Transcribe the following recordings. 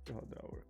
See how that works.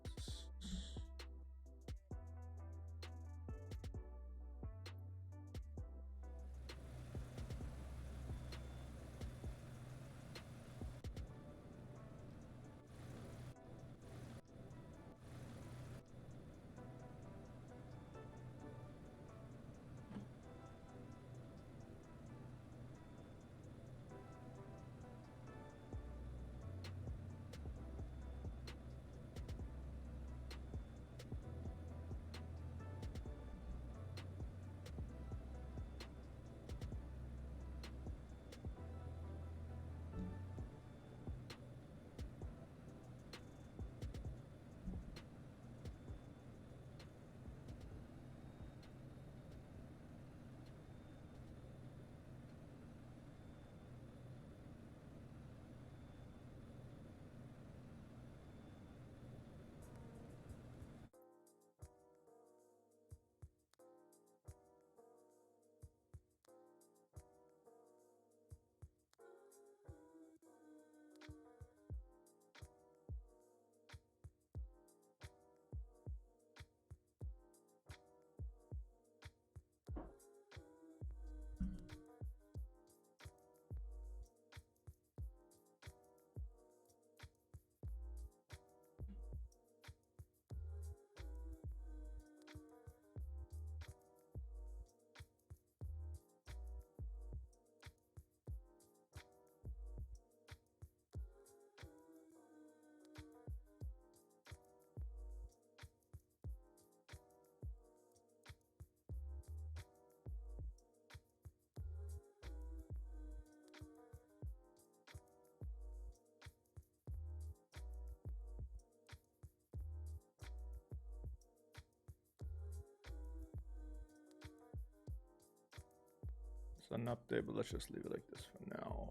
It's an update, but let's just leave it like this for now.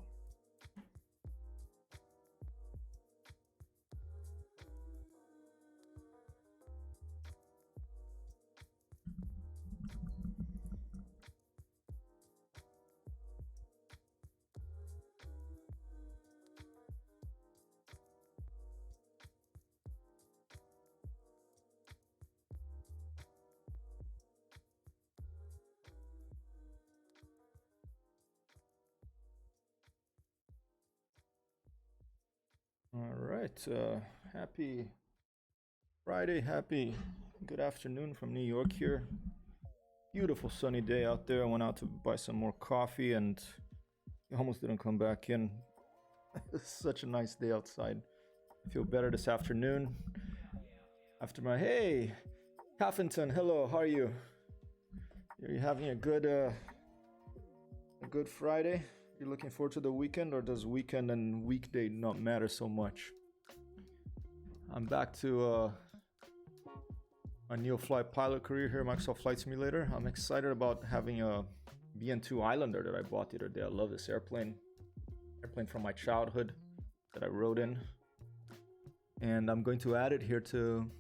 All right, happy Friday, happy good afternoon from New York here. Beautiful sunny day out there. I went out to buy some more coffee and almost didn't come back in. It's such a nice day outside. I feel better this afternoon. After my, hey, Huffington, hello, how are you? Are you having a good Friday? You're looking forward to the weekend, or does weekend and weekday not matter so much? I'm back to my Neofly Pilot Career here, Microsoft Flight Simulator. I'm excited about having a BN2 Islander that I bought the other day. I love this airplane from my childhood that I rode in, and I'm going to add it here to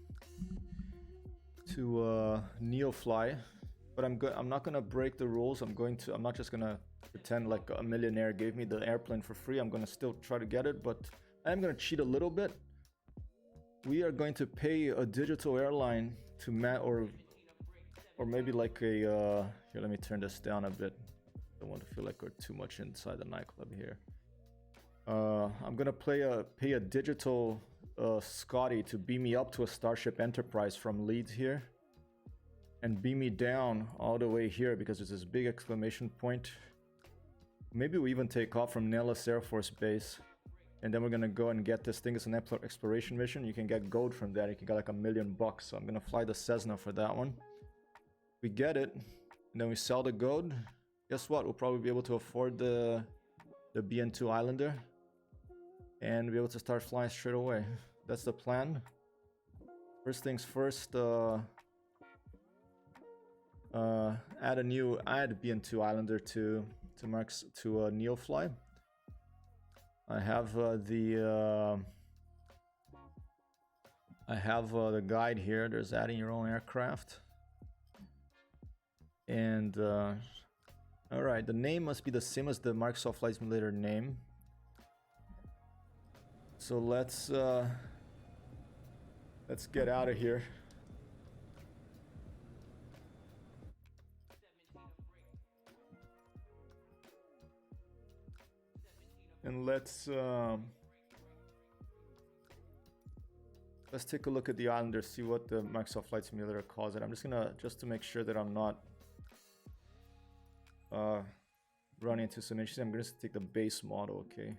Neofly. But I'm not gonna break the rules. I'm not just gonna pretend like a millionaire gave me the airplane for free. I'm gonna still try to get it, but I'm gonna cheat a little bit. We are going to pay a digital airline to or maybe like a here. Let me turn this down a bit. Don't want to feel like we're too much inside the nightclub here. I'm gonna pay a digital Scotty to beam me up to a Starship Enterprise from Leeds here, and beam me down all the way here because there's this big exclamation point. Maybe we even take off from Nellis Air Force Base, and then we're gonna go and get this thing. It's an exploration mission. You can get gold from that. You can get like $1 million. So I'm gonna fly the Cessna for that one. We get it, and then we sell the gold. Guess what? We'll probably be able to afford the BN2 Islander and be able to start flying straight away. That's the plan. First things first. Add BN2 Islander to Neofly. I have the guide here. There's adding your own aircraft, and all right, the name must be the same as the Microsoft Flight Simulator name. So let's Let's get out of here. And let's take a look at the Islander, see what the Microsoft Flight Simulator calls it. I'm just gonna, just to make sure that I'm not running into some issues, I'm gonna take the base model, okay?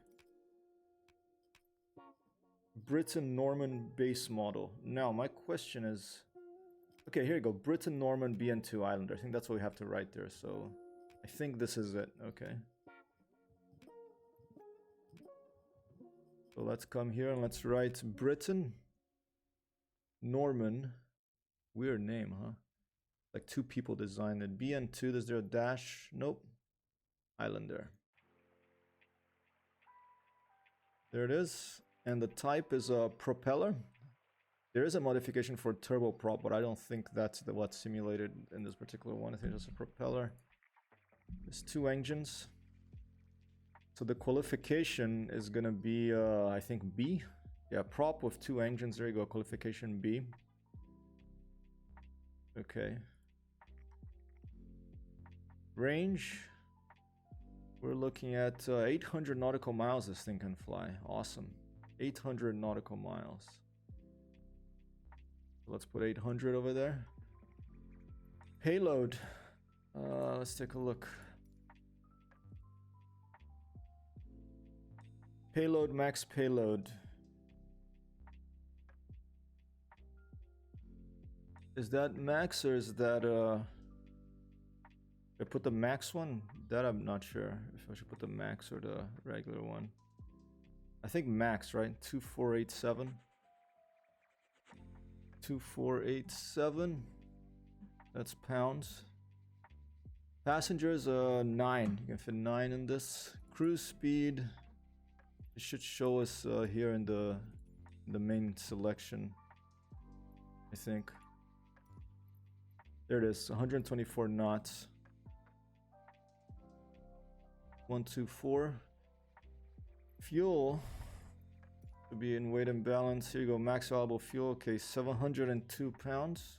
Britain Norman base model. Now, my question is, okay, here you go. Britain Norman BN2 Islander. I think that's what we have to write there. So I think this is it. Okay. So let's come here and let's write Britain Norman. Weird name, huh? Like two people designed it. BN2, is there a dash? Nope. Islander. There it is. And the type is a propeller. There is a modification for turboprop, but I don't think that's what's simulated in this particular one. I think it's a propeller. There's two engines. So the qualification is gonna be, I think B. Yeah, prop with two engines. There you go, qualification B. Okay. Range. We're looking at 800 nautical miles this thing can fly. Awesome. 800 nautical miles. Let's put 800 over there. Payload. Let's take a look. Payload, max payload. Is that max or is that I put the max one? That I'm not sure if I should put the max or the regular one. I think max, right? 2487. 2487. That's pounds. Passengers, 9. You can fit 9 in this. Cruise speed. It should show us here in the main selection, I think. There it is, 124 knots. 124. Fuel to be in weight and balance. Here you go, max valuable fuel. Okay, 702 pounds.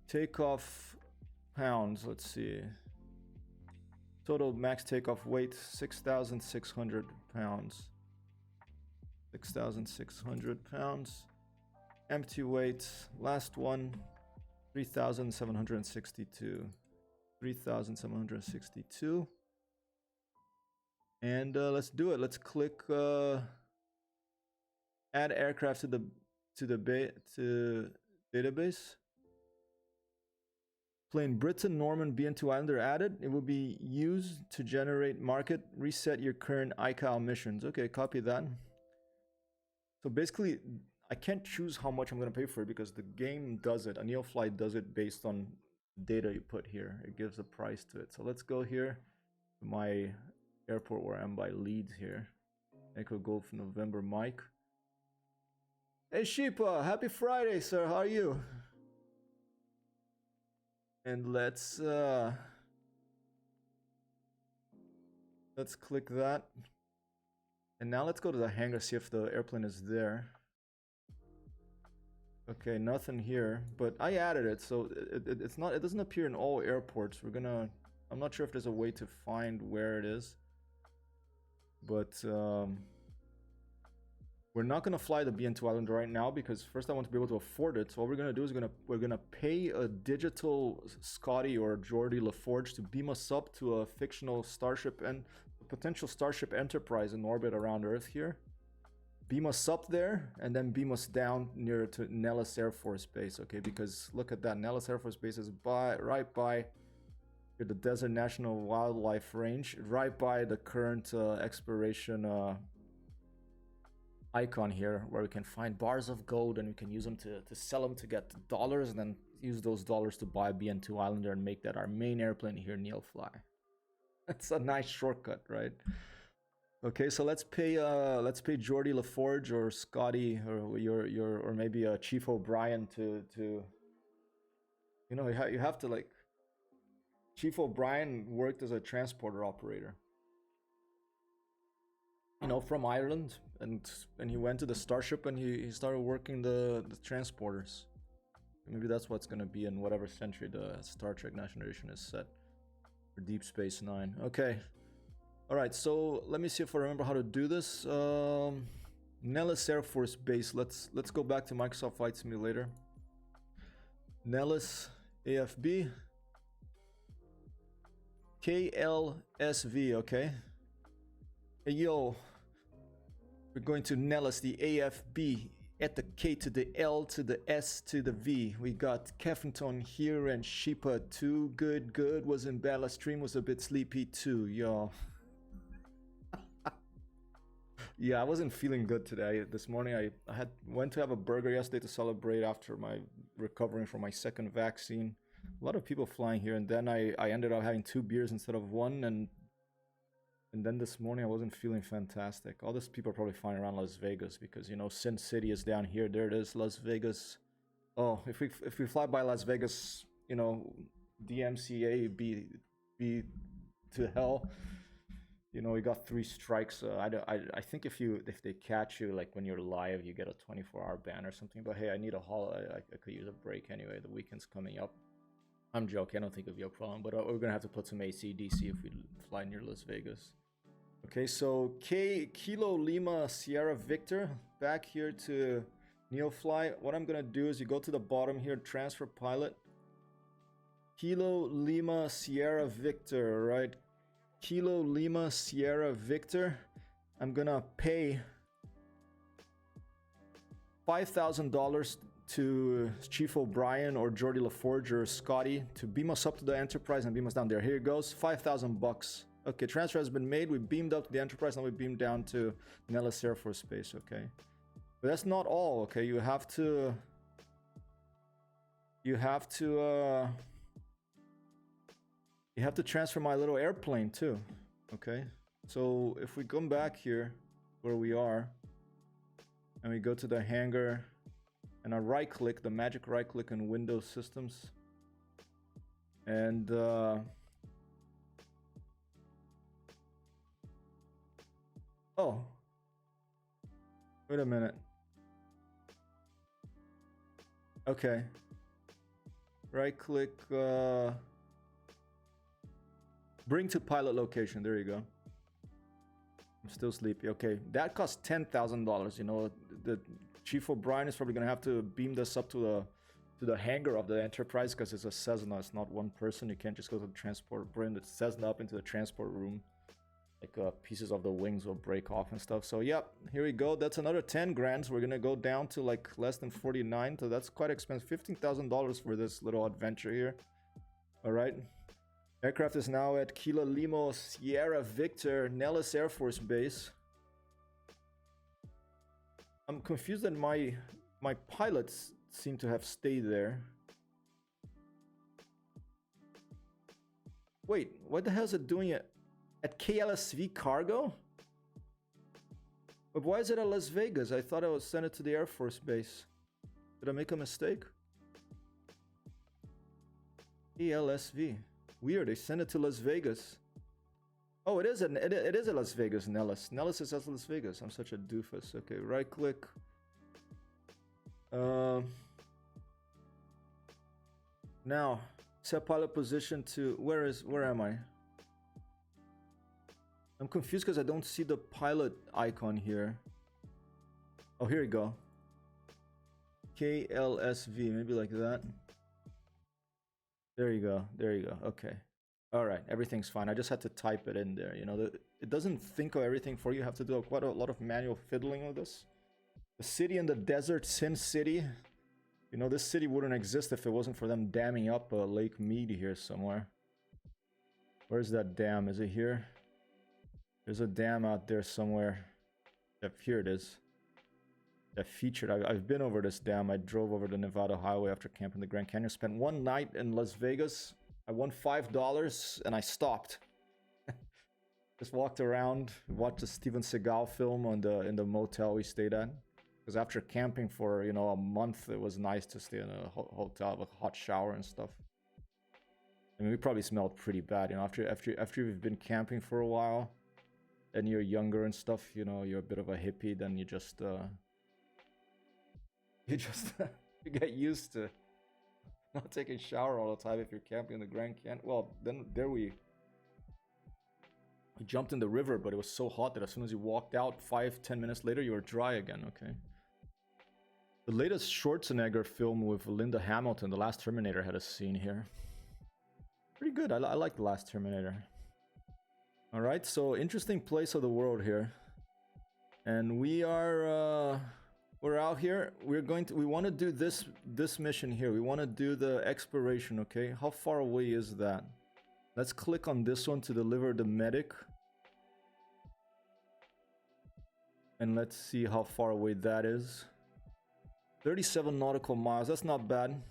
Takeoff pounds, let's see. Total max takeoff weight, 6,600 pounds. 6,600 pounds. Empty weight, last one, 3,762. 3,762. And let's do it. Let's click add aircraft to database. Plane Britain Norman BN2 Islander added. It will be used to generate market. Reset your current ICAO emissions. Okay, copy that. So basically, I can't choose how much I'm going to pay for it because the game does it. A Neofly does it based on data you put here. It gives a price to it. So let's go here to my airport where I'm by Leeds here. Echo Golf November Mike. Hey Sheepa, happy Friday, sir. How are you? And let's click that. And now let's go to the hangar, see if the airplane is there. Okay, nothing here, but I added it, so it doesn't appear in all airports. I'm not sure if there's a way to find where it is. But we're not gonna fly the BN2 Islander right now because first I want to be able to afford it. So what we're gonna do is we're gonna pay a digital Scotty or Geordie LaForge to beam us up to a fictional starship and a potential Starship Enterprise in orbit around Earth here. Beam us up there and then beam us down near to Nellis Air Force Base, okay? Because look at that, Nellis Air Force Base is right by the Desert National Wildlife Range, right by the current exploration icon here, where we can find bars of gold and we can use them to sell them to get dollars, and then use those dollars to buy a BN2 Islander and make that our main airplane here, Neofly. That's a nice shortcut, right? Okay, so let's pay Geordie LaForge or Scotty or maybe Chief O'Brien to you know, you have to, like, Chief O'Brien worked as a transporter operator. you know, from Ireland, and he went to the starship and he started working the transporters. Maybe that's what's gonna be in whatever century the Star Trek Next Generation is set for Deep Space Nine. Okay. All right. So let me see if I remember how to do this. Nellis Air Force Base. Let's go back to Microsoft Flight Simulator. Nellis AFB. KLSV. Okay. Hey yo, we're going to Nellis the AFB. At the K to the L to the S to the V. We got Keffington here and Sheepa too. Good. Was in bad. Last stream was a bit sleepy too, yo. Yeah, I wasn't feeling good today. This morning I went to have a burger yesterday to celebrate after my recovering from my second vaccine. A lot of people flying here, and then I ended up having 2 beers instead of 1, and then this morning I wasn't feeling fantastic. All these people are probably flying around Las Vegas because, you know, Sin City is down here. There it is, Las Vegas. Oh, if we fly by Las Vegas, you know, DMCA be to hell. You know, we got 3 strikes. I think if they catch you, like when you're live, you get a 24-hour ban or something. But hey, I need a holiday. I could use a break anyway. The weekend's coming up. I'm joking. I don't think it'll be a problem. But we're gonna have to put some AC/DC if we fly near Las Vegas. Okay, so Kilo Lima Sierra Victor, back here to Neofly. What I'm gonna do is you go to the bottom here, transfer pilot. Kilo Lima Sierra Victor, right? Kilo Lima Sierra Victor. I'm gonna pay $5,000 to Chief O'Brien or Jordy LaForge or Scotty to beam us up to the Enterprise and beam us down there. Here it goes, $5,000. Okay, transfer has been made. We beamed up to the Enterprise, now we beamed down to Nellis Air Force Base, okay? But that's not all, okay? You have to transfer my little airplane too, okay? So if we come back here where we are and we go to the hangar and I right click, the magic right click in Windows Systems, and oh, wait a minute. Okay. Right click, bring to pilot location. There you go. I'm still sleepy. Okay, that costs $10,000. You know, the Chief O'Brien is probably gonna have to beam this up to the hangar of the Enterprise because it's a Cessna. It's not one person. You can't just go to the transport, bring the Cessna up into the transport room. Like pieces of the wings will break off and stuff. So yep, here we go. That's another 10 grand. So we're gonna go down to like less than 49. So that's quite expensive. $15,000 for this little adventure here. All right. Aircraft is now at Kilo Lima Sierra Victor, Nellis Air Force Base. I'm confused that my pilots seem to have stayed there. Wait, what the hell is it doing at KLSV Cargo? But why is it at Las Vegas? I thought I was sent it to the Air Force Base. Did I make a mistake? KLSV. Weird, they sent it to Las Vegas. Oh, it is at Las Vegas, Nellis. Nellis is at Las Vegas. I'm such a doofus. Okay, right click. Now, set pilot position to where am I? I'm confused because I don't see the pilot icon here. Oh, here we go. KLSV, maybe like that. There you go. There you go. Okay. All right. Everything's fine. I just had to type it in there. You know, it doesn't think of everything for you. You have to do quite a lot of manual fiddling with this. The city in the desert, Sin City. You know, this city wouldn't exist if it wasn't for them damming up Lake Mead here somewhere. Where's that dam? Is it here? There's a dam out there somewhere. Yep, here it is. That featured. I've been over this dam. I drove over the Nevada highway after camping the Grand Canyon. Spent 1 night in Las Vegas. I won $5 and I stopped. Just walked around, watched the Steven Seagal film in the motel we stayed at. Because after camping for, you know, a month, it was nice to stay in a hotel with a hot shower and stuff. I mean, we probably smelled pretty bad, you know, after we've been camping for a while. and you're younger and stuff, you know, you're a bit of a hippie, then you just you get used to not taking a shower all the time if you're camping in the Grand Canyon. Well, then there we jumped in the river, but it was so hot that as soon as you walked out, 5-10 minutes later, you were dry again. Okay. The latest Schwarzenegger film with Linda Hamilton, The Last Terminator, had a scene here. Pretty good. I like The Last Terminator. All right, so interesting place of the world here, and we are we're out here. We want to do this mission here. We want to do the exploration. Okay, how far away is that? Let's click on this one to deliver the medic. And let's see how far away that is. 37 nautical miles. That's not bad.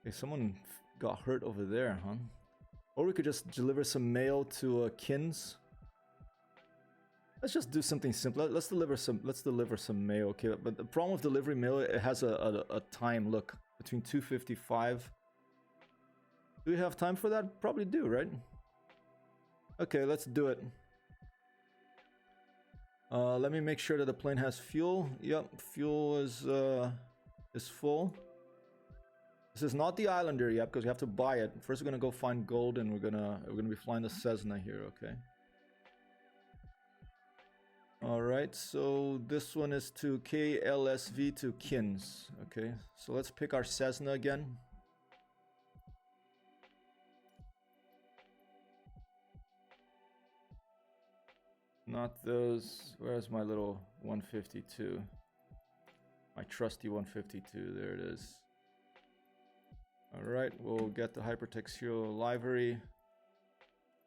Okay, someone got hurt over there, huh? Or we could just deliver some mail to Kins. Let's just do something simple. Let's deliver some mail, okay? But the problem with delivery mail, it has a time. Look, between 2:55. Do we have time for that? Probably do, right? Okay, let's do it. Let me make sure that the plane has fuel. Yep, fuel is full. This is not the Islander yet because we have to buy it. First, we're gonna go find gold, and we're gonna be flying the Cessna here. Okay. All right. So this one is to KLSV to Kins. Okay. So let's pick our Cessna again. Not those. Where's my little 152? My trusty 152. There it is. All right, we'll get the hypertext hero livery,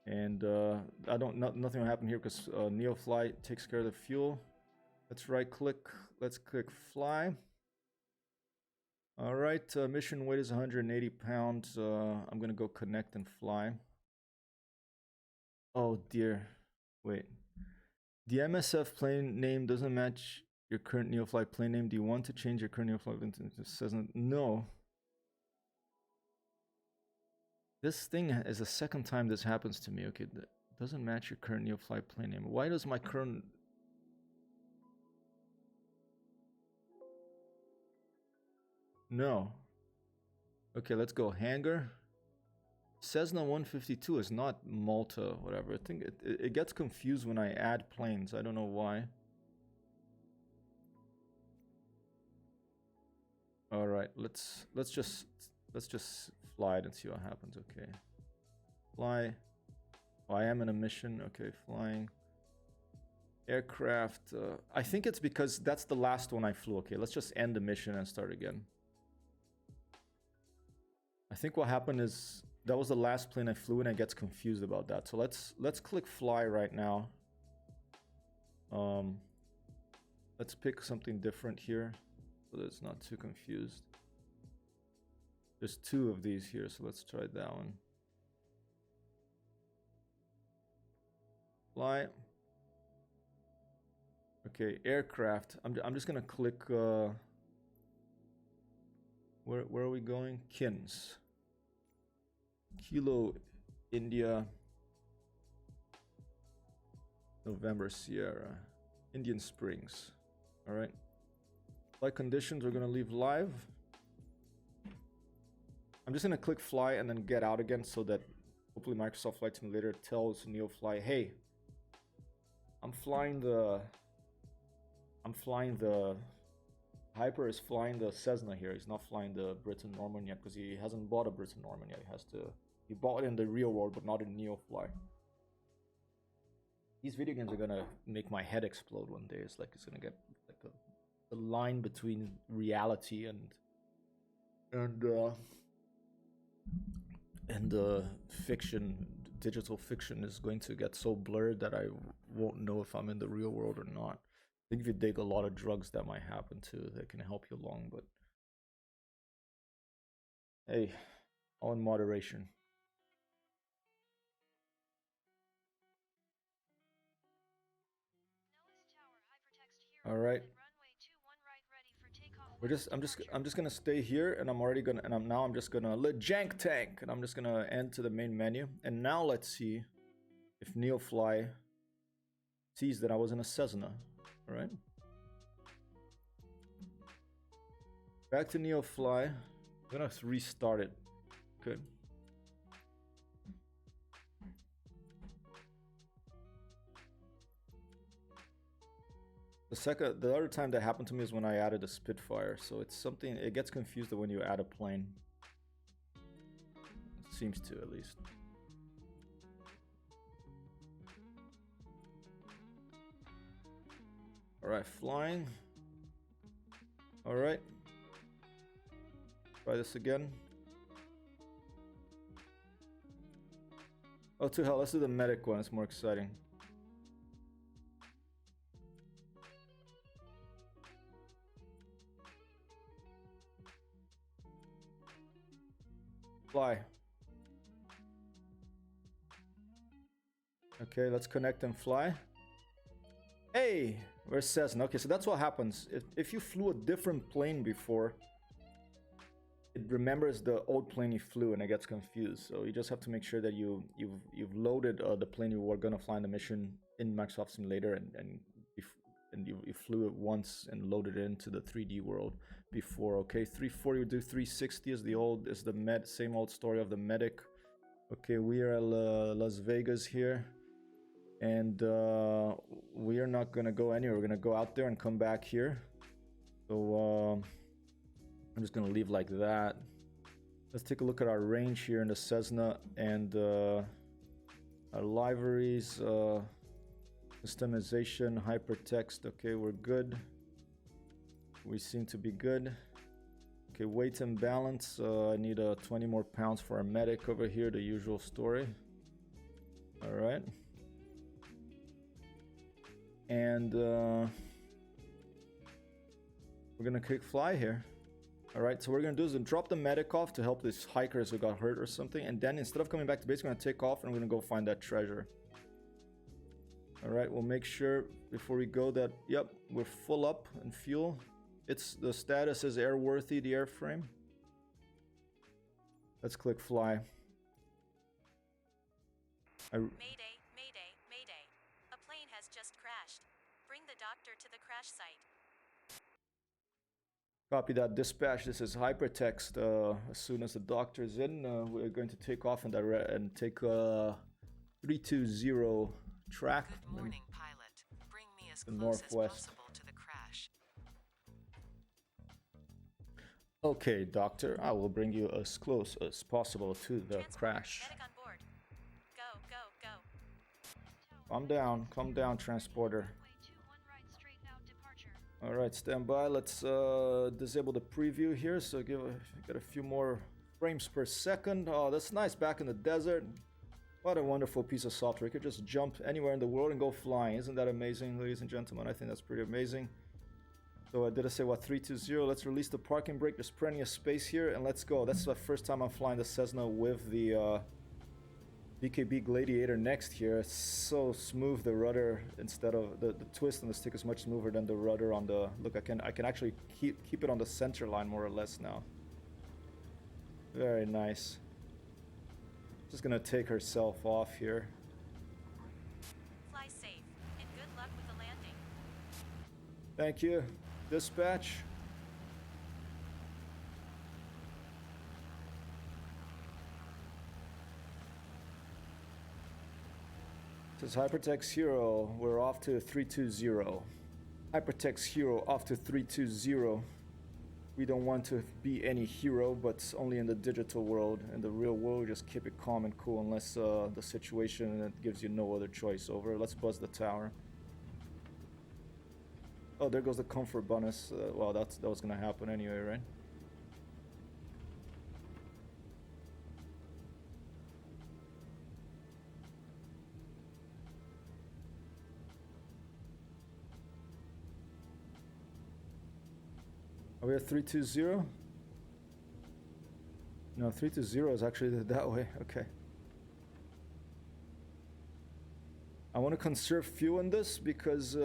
and nothing will happen here because Neofly takes care of the fuel. Let's right click. Let's click fly. All right, mission weight is 180 pounds. I'm gonna go connect and fly. Oh dear, wait. The MSF plane name doesn't match your current Neofly plane name. Do you want to change your current Neofly into Cessna? No. This thing is the second time this happens to me. Okay, that doesn't match your current Neofly plane name. Why does my current... No. Okay, let's go. Hangar. Cessna 152 is not Malta, whatever. I think it gets confused when I add planes. I don't know why. All right, let's just fly it and see what happens. Okay, fly. Oh, I am in a mission. Okay, flying. Aircraft. I think it's because that's the last one I flew. Okay, let's just end the mission and start again. I think what happened is that was the last plane I flew and I get confused about that. So let's click fly right now. Let's pick something different here so that it's not too confused. There's two of these here, so let's try that one. Fly. Okay, aircraft. I'm just gonna click. Where are we going? Kins. Kilo India November Sierra Indian Springs. All right, flight conditions, we're gonna leave live. I'm just gonna click fly and then get out again so that hopefully Microsoft Flight Simulator tells Neofly, hey, I'm flying the Hyper is flying the Cessna here. He's not flying the Britain Norman yet because he hasn't bought a Britain Norman yet. He bought it in the real world, but not in Neofly. These video games are gonna make my head explode one day. It's gonna get like the line between reality and fiction, digital fiction, is going to get so blurred that I won't know if I'm in the real world or not. I think if you take a lot of drugs, that might happen too. That can help you along, but hey, all in moderation. All right. I'm just gonna stay here, and I'm just gonna let jank tank, and I'm just gonna end to the main menu. And now let's see if Neofly sees that I was in a Cessna. All right. Back to Neofly. I'm gonna restart it. Okay. The other time that happened to me is when I added a Spitfire, so it's something, it gets confused when you add a plane. It seems to, at least. Alright, flying. Alright. Try this again. Oh, to hell, let's do the medic one, it's more exciting. Fly. Okay, let's connect and fly. Hey, where's Cessna? Okay, so that's what happens. If you flew a different plane before, it remembers the old plane you flew and it gets confused. So you just have to make sure that you've loaded the plane you were gonna fly in the mission in Microsoft Simulator, and you flew it once and loaded it into the 3D world before. Okay, 340 we do 360 is the same old story of the medic. Okay, we are at Las Vegas here, and we are not gonna go anywhere. We're gonna go out there and come back here. So I'm just gonna leave like that. Let's take a look at our range here in the Cessna and our liveries, customization, hypertext. Okay, we're good. We seem to be good. Okay, weight and balance. I need 20 more pounds for our medic over here, the usual story. All right. And we're gonna click fly here. All right, so what we're gonna do is drop the medic off to help these hikers who got hurt or something, and then instead of coming back to base, we're gonna take off and we're gonna go find that treasure. All right, we'll make sure before we go that, yep, we're full up in fuel. The status is airworthy, the airframe. Let's click fly. Mayday, mayday, mayday. A plane has just crashed. Bring the doctor to the crash site. Copy that, dispatch. This is hypertext. As soon as the doctor's in, we're going to take off and take 320 track. Good morning, pilot. Bring me as close northwest. as possible to the crash. Okay, doctor, I will bring you as close as possible to the crash. Medic on board. Go, go, go. Calm down, transporter. Alright, stand by. Let's disable the preview here, so get a few more frames per second. Oh, that's nice, back in the desert. What a wonderful piece of software. You could just jump anywhere in the world and go flying. Isn't that amazing, ladies and gentlemen? I think that's pretty amazing. So did I say what, 320? Let's release the parking brake. There's plenty of space here, and let's go. That's the first time I'm flying the Cessna with the BKB Gladiator next here. It's so smooth, the rudder, instead of the twist on the stick is much smoother than the rudder on the, look, I can actually keep it on the center line more or less now. Very nice. Just gonna take herself off here. Fly safe, and good luck with the landing. Thank you. Dispatch. This is Hypertext Hero. We're off to 320. Hypertext Hero off to 320. We don't want to be any hero, but only in the digital world. In the real world, we just keep it calm and cool unless the situation gives you no other choice. Over. Let's buzz the tower. Oh, there goes the comfort bonus. Well, that was gonna happen anyway, right? Are we at 320? No, 320 is actually that way. Okay. I want to conserve fuel in this because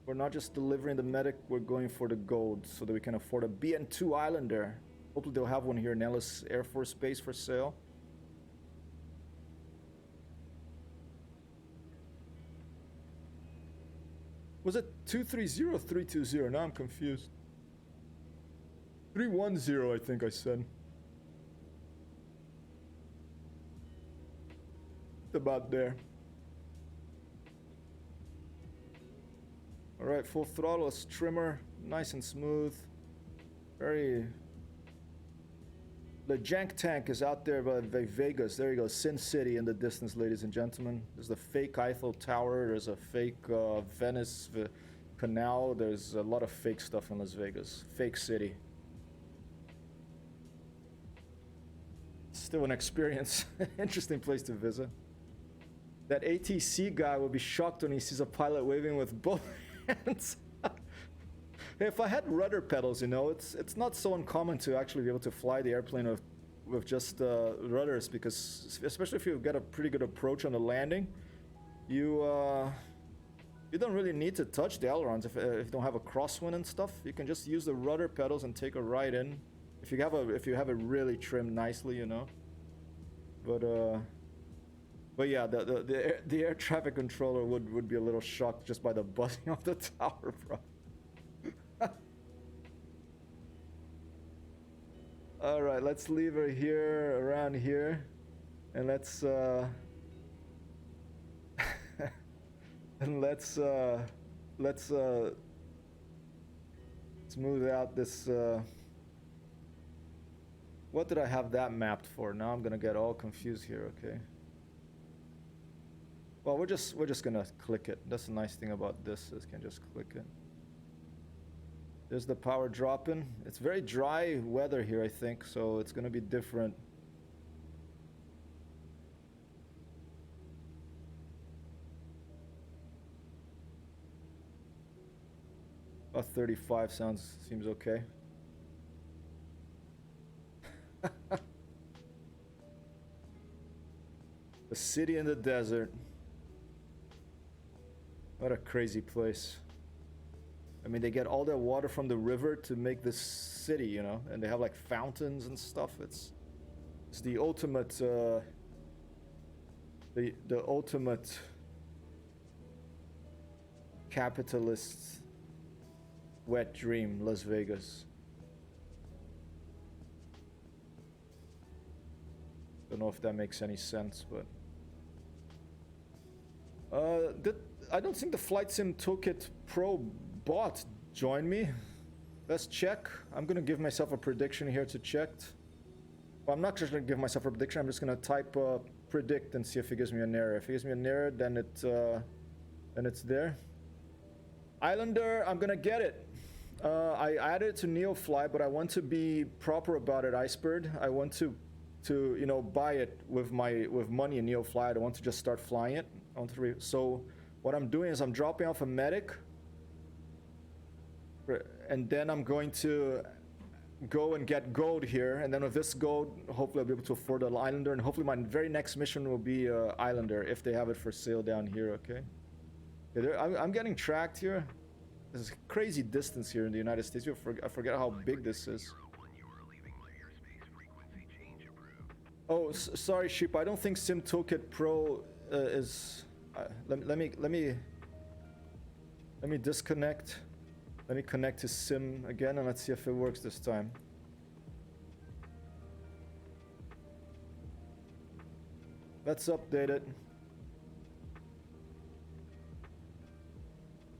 We're not just delivering the medic, we're going for the gold so that we can afford a BN2 Islander. Hopefully they'll have one here in Nellis Air Force Base for sale. Was it 230 or 320? Now I'm confused. 310, I think I said. It's about there. Alright, full throttle, a trimmer, nice and smooth. Very... The jank tank is out there by Vegas. There you go, Sin City in the distance, ladies and gentlemen. There's the fake Eiffel Tower, there's a fake Venice Canal. There's a lot of fake stuff in Las Vegas. Fake city. Still an experience. Interesting place to visit. That ATC guy will be shocked when he sees a pilot waving with both hands. Hey, if I had rudder pedals, you know, it's not so uncommon to actually be able to fly the airplane with just rudders, because especially if you get a pretty good approach on the landing, you don't really need to touch the ailerons if you don't have a crosswind and stuff. You can just use the rudder pedals and take a ride in if you have it really trimmed nicely, you know. But yeah, the air traffic controller would be a little shocked just by the buzzing of the tower, bro. All right, let's leave her here, around here, and let's smooth out this. What did I have that mapped for? Now I'm gonna get all confused here. Okay. Well, we're just gonna click it. That's the nice thing about this, is you can just click it. There's the power drop-in. It's very dry weather here, I think, so it's gonna be different. About 35 seems okay. The city in the desert. What a crazy place. I mean, they get all their water from the river to make this city, you know, and they have like fountains and stuff. It's the ultimate, the ultimate capitalist wet dream, Las Vegas. Don't know if that makes any sense, but I don't think the Flight Sim Toolkit Pro bot joined me. Let's check. I'm gonna give myself a prediction here to check. Well, I'm not just gonna give myself a prediction. I'm just gonna type predict and see if it gives me an error. If it gives me an error, then it's there. Islander, I'm gonna get it. I added it to Neofly, but I want to be proper about it, Icebird. I want to you know, buy it with money in Neofly. I don't want to just start flying it. I want to so what I'm doing is I'm dropping off a medic, and then I'm going to go and get gold here, and then with this gold, hopefully I'll be able to afford an Islander, and hopefully my very next mission will be Islander if they have it for sale down here. Okay. I'm getting tracked here. There's a crazy distance here in the United States. I forget how big this is. Oh, sorry, Sheep. I don't think Sim Toolkit Pro is. Let me disconnect. Let me connect to Sim again, and let's see if it works this time. Let's update it.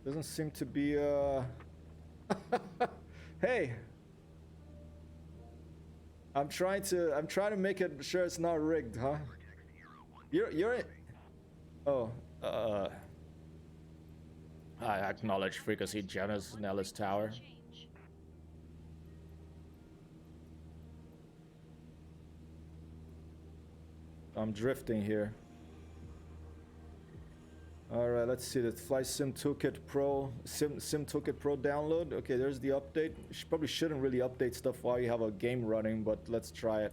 Doesn't seem to be Hey, I'm trying to make it sure it's not rigged, huh? You're Oh, I acknowledge frequency Janus Nellis Tower. I'm drifting here. Alright, let's see the Flight Sim Toolkit Pro, Sim Toolkit Pro download. Okay, there's the update. You probably shouldn't really update stuff while you have a game running, but let's try it.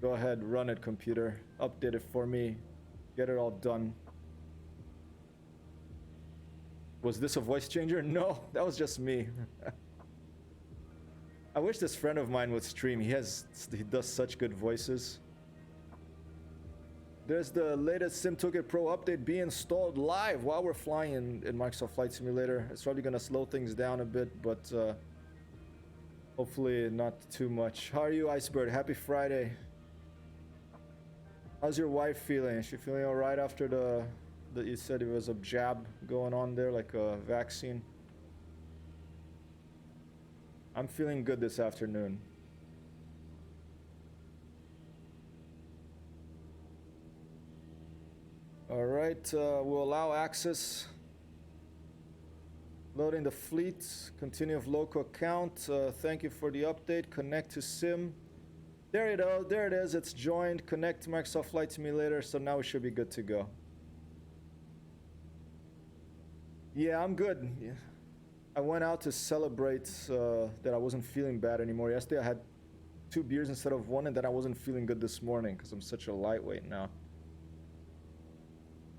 Go ahead, run it, computer. Update it for me. Get it all done. Was this a voice changer? No, that was just me. I wish this friend of mine would stream. He does such good voices. There's the latest SimToolkit Pro update being installed live while we're flying in Microsoft Flight Simulator. It's probably gonna slow things down a bit, but hopefully not too much. How are you, Icebird? Happy Friday. How's your wife feeling? Is she feeling all right after that you said it was a jab going on there, like a vaccine? I'm feeling good this afternoon. All right, we'll allow access. Loading the fleet. Continue of local account. Thank you for the update. Connect to Sim. There it is. It's joined. Connect to Microsoft Flight Simulator. So now we should be good to go. Yeah, I'm good. Yeah. I went out to celebrate that I wasn't feeling bad anymore. Yesterday I had 2 beers instead of 1, and then I wasn't feeling good this morning because I'm such a lightweight now.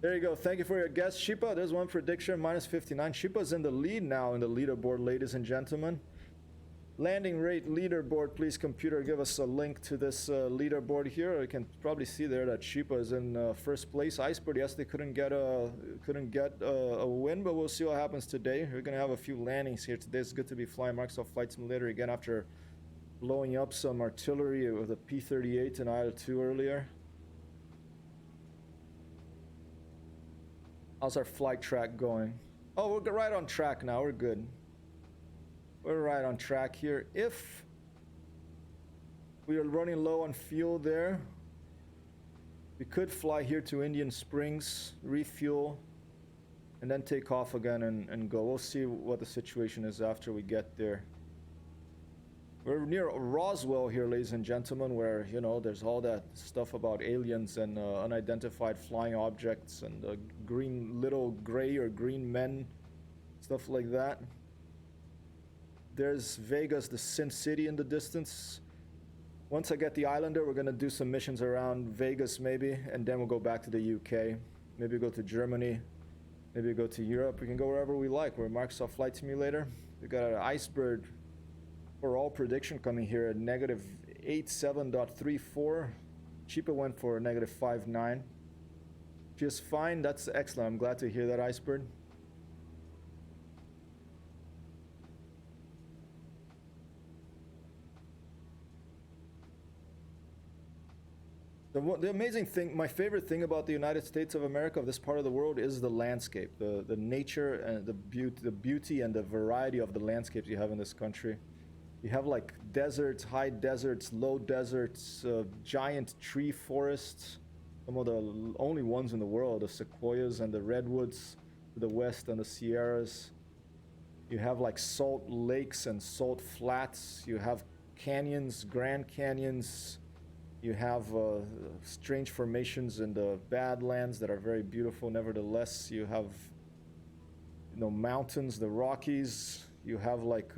There you go. Thank you for your guess, Shipa. There's one prediction, -59. Shipa's in the lead now in the leaderboard, ladies and gentlemen. Landing rate leaderboard, please computer give us a link to this leaderboard here. You can probably see there that Shipa is in first place. Icebird yesterday couldn't get a win, but we'll see what happens today. We're gonna have a few landings here today. It's good to be flying Microsoft Flight Simulator again after blowing up some artillery with a P-38 in IL-2 earlier. How's our flight track going? Oh, we're right on track now. We're good. We're right on track here. If we are running low on fuel there, we could fly here to Indian Springs, refuel, and then take off again and go. We'll see what the situation is after we get there. We're near Roswell here, ladies and gentlemen, where, you know, there's all that stuff about aliens and unidentified flying objects and little gray or green men, stuff like that. There's Vegas, the Sin City in the distance. Once I get the Islander, we're gonna do some missions around Vegas maybe, and then we'll go back to the UK. Maybe go to Germany, maybe go to Europe. We can go wherever we like. We're Microsoft Flight Simulator. We got an Icebird for all prediction coming here at -87.34. Cheaper went for -59. Just fine, that's excellent. I'm glad to hear that, Icebird. The amazing thing, my favorite thing about the United States of America, of this part of the world, is the landscape, the nature and the beauty and the variety of the landscapes you have in this country. You have like deserts, high deserts, low deserts, giant tree forests, some of the only ones in the world, the sequoias and the redwoods to the west and the Sierras. You have like salt lakes and salt flats. You have canyons, Grand Canyons. You have strange formations in the Badlands that are very beautiful nevertheless. You have, you know, mountains, the Rockies. You have like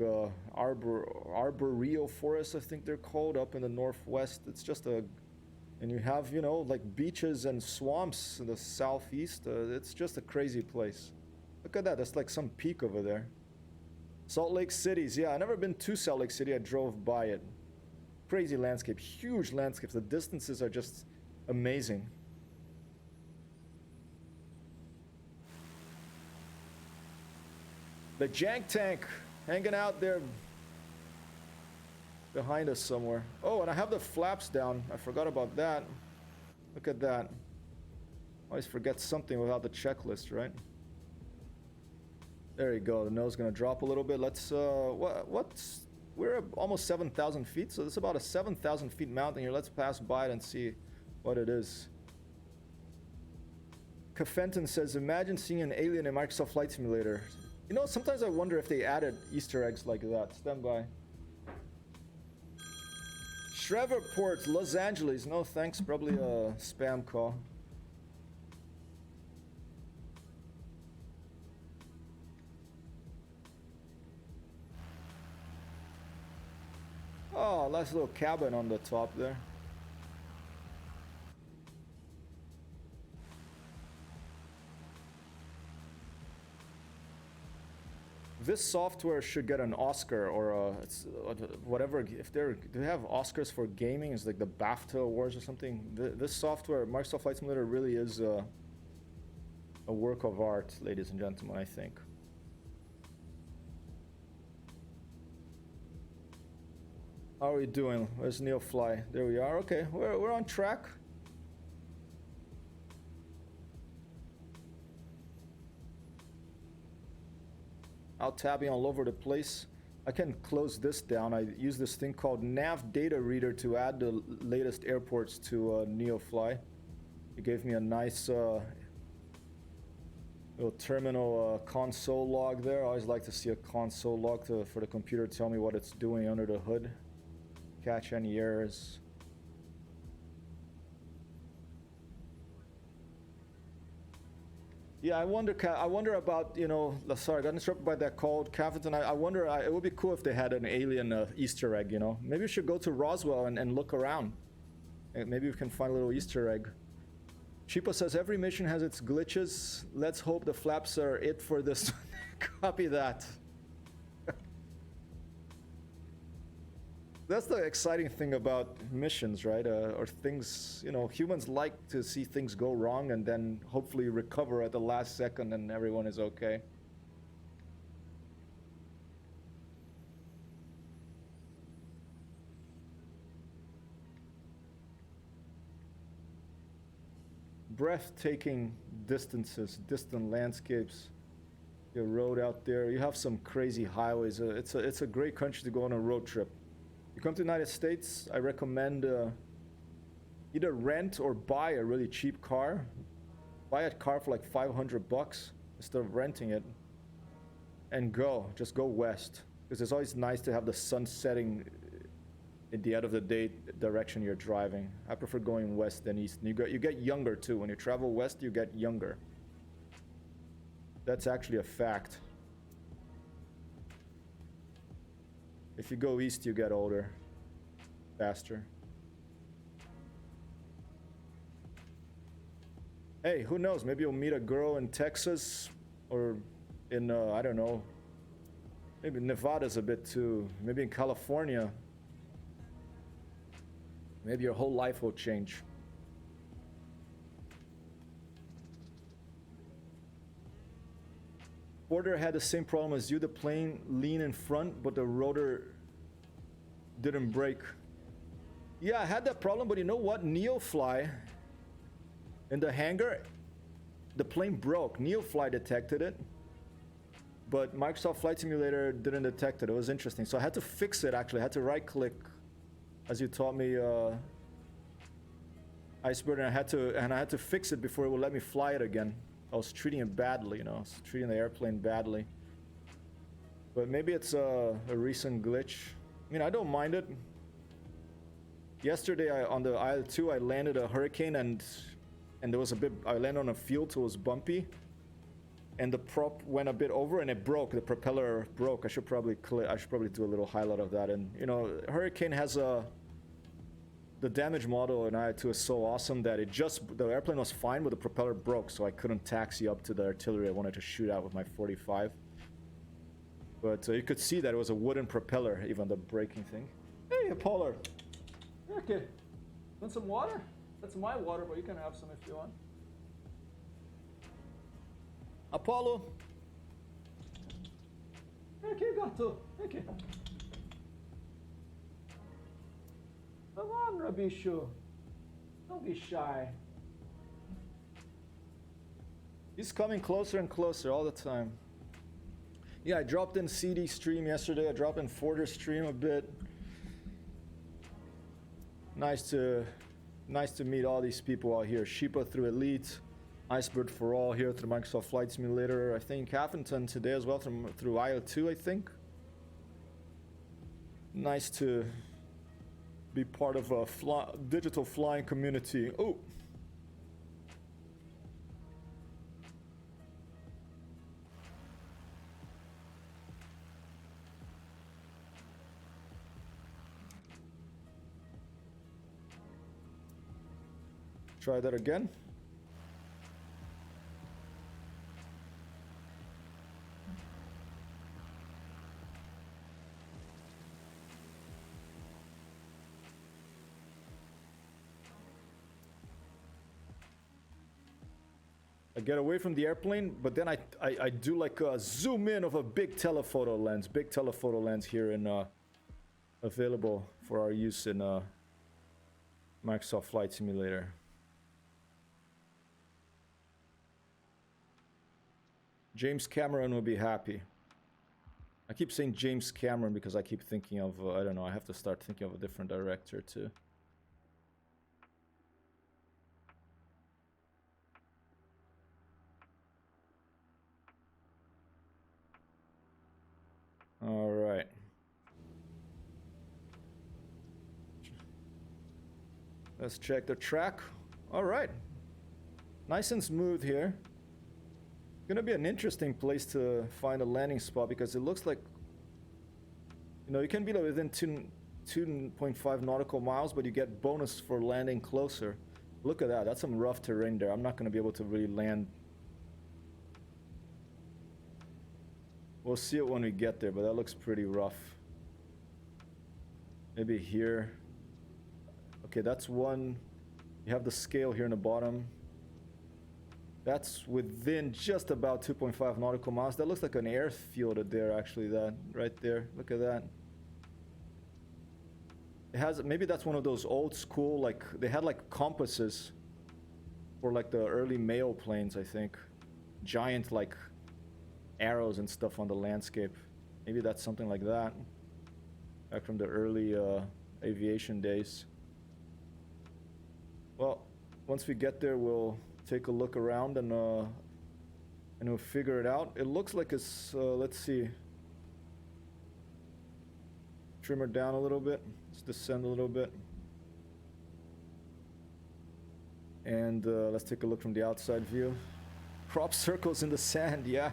arboreal forests, I think they're called, up in the northwest. It's just and you have, you know, like beaches and swamps in the southeast. It's just a crazy place. Look at that, that's like some peak over there. Salt Lake Cities, yeah, I've never been to Salt Lake City, I drove by it. Crazy landscape, huge landscapes. The distances are just amazing. The Jank Tank hanging out there behind us somewhere. Oh, and I have the flaps down. I forgot about that. Look at that. Always forget something without the checklist, right? There you go. The nose is gonna drop a little bit. Let's we're at almost 7,000 feet, so it's about a 7,000 feet mountain here. Let's pass by it and see what it is. Kafenton says, imagine seeing an alien in Microsoft Flight Simulator. You know, sometimes I wonder if they added Easter eggs like that. Stand by. Shreveport, Los Angeles. No thanks, probably a spam call. Oh, nice little cabin on the top there. This software should get an Oscar or whatever. If do they have Oscars for gaming? It's like the BAFTA awards or something. This software, Microsoft Flight Simulator, really is a work of art, ladies and gentlemen, I think. How are we doing? Where's Neofly? There we are. Okay, we're on track. Out tabbing all over the place. I can close this down. I use this thing called Nav Data Reader to add the latest airports to Neofly. It gave me a nice little terminal console log there. I always like to see a console log for the computer to tell me what it's doing under the hood. Catch any errors. Yeah, I wonder about, you know, sorry, I got interrupted by that call, Cafferton. I wonder, it would be cool if they had an alien Easter egg, you know. Maybe we should go to Roswell and look around. Maybe we can find a little Easter egg. Chipa says, every mission has its glitches. Let's hope the flaps are it for this. Copy that. That's the exciting thing about missions, right? Or things, you know, humans like to see things go wrong and then hopefully recover at the last second and everyone is okay. Breathtaking distances, distant landscapes. Your road out there, you have some crazy highways. It's a great country to go on a road trip. You come to the United States, I recommend either rent or buy a really cheap car. Buy a car for like $500 instead of renting it. And just go west. Because it's always nice to have the sun setting at the end of the day direction you're driving. I prefer going west than east. And you get younger too. When you travel west, you get younger. That's actually a fact. If you go east, you get older. Faster. Hey, who knows? Maybe you'll meet a girl in Texas or in, I don't know. Maybe Nevada's a bit too. Maybe in California. Maybe your whole life will change. Porter had the same problem as you. The plane leaned in front, but the rotor didn't break. Yeah, I had that problem, but you know what? Neofly, in the hangar, the plane broke. Neofly detected it, but Microsoft Flight Simulator didn't detect it. It was interesting. So I had to fix it, actually. I had to right-click, as you taught me, Iceberg, and I had to fix it before it would let me fly it again. I was treating it badly, you know. I was treating the airplane badly. But maybe it's a recent glitch. I mean, I don't mind it. Yesterday on the IL-2, I landed a Hurricane and there was I landed on a field, so it was bumpy. And the prop went a bit over and it broke. The propeller broke. I should probably do a little highlight of that. And, you know, Hurricane has the damage model in IL-2 is so awesome that the airplane was fine, but the propeller broke, so I couldn't taxi up to the artillery I wanted to shoot at with my 45. But you could see that it was a wooden propeller, even the braking thing. Hey, Apollo. Okay. Want some water? That's my water, but you can have some if you want. Apollo. Okay, gatto. Okay. Come on, Rabishu. Don't be shy. He's coming closer and closer all the time. Yeah, I dropped in CD stream yesterday. I dropped in Forder stream a bit. Nice to meet all these people out here. Sheepa through Elite, Iceberg for All here through Microsoft Flight Simulator. I think Haffington today as well through IO2, I think. Nice to be part of a digital flying community. Oh. Try that again. I get away from the airplane, but then I do like a zoom in of a big telephoto lens. Big telephoto lens here in available for our use in Microsoft Flight Simulator. James Cameron will be happy. I keep saying James Cameron because I keep thinking of, I don't know, I have to start thinking of a different director too. All right. Let's check the track. All right. Nice and smooth here. Gonna be an interesting place to find a landing spot because it looks like, you know, you can be within 2.5 nautical miles, but you get bonus for landing closer. Look at that. That's some rough terrain there. I'm not gonna be able to really land. We'll see it when we get there, but that looks pretty rough. Maybe here. Okay, that's one. You have the scale here in the bottom. That's within just about 2.5 nautical miles. That looks like an airfield there, actually, that right there. Look at that. It has, maybe that's one of those old school, like, they had like compasses for like the early Mail planes, I think. Giant like arrows and stuff on the landscape. Maybe that's something like that. Back from the early aviation days. Well, once we get there, we'll take a look around and we'll figure it out. It looks like it's, let's see. Trim her down a little bit. Let's descend a little bit. And let's take a look from the outside view. Crop circles in the sand, yeah.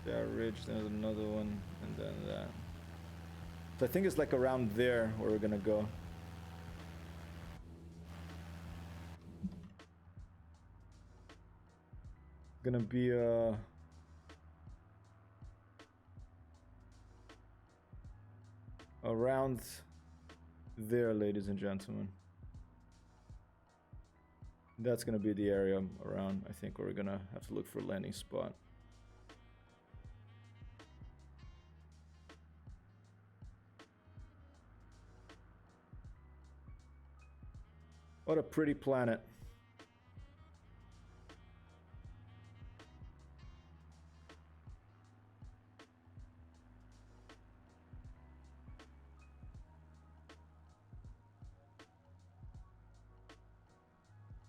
That ridge, there's another one, and then that. So I think it's like around there where we're gonna go. Gonna be around there, ladies and gentlemen. That's gonna be the area around, I think, where we're gonna have to look for a landing spot. What a pretty planet.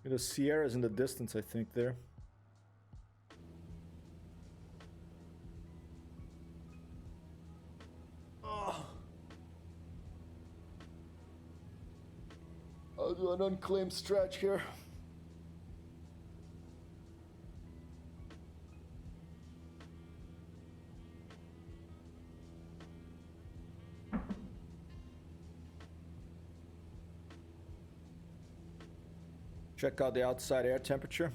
The Sierra's in the distance, I think, there. I'll do an unclaimed stretch here. Check out the outside air temperature.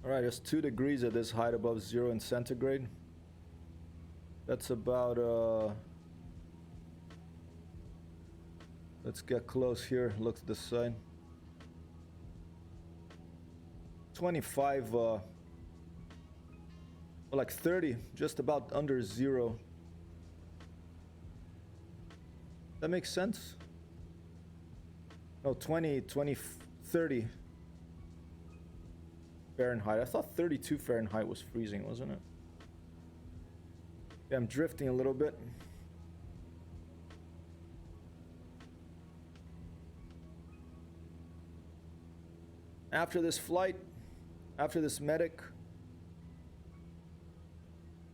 All right, it's 2 degrees at this height above 0 in centigrade. That's about, let's get close here, look to the side. 25, well, like 30, just about under 0. That makes sense? No, 30 Fahrenheit. I thought 32 Fahrenheit was freezing, wasn't it? Yeah, I'm drifting a little bit. After this flight, after this medic,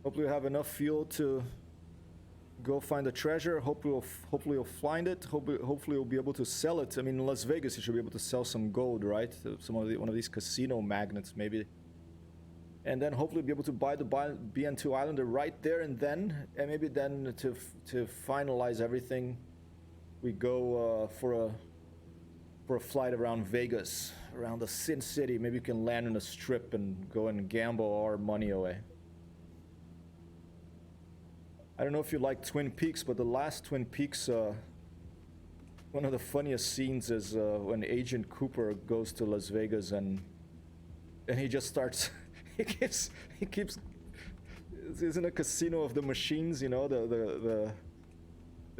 hopefully we'll have enough fuel to go find the treasure. Hopefully we'll find it. Hopefully we'll be able to sell it. I mean, in Las Vegas, you should be able to sell some gold, right? One of these casino magnets, maybe. And then hopefully be able to buy the BN2 Islander right there and then. And maybe then to finalize everything, we go for a flight around Vegas. around the Sin City. Maybe you can land in a strip and go and gamble our money away. I don't know if you like Twin Peaks, but the last Twin Peaks, one of the funniest scenes is when Agent Cooper goes to Las Vegas and he just starts. he keeps. It's in a casino of the machines, you know, the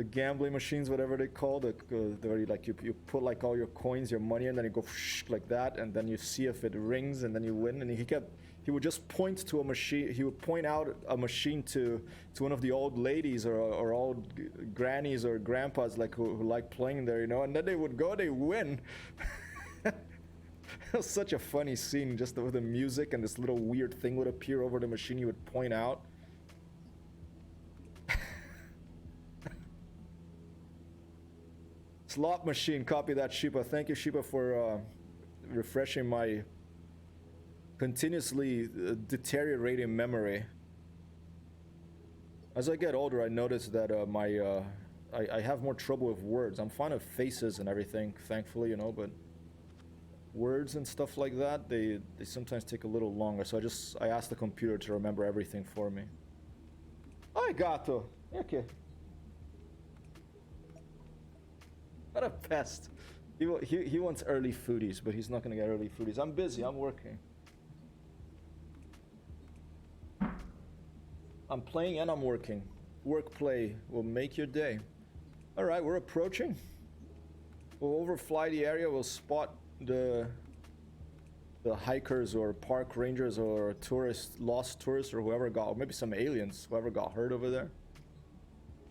gambling machines, whatever they call where like you put like all your coins, your money, and then you go like that, and then you see if it rings, and then you win. And he would just point to a machine. He would point out a machine to one of the old ladies or old grannies or grandpas like who like playing there, you know, and then they would go, they win. It was such a funny scene, just with the music, and this little weird thing would appear over the machine he would point out. Slot machine, copy that, Sheepa. Thank you, Sheepa, for refreshing my continuously deteriorating memory. As I get older, I notice that I have more trouble with words. I'm fine with faces and everything, thankfully, you know, but words and stuff like that, they sometimes take a little longer. So I ask the computer to remember everything for me. Oi, gato. Okay. What a pest. He wants early foodies, but he's not gonna get early foodies. I'm busy, I'm working. I'm playing and I'm working. Work, play will make your day. Alright, we're approaching. We'll overfly the area, we'll spot the hikers or park rangers or tourists, lost tourists, or whoever got, or maybe some aliens, whoever got hurt over there.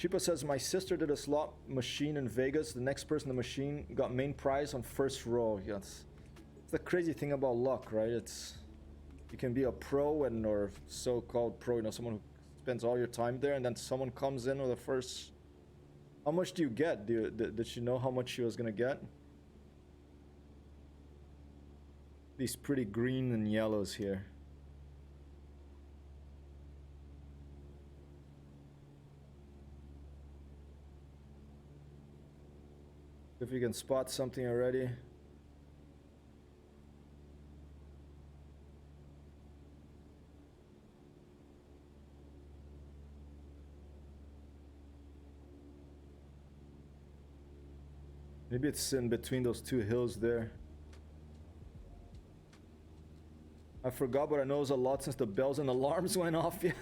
Chipa says, my sister did a slot machine in Vegas. The next person in the machine got main prize on first row. Yes. It's the crazy thing about luck, right? You can be a pro or so-called pro, you know, someone who spends all your time there, and then someone comes in with the first. How much do you get? Did she know how much she was gonna get? These pretty green and yellows here. If you can spot something already. Maybe it's in between those two hills there. I forgot, but I know it was a lot since the bells and alarms went off. Yeah.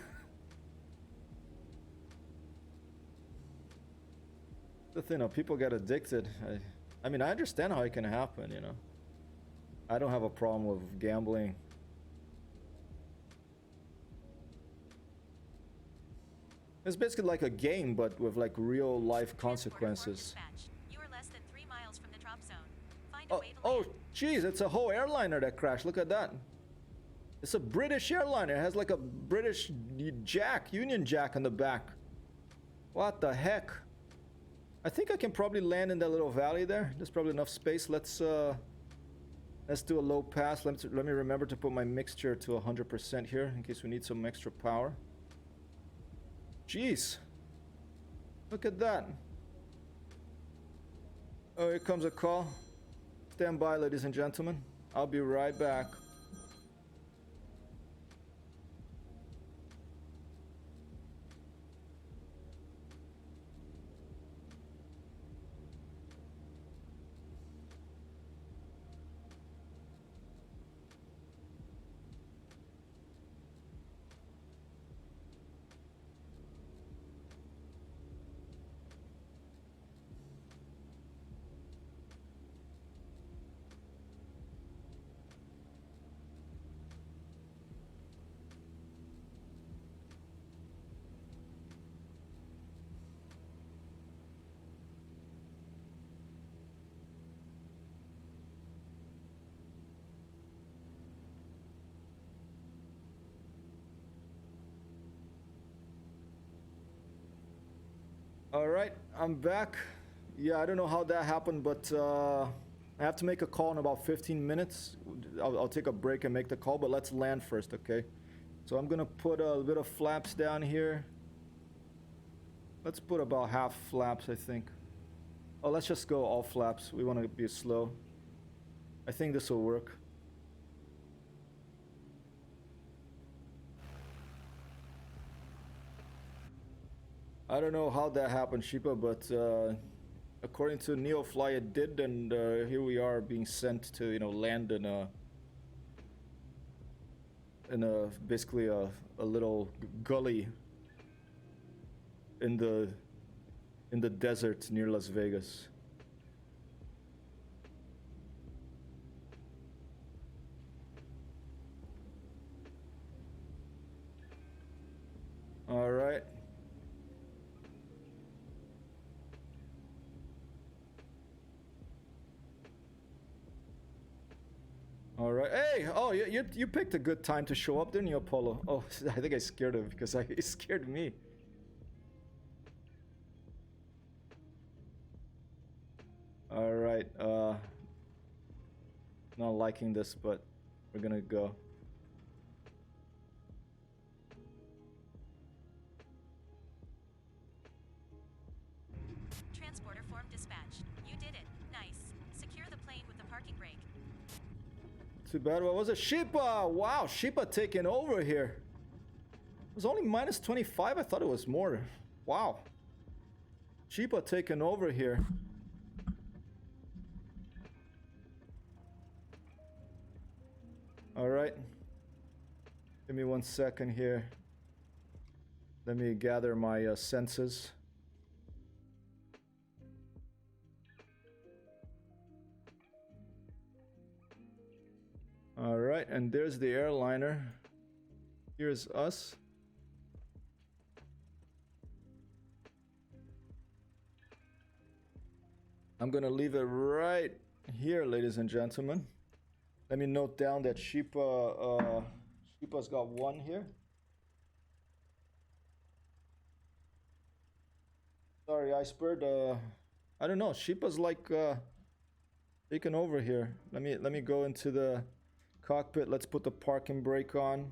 The thing, people get addicted. I mean, I understand how it can happen, you know. I don't have a problem with gambling. It's basically like a game, but with like real life consequences. You are less than 3 miles from the drop zone. Find Oh, a way to land. geez, it's a whole airliner that crashed. Look at that. It's a British airliner. It has like a British Jack, Union Jack on the back. What the heck? I think I can probably land in that little valley there. There's probably enough space. Let's do a low pass. Let me remember to put my mixture to 100% here in case we need some extra power. Jeez. Look at that. Oh, here comes a call. Stand by, ladies and gentlemen. I'll be right back. Alright, I'm back. Yeah, I don't know how that happened, but I have to make a call in about 15 minutes. I'll take a break and make the call, but let's land first, okay? So I'm gonna put a bit of flaps down here. Let's put about half flaps, I think. Oh, let's just go all flaps. We want to be slow. I think this will work. I don't know how that happened, Sheepa, but according to Neofly, it did, and here we are being sent to, you know, land in a basically a little gully in the desert near Las Vegas. All right. All right. Hey, oh, you picked a good time to show up, didn't you, Apollo? Oh, I think I scared him because he scared me. All right. Not liking this, but we're gonna go. Transporter form dispatched. You did it. Nice. Secure the plane with the parking brake. Too bad. What was it? Sheepa! Wow, Sheepa taking over here. It was only minus 25. I thought it was more. Wow. Sheepa taking over here. All right. Give me 1 second here. Let me gather my senses. All right, and there's the airliner. Here's us. I'm gonna leave it right here, ladies and gentlemen. Let me note down that Sheepa's got 1 here. Sorry, Iceberg. I don't know. Sheepa's like taking over here. Let me go into the cockpit. Let's put the parking brake on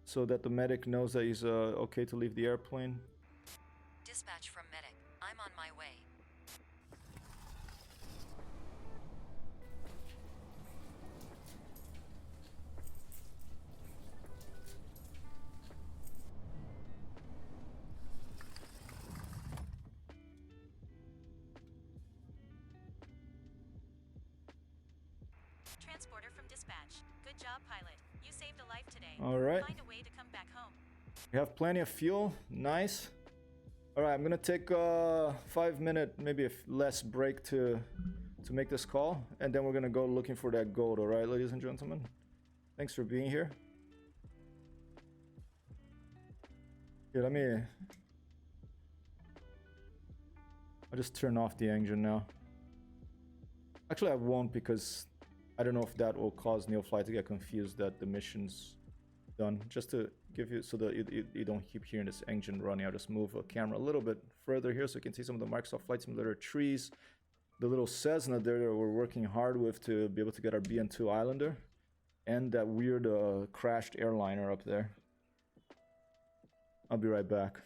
so that the medic knows that he's okay to leave the airplane. Dispatch from medic. I'm on my way. Transporter from dispatch. Good job, pilot. You saved a life today. All right. Find a way to come back home. We have plenty of fuel. Nice. All right, I'm gonna take a 5-minute, maybe less break to make this call, and then we're gonna go looking for that gold. All right, ladies and gentlemen. Thanks for being here. Here, I'll just turn off the engine now. Actually, I won't, because I don't know if that will cause Neofly to get confused that the mission's done. Just to give you, so that you don't keep hearing this engine running, I'll just move a camera a little bit further here so you can see some of the Microsoft Flight Simulator trees. The little Cessna there that we're working hard with to be able to get our BN2 Islander. And that weird crashed airliner up there. I'll be right back.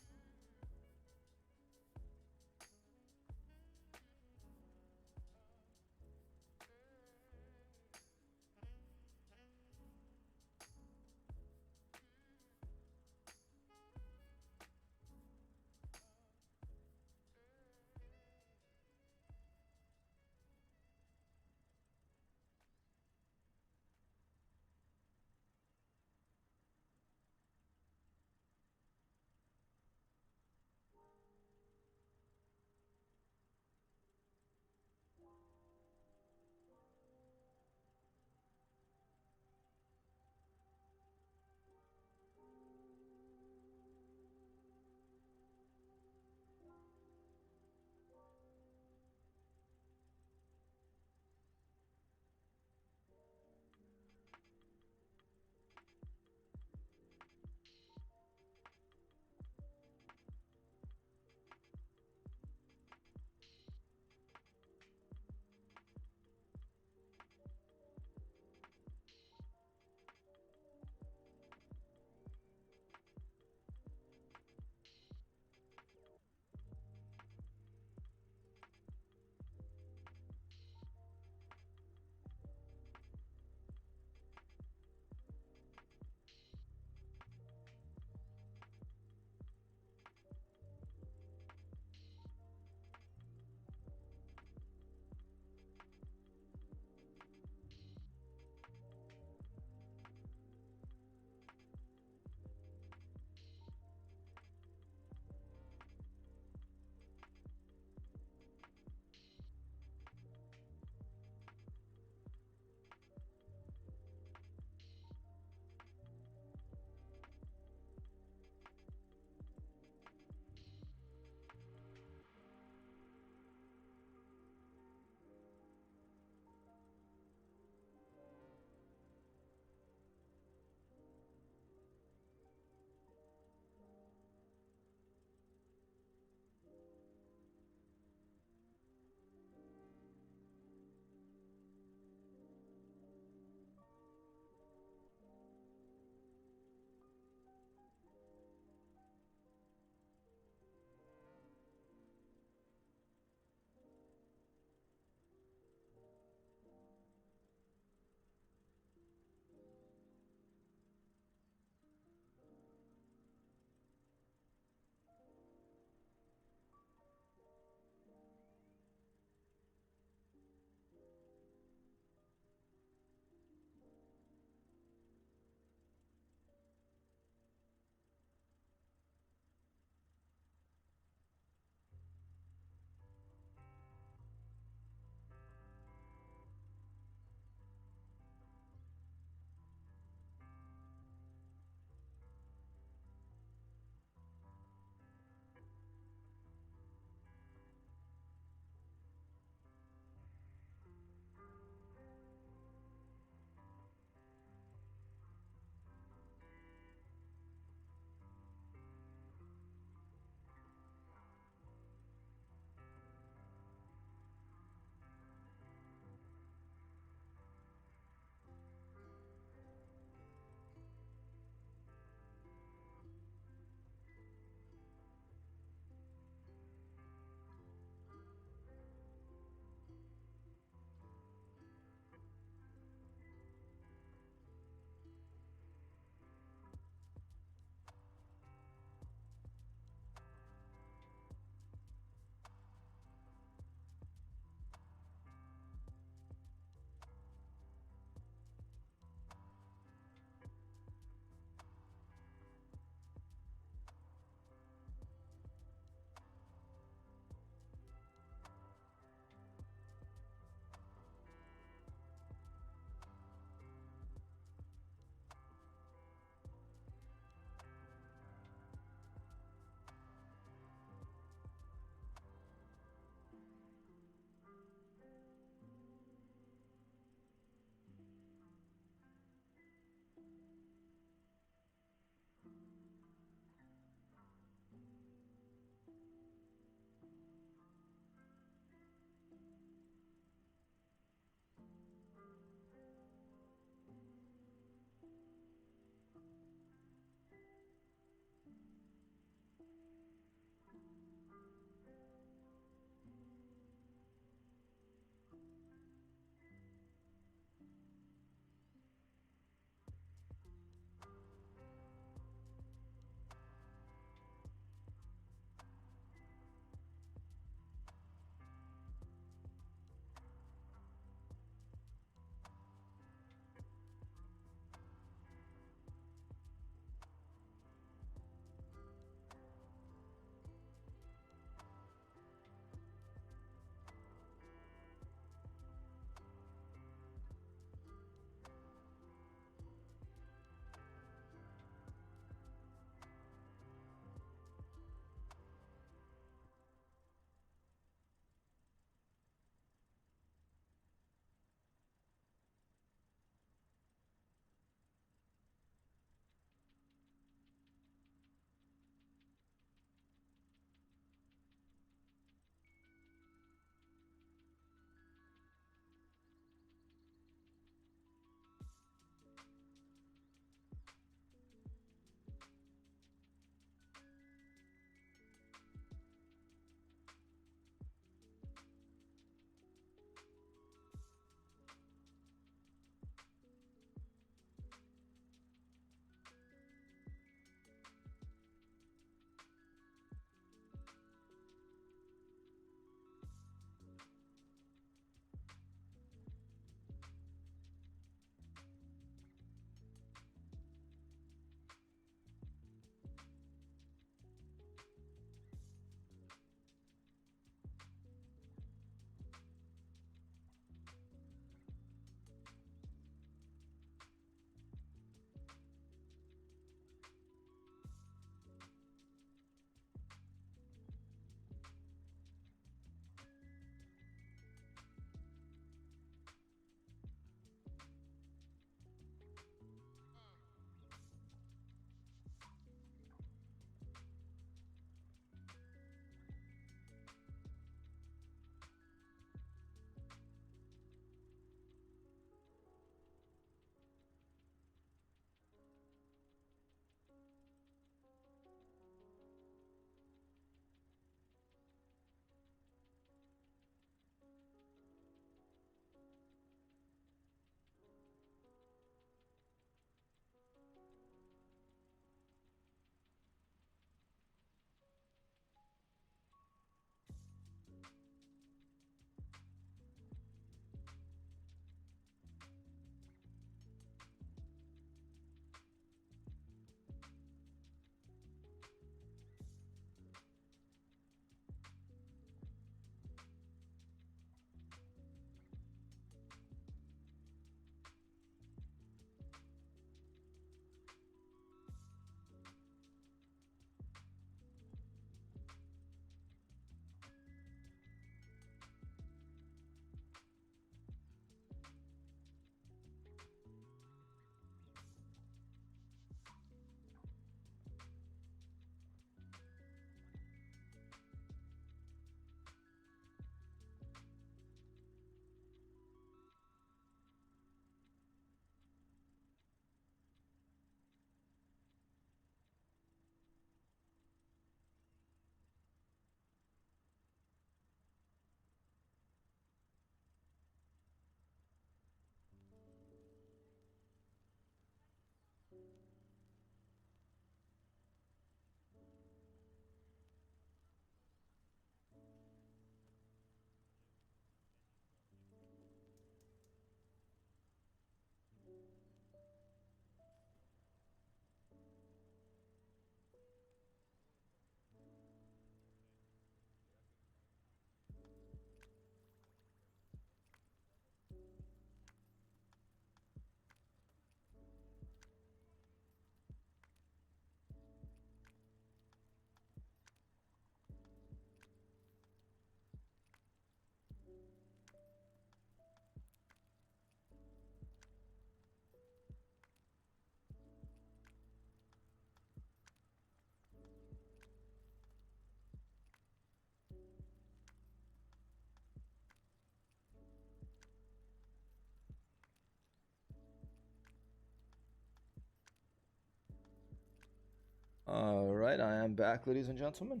right, I am back, ladies and gentlemen.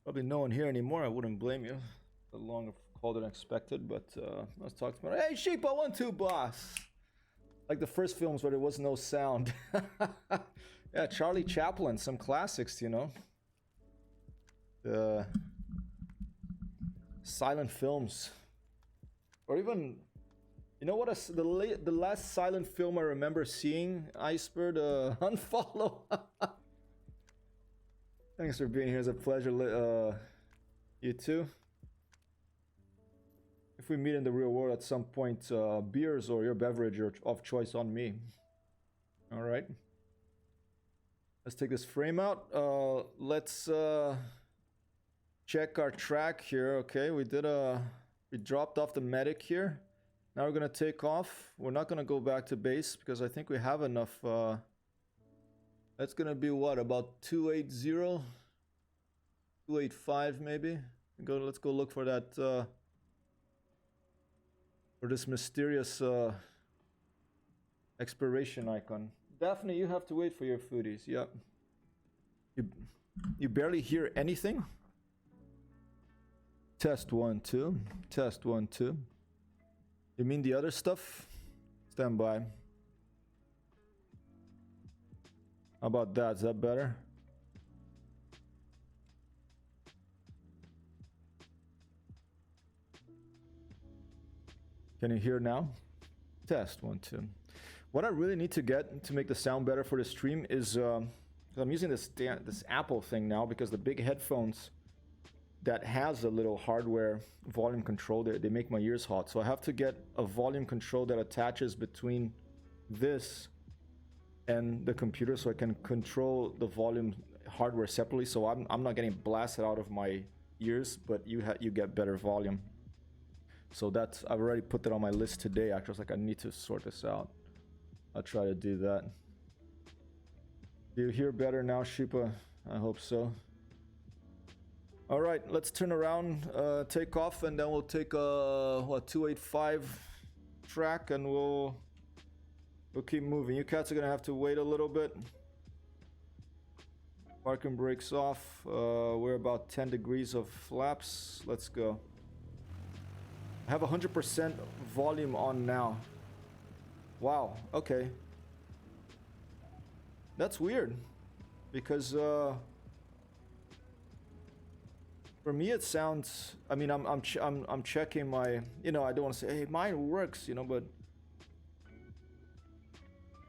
Probably no one here anymore. I wouldn't blame you. A longer call than expected, but let's talk to my. Hey, Sheep, I want to, boss. Like the first films where there was no sound. Yeah, Charlie Chaplin, some classics, you know. The silent films, or even, you know what? The last silent film I remember seeing, Iceberg, Unfollow. Thanks for being here. It's a pleasure. You too. If we meet in the real world at some point, beers or your beverage of choice on me. All right. Let's take this frame out. Let's check our track here. Okay, we dropped off the medic here. Now we're gonna take off. We're not gonna go back to base because I think we have enough. That's gonna be what, about 280, 285 maybe. Let's go look for that. For this mysterious expiration icon. Daphne, you have to wait for your foodies. Yep. You barely hear anything. Test 1 2. Test 1 2. You mean the other stuff? Stand by. How about that? Is that better? Can you hear now? Test 1 2. What I really need to get to make the sound better for the stream is I'm using this Apple thing now because the big headphones that has a little hardware volume control, they make my ears hot. So I have to get a volume control that attaches between this and the computer so I can control the volume hardware separately. So I'm not getting blasted out of my ears, but you get better volume. So I've already put that on my list today. Actually, I was like, I need to sort this out. I'll try to do that. Do you hear better now, Sheepa? I hope so. All right, let's turn around, take off, and then we'll take a 285 track, and we'll keep moving. You cats are gonna have to wait a little bit. Parking brakes off. We're about 10 degrees of flaps. Let's go. I have 100% volume on now. Wow, okay. That's weird because for me it sounds, I mean, I'm checking my, you know, I don't want to say, hey, mine works, you know, but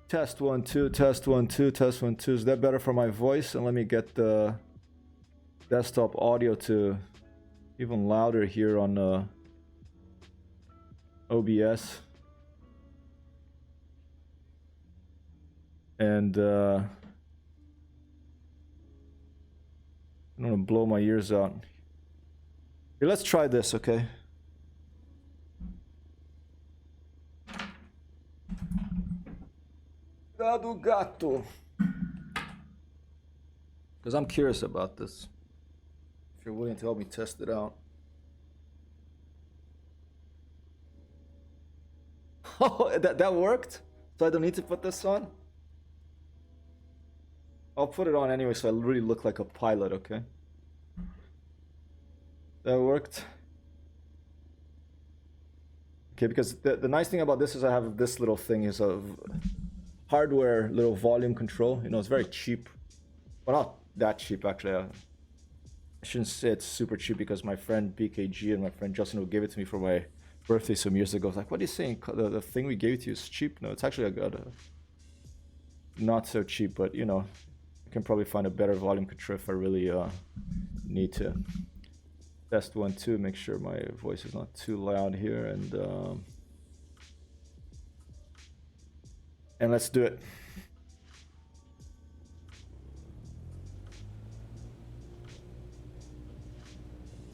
test 1 2, test 1 2, test 1 2. Is that better for my voice? And let me get the desktop audio to even louder here on OBS. And I don't want to blow my ears out. Here, let's try this, okay? Gado gato. Because I'm curious about this. If you're willing to help me test it out. Oh, that worked? So I don't need to put this on? I'll put it on anyway so I really look like a pilot, okay? That worked. Okay, because the nice thing about this is I have this little thing is a hardware little volume control. You know, it's very cheap. Well, not that cheap actually. I shouldn't say it's super cheap because my friend BKG and my friend Justin who gave it to me for my birthday some years ago was like, what are you saying? The thing we gave to you is cheap? No, it's actually a good, not so cheap, but you know, I can probably find a better volume control if I really need to. Test 1 2, make sure my voice is not too loud here, and let's do it.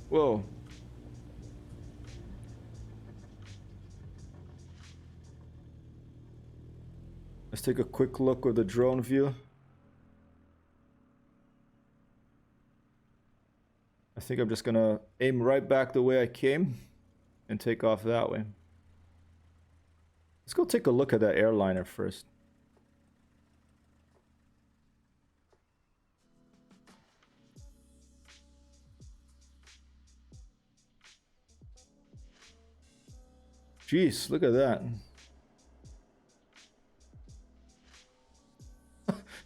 Whoa. Let's take a quick look with the drone view. I think I'm just gonna aim right back the way I came and take off that way. Let's go take a look at that airliner first. Jeez, look at that.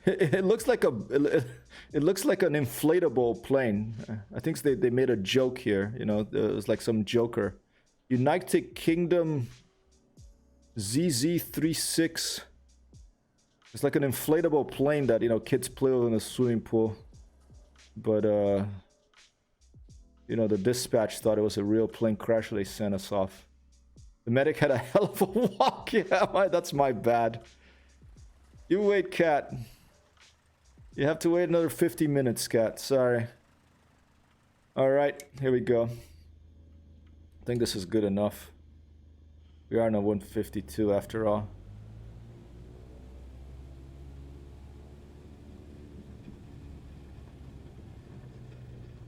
It looks like it looks like an inflatable plane. I think they made a joke here. You know, it was like some joker. United Kingdom ZZ36. It's like an inflatable plane that, you know, kids play with in a swimming pool. But you know, the dispatch thought it was a real plane crash. They sent us off. The medic had a hell of a walk. Yeah, that's my bad. You wait, cat. You have to wait another 50 minutes, cat. Sorry. Alright, here we go. I think this is good enough. We are on a 152 after all.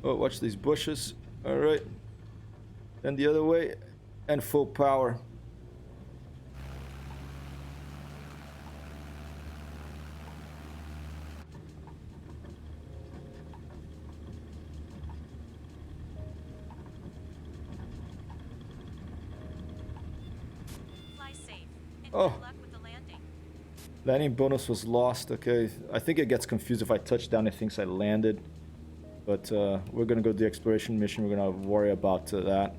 Oh, watch these bushes. Alright. And the other way. And full power. Fly safe. And Oh. good luck with the landing. Landing bonus was lost. Okay, I think it gets confused if I touch down. It thinks I landed. But we're gonna go to the exploration mission. We're gonna worry about that.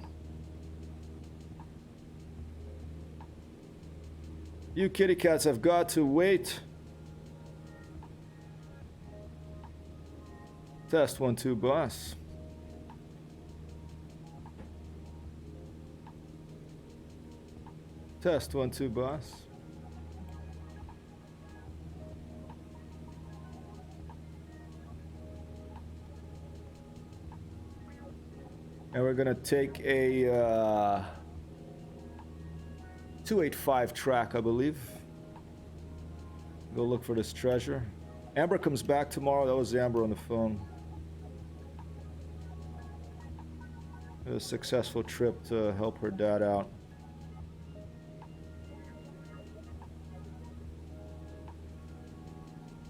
You kitty cats have got to wait. Test 1 2 boss. Test 1 2 boss. And we're gonna take a 285 track, I believe. Go look for this treasure. Amber comes back tomorrow. That was Amber on the phone. A successful trip to help her dad out.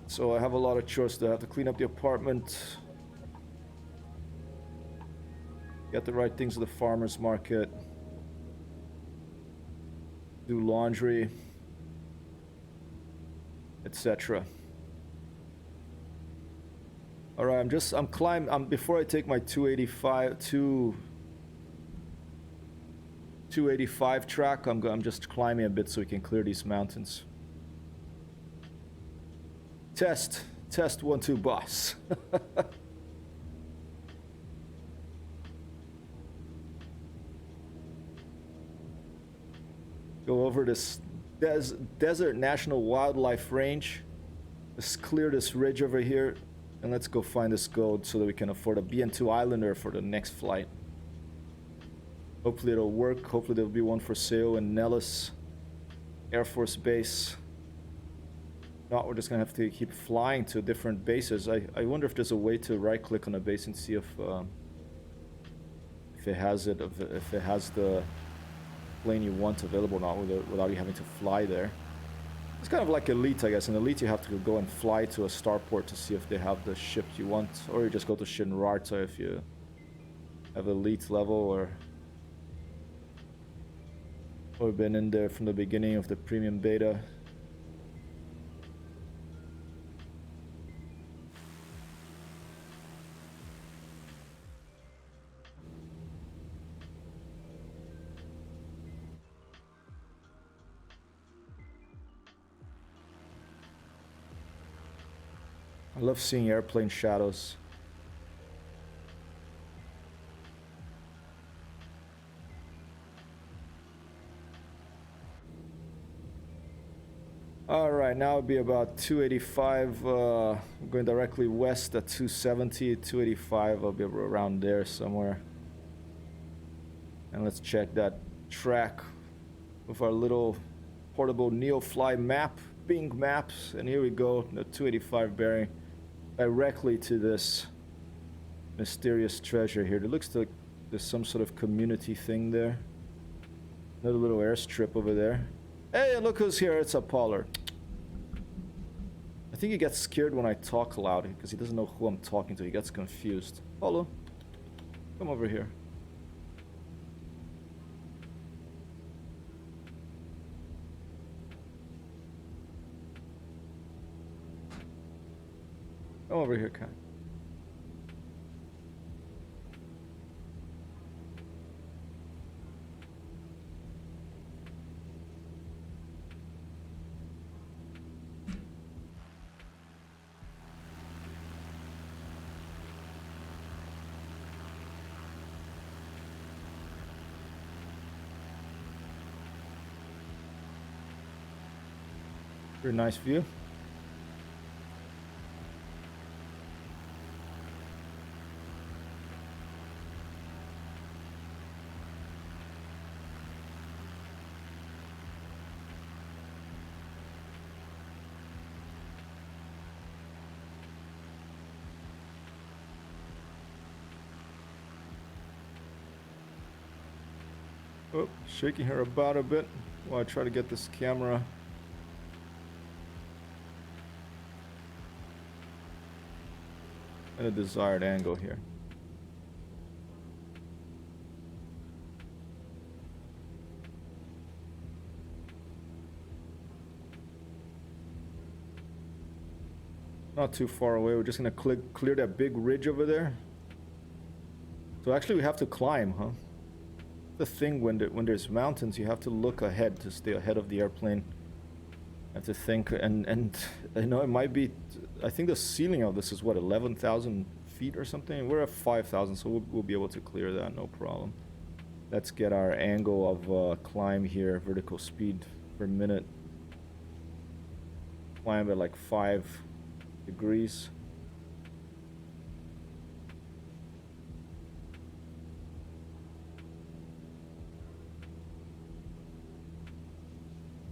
So I have a lot of chores. I have to clean up the apartment. Get the right things at the farmer's market. Do laundry, etc. All right, I'm climbing. Before I take my 285 track, I'm just climbing a bit so we can clear these mountains. Test 1 2 boss. Go over this desert national wildlife range. Let's clear this ridge over here, and let's go find this gold so that we can afford a BN2 Islander for the next flight. Hopefully it'll work. Hopefully there'll be one for sale in Nellis Air Force Base. Not, we're just gonna have to keep flying to different bases. I wonder if there's a way to right-click on a base and see if it has the plane you want available or not without you having to fly there. It's kind of like Elite, I guess. In Elite, you have to go and fly to a starport to see if they have the ship you want, or you just go to Shinrarta if you have Elite level or been in there from the beginning of the premium beta. I love seeing airplane shadows. Alright, now it'll be about 285, going directly west at 270, 285, I'll be around there somewhere. And let's check that track with our little portable Neofly map, Bing Maps, and here we go, the 285 bearing directly to this mysterious treasure here. It looks like there's some sort of community thing there. Another little airstrip over there. Hey, look who's here, it's a Pollard. I think he gets scared when I talk loud because he doesn't know who I'm talking to. He gets confused. Apollo, come over here. Come over here, Kat. Very nice view. Oh, shaking her about a bit while I try to get this camera at a desired angle here. Not too far away. We're just gonna clear that big ridge over there. So actually we have to climb, huh? The thing when there's mountains, you have to look ahead to stay ahead of the airplane. I have to think, and I know it might be, I think the ceiling of this is what, 11,000 feet or something? We're at 5,000, so we'll be able to clear that, no problem. Let's get our angle of climb here, vertical speed per minute. Climb at like 5 degrees.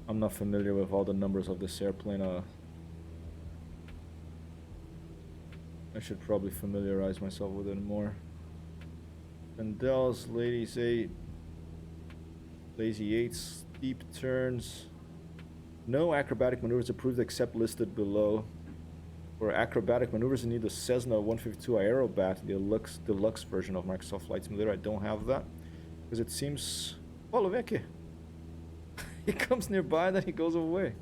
I'm not familiar with all the numbers of this airplane. I should probably familiarize myself with it more. Pendel's, Ladies 8, Lazy 8, steep turns. No acrobatic maneuvers approved except listed below. For acrobatic maneuvers, you need the Cessna 152 Aerobat, the deluxe version of Microsoft Flight Simulator. I don't have that because it seems. Paulo, vem aqui. He comes nearby, then he goes away.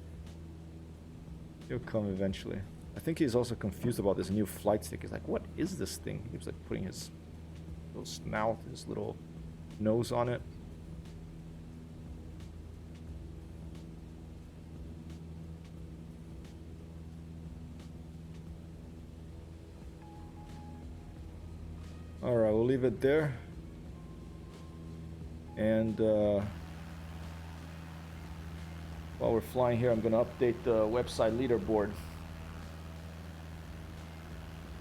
He'll come eventually. I think he's also confused about this new flight stick. He's like, what is this thing? He was like putting his little snout, his little nose on it. Alright, we'll leave it there. And while we're flying here, I'm going to update the website leaderboard.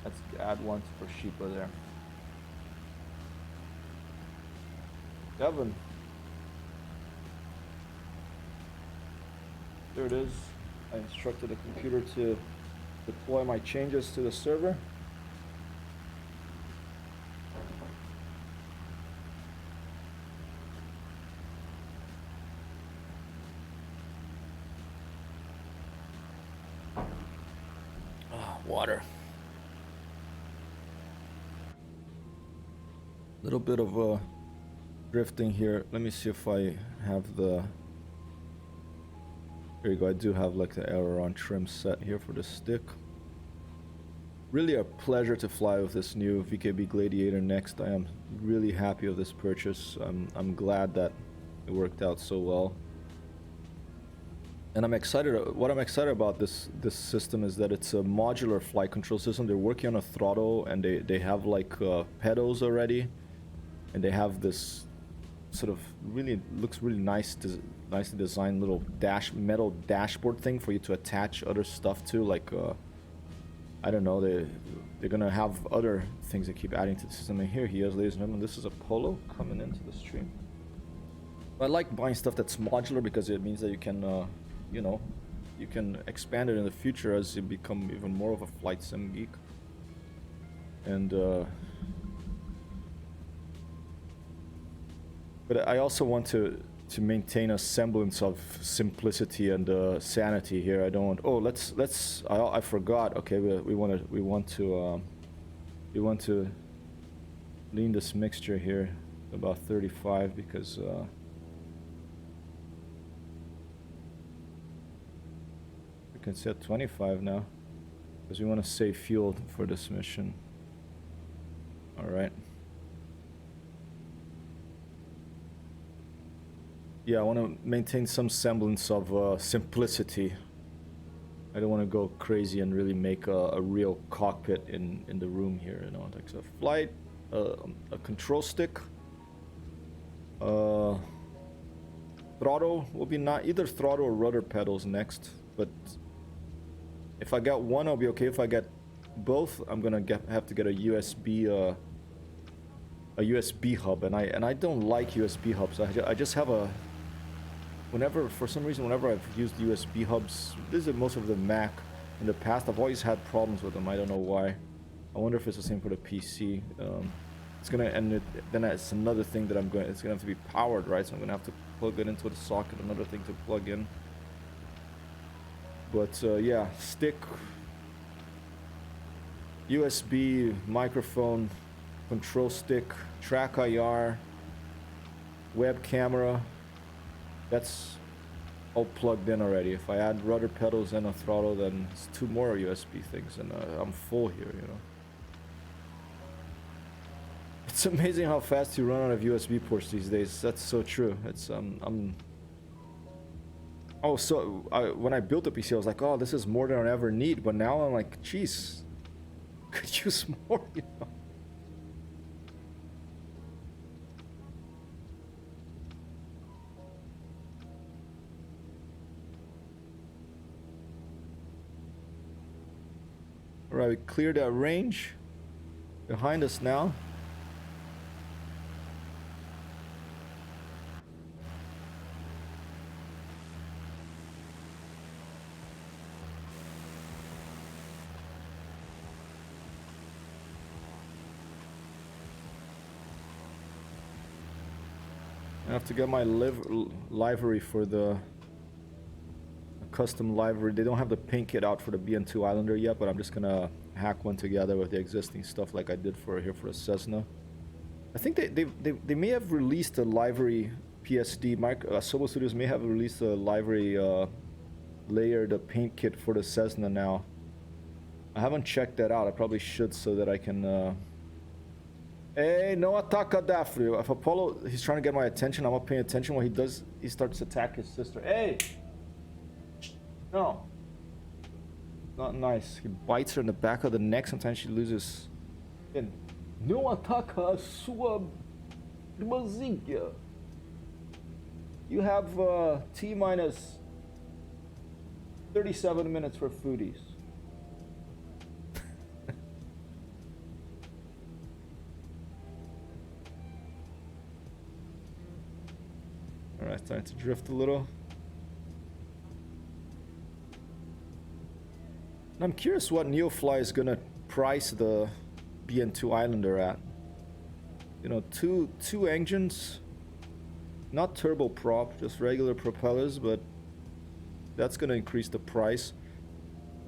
Let's add one for Sheepa there. Devin. There it is. I instructed the computer to deploy my changes to the server. Water. Little bit of drifting here. Let me see if I have the. There you go. I do have like the aileron trim set here for the stick. Really a pleasure to fly with this new VKB Gladiator next. I am really happy with this purchase. I'm glad that it worked out so well. And I'm excited. What I'm excited about this system is that it's a modular flight control system. They're working on a throttle, and they have like pedals already, and they have this sort of looks really nice, nicely designed little metal dashboard thing for you to attach other stuff to. Like I don't know, they're gonna have other things they keep adding to the system. And here he is, ladies and gentlemen. This is Apollo coming into the stream. I like buying stuff that's modular because it means that you can. You know, you can expand it in the future as you become even more of a flight sim geek. And but I also want to maintain a semblance of simplicity and sanity here. I don't want. Oh, let's. I forgot. Okay, we want to lean this mixture here to about 35 because. Can set 25 now. because we want to save fuel for this mission. All right. Yeah, I want to maintain some semblance of simplicity. I don't want to go crazy and really make a real cockpit in the room here, you know, like a flight, a control stick, throttle will be not either throttle or rudder pedals next, but if I get one, I'll be okay. If I get both, I'm gonna have to get a USB hub, and I don't like USB hubs. I just have a for some reason, whenever I've used USB hubs, this is most of the Mac in the past, I've always had problems with them. I don't know why. I wonder if it's the same for the PC. It's gonna end it, then it's another thing that it's gonna have to be powered, right? So I'm gonna have to plug it into the socket, another thing to plug in. But yeah, stick, USB, microphone, control stick, track IR, web camera. That's all plugged in already. If I add rudder pedals and a throttle, then it's 2 more USB things, and I'm full here, you know. It's amazing how fast you run out of USB ports these days. That's so true. It's oh, so when I built the PC, I was like, oh, this is more than I ever need. But now I'm like, geez, could use more, you know. All right, we cleared that range. Behind us now. I have to get my livery for the custom livery. They don't have the paint kit out for the BN2 Islander yet, but I'm just gonna hack one together with the existing stuff like I did for the Cessna. I think they may have released a livery PSD. Sobo Studios may have released a livery layered paint kit for the Cessna now. I haven't checked that out. I probably should so that I can. Hey, no attack Daffrey. If Apollo, he's trying to get my attention, I'm not paying attention. What he does, he starts to attack his sister. Hey! No. Not nice. He bites her in the back of the neck. Sometimes she loses. No attack sua irmãzinha. You have T minus 37 minutes for foodies. Alright, starting to drift a little. And I'm curious what Neofly is gonna price the BN2 Islander at. You know, two engines, not turboprop, just regular propellers, but that's gonna increase the price.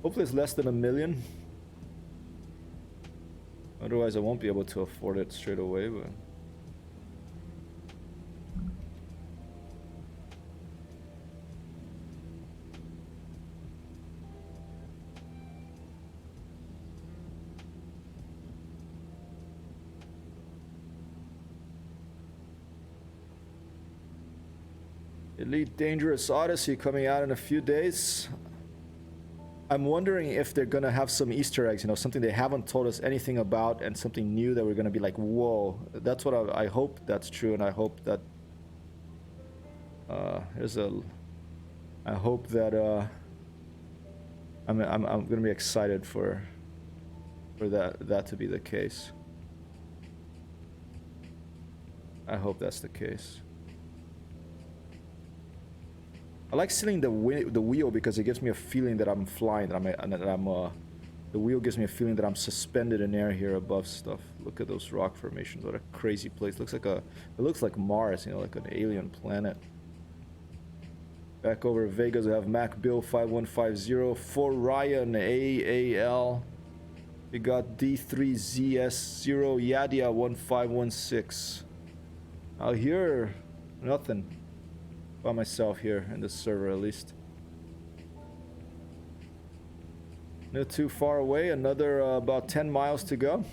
Hopefully it's less than $1 million. Otherwise I won't be able to afford it straight away, but Elite Dangerous Odyssey coming out in a few days. I'm wondering if they're gonna have some Easter eggs, you know, something they haven't told us anything about, and something new that we're gonna be like, whoa. That's what I hope that's true, and I hope that I hope that I'm gonna be excited for that to be the case. I hope that's the case. I like sitting the wheel because it gives me a feeling that I'm flying, the wheel gives me a feeling that I'm suspended in air here above stuff. Look at those rock formations. What a crazy place. It looks like Mars, you know, like an alien planet. Back over Vegas, we have Mac Bill 5150, for Ryan AAL. We got D3ZS0 Yadia 1516. Out here, nothing. By myself here in this server, at least. Not too far away. Another about 10 miles to go.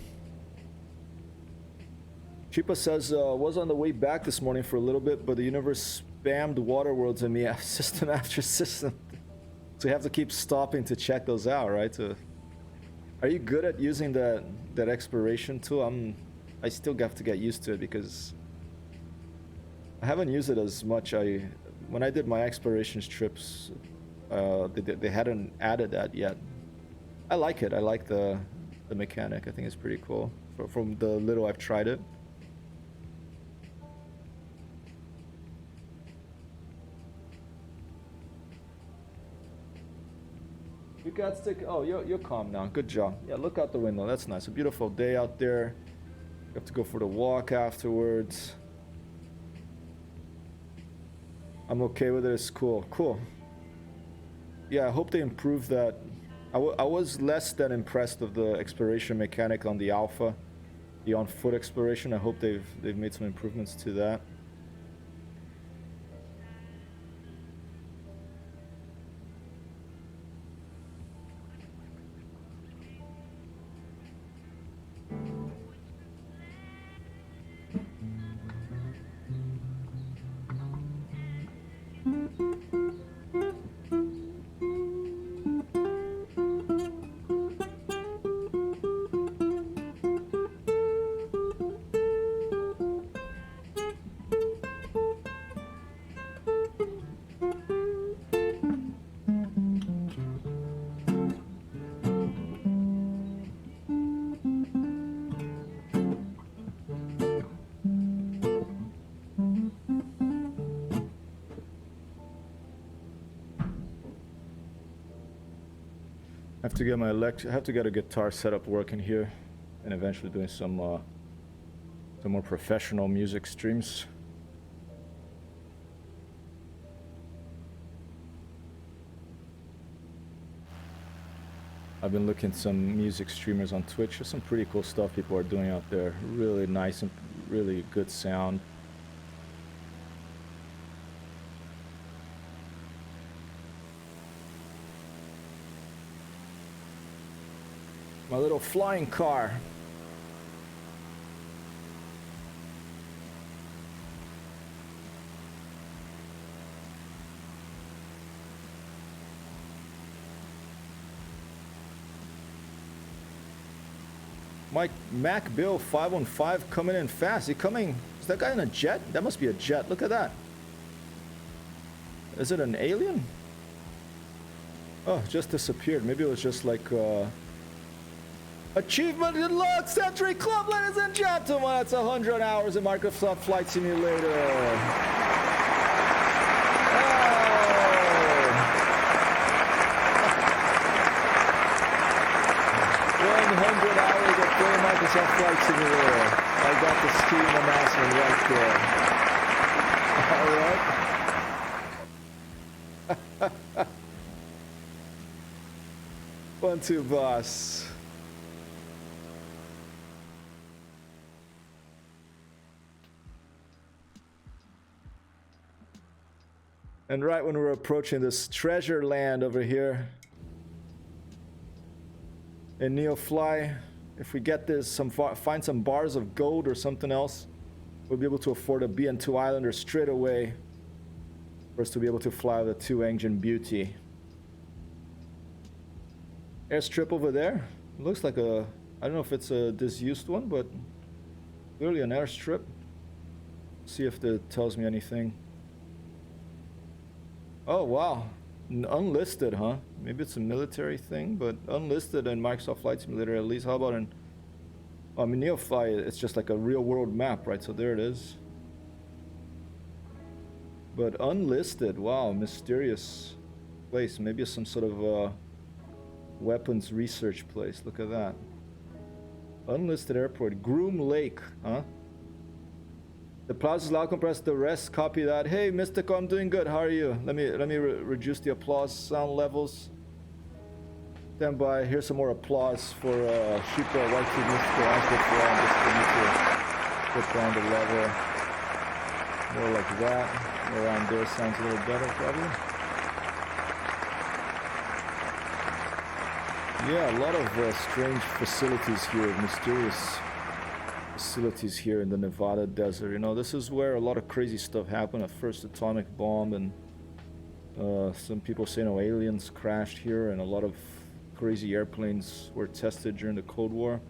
Chipa says, was on the way back this morning for a little bit, but the universe spammed water worlds in me system after system. So you have to keep stopping to check those out, right? Are you good at using that exploration tool? I still have to get used to it because I haven't used it as much. When I did my explorations trips, they hadn't added that yet. I like it. I like the mechanic. I think it's pretty cool from the little I've tried it. You got stick. Oh, you're calm now. Good job. Yeah, look out the window. That's nice. A beautiful day out there. You have to go for the walk afterwards. I'm okay with it. It's cool. Cool. Yeah, I hope they improve that. I was less than impressed with the exploration mechanic on the alpha, the on-foot exploration. I hope they've made some improvements to that. I have to get a guitar setup working here, and eventually doing some more professional music streams. I've been looking at some music streamers on Twitch. There's some pretty cool stuff people are doing out there. Really nice and really good sound. My little flying car. Mike Mac Bill 515 coming in fast. Is that guy in a jet? That must be a jet. Look at that. Is it an alien? Oh, it just disappeared. Maybe it was just like Achievement Unlocked Century Club, ladies and gentlemen. That's 100 hours in Microsoft Flight Simulator. 100 hours of playing Microsoft Flight Simulator. I got the Steam announcement right there. Alright. 1-2 boss. And right when we're approaching this treasure land over here in Neofly, if we get this, find some bars of gold or something else, we'll be able to afford a BN2 Islander straight away for us to be able to fly the 2-engine beauty. Airstrip over there. Looks like I don't know if it's a disused one, but clearly an airstrip. See if it tells me anything. Oh, wow. Unlisted, huh? Maybe it's a military thing, but unlisted in Microsoft Flight Simulator at least. How about in... I mean, Neofly, it's just like a real-world map, right? So there it is. But unlisted, wow, mysterious place. Maybe it's some sort of weapons research place. Look at that. Unlisted airport. Groom Lake, huh? The applause is loud compressed, the rest copy that. Hey, Mystico, I'm doing good. How are you? Let me reduce the applause sound levels. Stand by. Here's some more applause for Sheepa, White Kid, Mystico. I'm just need to put down the level. More like that. Around there sounds a little better, probably. Yeah, a lot of strange facilities here, mysterious facilities here in the Nevada desert. You know, this is where a lot of crazy stuff happened. At first, atomic bomb, and some people say no aliens crashed here, and a lot of crazy airplanes were tested during the Cold War.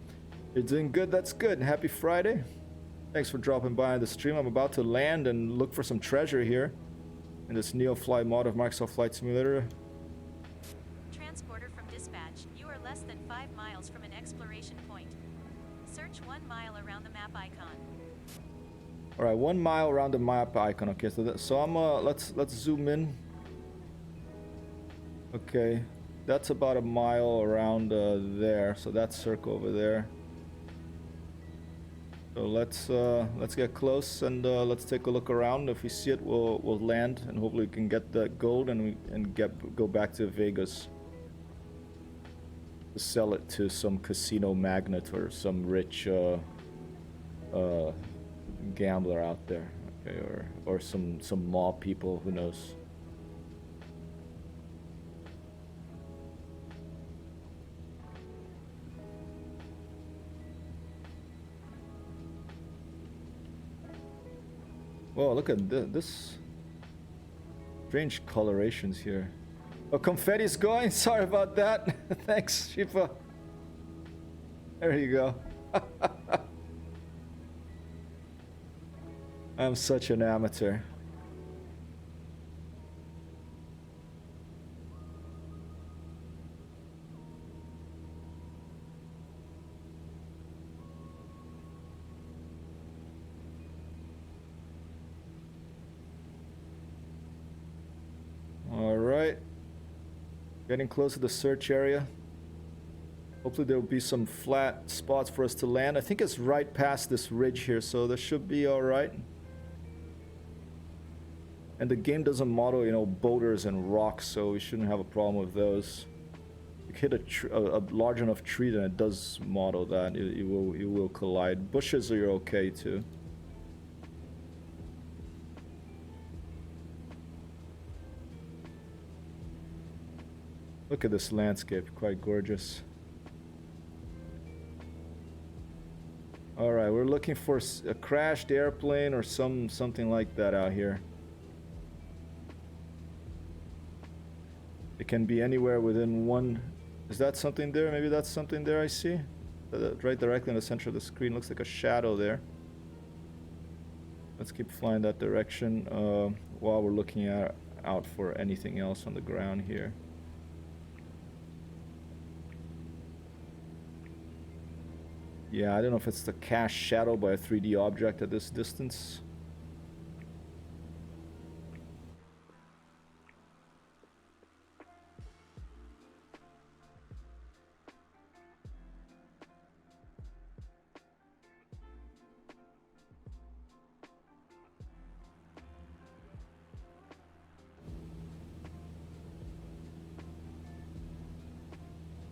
You're doing good. That's good. Happy Friday. Thanks for dropping by on the stream. I'm about to land and look for some treasure here in this Neofly mod of Microsoft Flight Simulator. Transporter from dispatch. You are less than 5 miles from an exploration point. Search 1 mile around the map icon. All right, 1 mile around the map icon. Okay, so I'm let's zoom in. Okay, that's about a mile around there. So that circle over there. So let's get close and let's take a look around. If we see it, we'll land and hopefully we can get that gold and go back to Vegas to sell it to some casino magnate or some rich gambler out there, okay, or some mob people, who knows. Whoa, look at this strange colorations here. Oh, confetti's going. Sorry about that. Thanks, Shifa. There you go. I'm such an amateur. All right. Getting close to the search area. Hopefully there will be some flat spots for us to land. I think it's right past this ridge here, so that should be all right. And the game doesn't model, you know, boulders and rocks, so we shouldn't have a problem with those. You hit a large enough tree, then it does model that. It will collide. Bushes are okay too. Look at this landscape, quite gorgeous. All right, we're looking for a crashed airplane or something like that out here. It can be anywhere within one. Is that something there? Maybe that's something there I see. Right directly in the center of the screen. Looks like a shadow there. Let's keep flying that direction while we're looking out for anything else on the ground here. Yeah, I don't know if it's the cast shadow by a 3D object at this distance.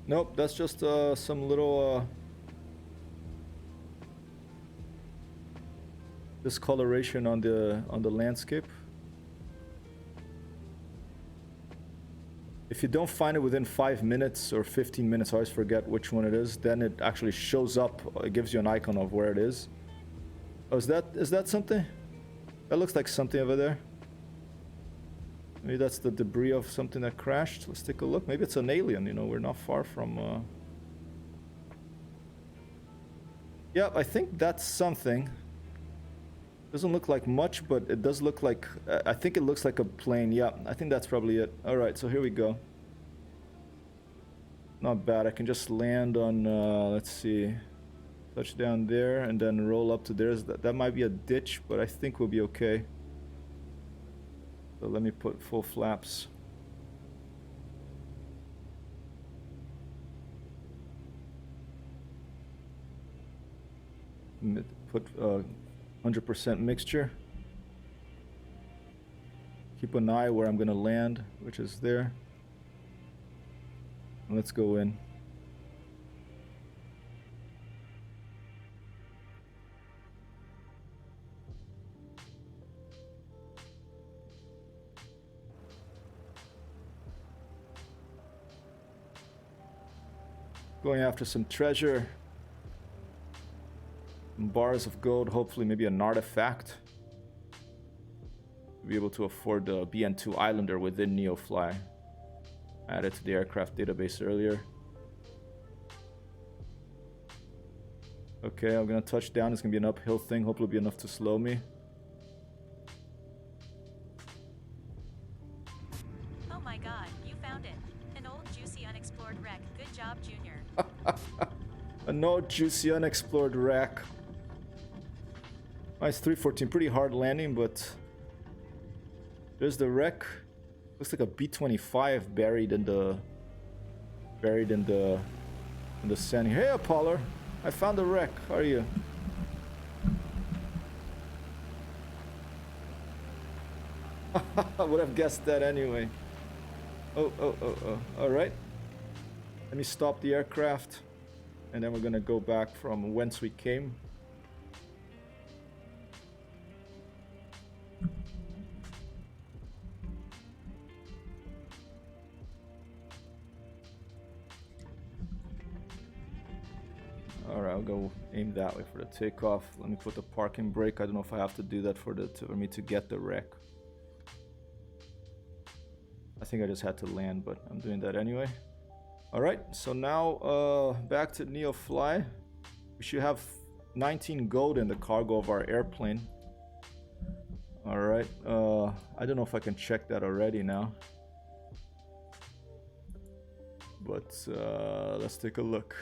Nope, that's just some little discoloration on the landscape. If you don't find it within 5 minutes or 15 minutes, I always forget which one it is, then it actually shows up. It gives you an icon of where it is. Oh, is that something? That looks like something over there. Maybe that's the debris of something that crashed. Let's take a look. Maybe it's an alien, you know, we're not far from... Yep, I think that's something. Doesn't look like much, but it does look like... I think it looks like a plane. Yeah, I think that's probably it. Alright, so here we go. Not bad. I can just land on... let's see. Touch down there and then roll up to there. That might be a ditch, but I think we'll be okay. So let me put full flaps. Put 100% mixture. Keep an eye where I'm gonna land, which is there. And let's go in. Going after some treasure. Some bars of gold, hopefully maybe an artifact. To be able to afford the BN2 Islander within Neofly. Added to the aircraft database earlier. Okay, I'm gonna touch down. It's gonna be an uphill thing. Hopefully it'll be enough to slow me. Oh my god, you found it. An old juicy unexplored wreck. Good job, Junior. An old juicy unexplored wreck. Nice 314. Pretty hard landing, but there's the wreck. Looks like a B-25 buried in the sand. Hey Apollo, I found the wreck. How are you? I would have guessed that anyway. Oh. Alright. Let me stop the aircraft. And then we're gonna go back from whence we came. Alright, I'll go aim that way for the takeoff. Let me put the parking brake. I don't know if I have to do that for me to get the wreck. I think I just had to land, but I'm doing that anyway. Alright, so now back to Neofly. We should have 19 gold in the cargo of our airplane. Alright, I don't know if I can check that already now. But let's take a look.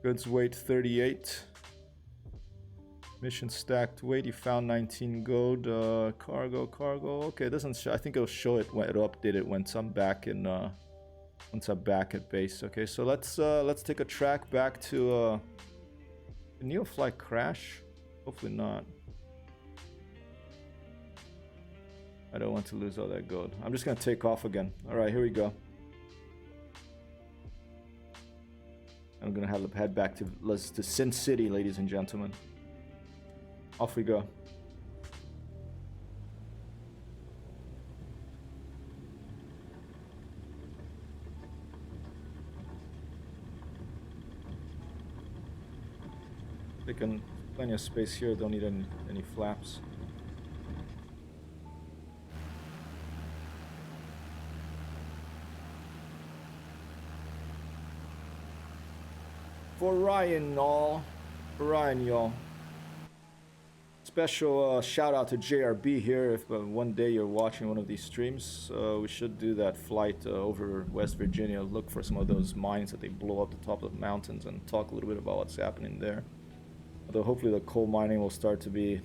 Goods weight 38. Mission stacked weight, you found 19 gold. Cargo. Okay, it doesn't show. I think it'll show it when it'll update it once I'm back in once I'm back at base. Okay, so let's take a track back to Neofly crash. Hopefully not. I don't want to lose all that gold. I'm just gonna take off again. Alright, here we go. I'm gonna have to head back to Sin City, ladies and gentlemen. Off we go. Taking plenty of space here, don't need any flaps. For Ryan, y'all. Special shout out to JRB here. If one day you're watching one of these streams, we should do that flight over West Virginia. Look for some of those mines that they blow up the top of the mountains and talk a little bit about what's happening there. Although hopefully the coal mining will start to be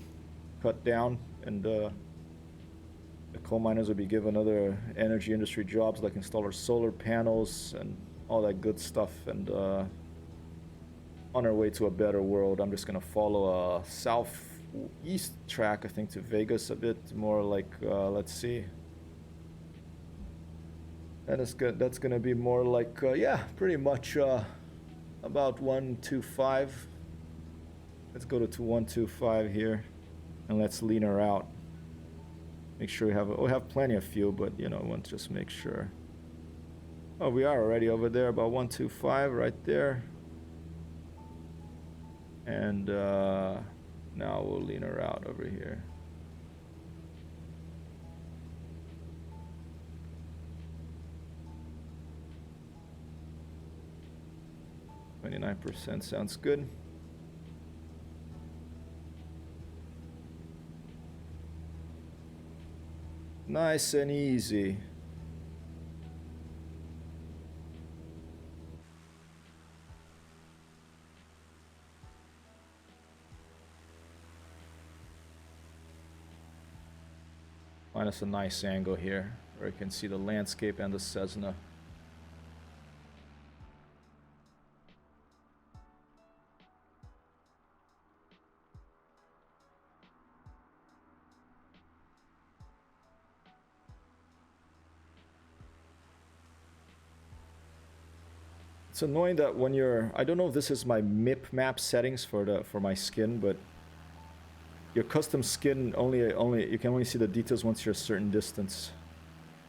cut down, and the coal miners will be given other energy industry jobs like installer solar panels and all that good stuff. And on our way to a better world, I'm just gonna follow a southeast track, I think, to Vegas a bit more like, let's see. That is good. That's gonna be more like, yeah, pretty much about 125. Let's go to 125 here, and let's lean her out. Make sure we have plenty of fuel, but you know, I want to just make sure. Oh, we are already over there, about 125 right there. And now we'll lean her out over here. %, sounds good. Nice and easy. Find us a nice angle here where you can see the landscape and the Cessna. It's annoying that when you're, I don't know if this is my MIP map settings for my skin, but your custom skin only you can only see the details once you're a certain distance.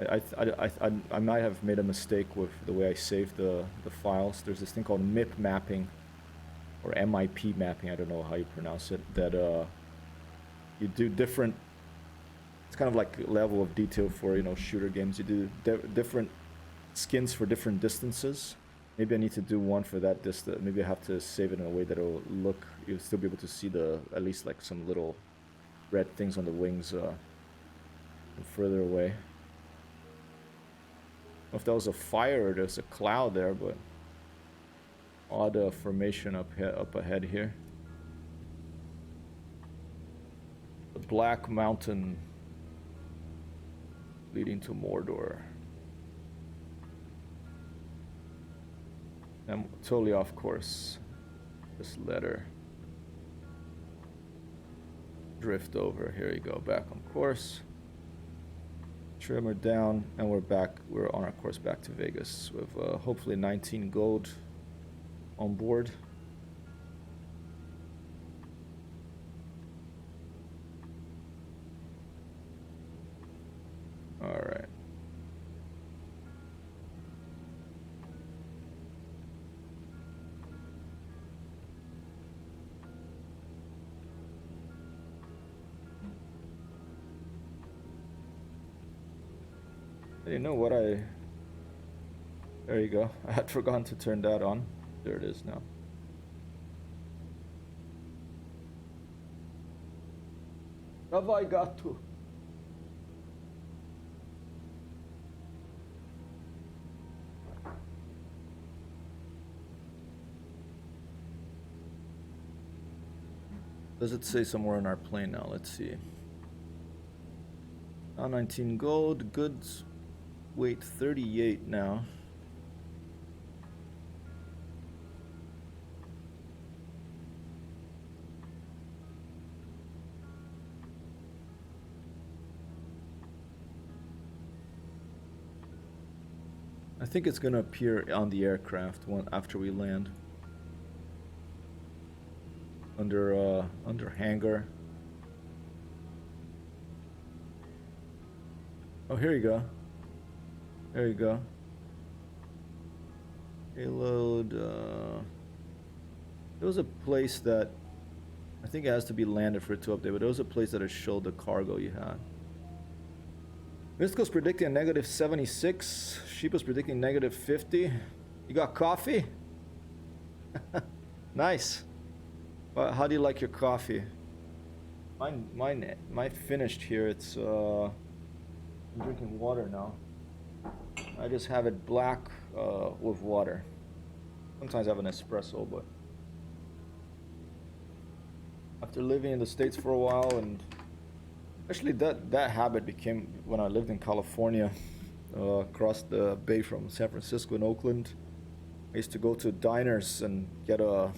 I might have made a mistake with the way I saved the files. There's this thing called MIP mapping, or MIP mapping, I don't know how you pronounce it, that you do different, it's kind of like level of detail for, you know, shooter games. You do different skins for different distances. Maybe I need to do one for that distance. Maybe I have to save it in a way that it'll look, you'll still be able to see the, at least like some little red things on the wings from further away. I don't know if that was a fire or there's a cloud there, but odd formation up ahead here. The Black Mountain leading to Mordor. I'm totally off course. This letter. Drift over. Here you go. Back on course. Trimmer down, and we're back. We're on our course back to Vegas with hopefully 19 gold on board. All right. You know what there you go. I had forgotten to turn that on. There it is now. Have I got to? Does it say somewhere on our plane now? Let's see. Now 19 gold, goods weight 38 now. I think it's gonna appear on the aircraft after we land. Under hangar. Oh, here you go. There you go. Payload. There was a place that I think it has to be landed for it to update, but there was a place that it showed the cargo you had. Mystical's predicting a negative 76. Sheepa's predicting negative 50. You got coffee? Nice. Well, how do you like your coffee? Mine finished here. It's I'm drinking water now. I just have it black with water. Sometimes I have an espresso, but after living in the States for a while, and actually that habit became when I lived in California, across the bay from San Francisco and Oakland. I used to go to diners and get a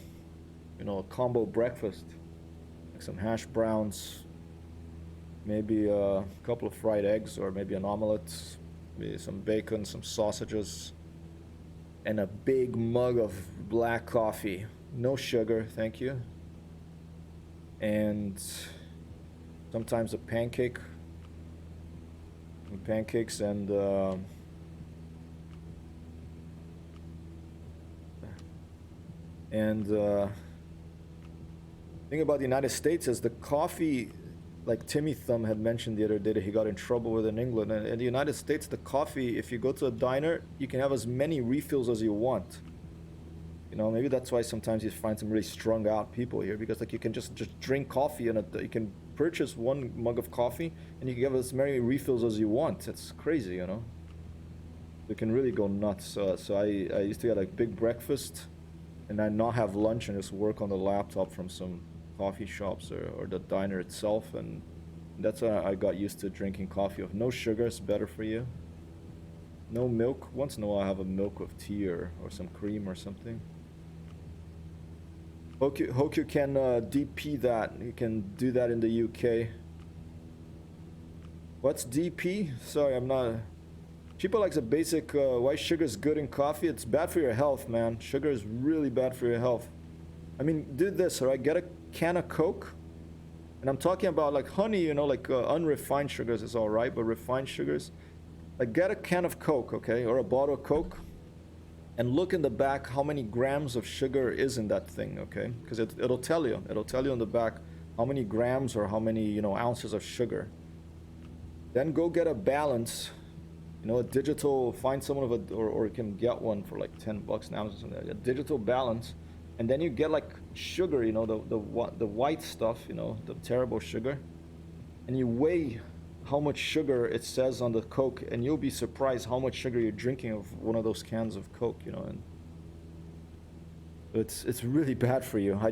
combo breakfast, like some hash browns, maybe a couple of fried eggs, or maybe an omelet, maybe some bacon, some sausages, and a big mug of black coffee. No sugar, thank you. And sometimes a pancakes and thing about the United States is the coffee, like Timmy Thumb had mentioned the other day that he got in trouble with in England. And in the United States, the coffee, if you go to a diner, you can have as many refills as you want. You know, maybe that's why sometimes you find some really strung out people here, because like you can just drink coffee and you can purchase one mug of coffee and you can have as many refills as you want. It's crazy, you know. You can really go nuts. So I used to get like big breakfast and then not have lunch and just work on the laptop from some coffee shops or the diner itself, and that's why I got used to drinking coffee with no sugar. It's better for you. No milk. Once in a while I have a milk with tea or some cream or something. Hope you can DP that. You can do that in the UK. What's DP? Sorry, I'm not. People likes a basic why sugar is good in coffee. It's bad for your health, man. Sugar is really bad for your health. I mean, do this, all right? Get a can of Coke. And I'm talking about like honey, you know, like unrefined sugars is all right, but refined sugars, Like, get a can of Coke, okay, or a bottle of Coke, and look in the back how many grams of sugar is in that thing, okay? Because it'll tell you. It'll tell you in the back how many grams or how many, you know, ounces of sugar. Then go get a balance, you know, a digital, find someone of a, or you can get one for like 10 bucks an ounce or something, a digital balance. And then you get like sugar, you know, the white stuff, you know, the terrible sugar. And you weigh how much sugar it says on the Coke, and you'll be surprised how much sugar you're drinking of one of those cans of Coke, you know. And it's really bad for you. I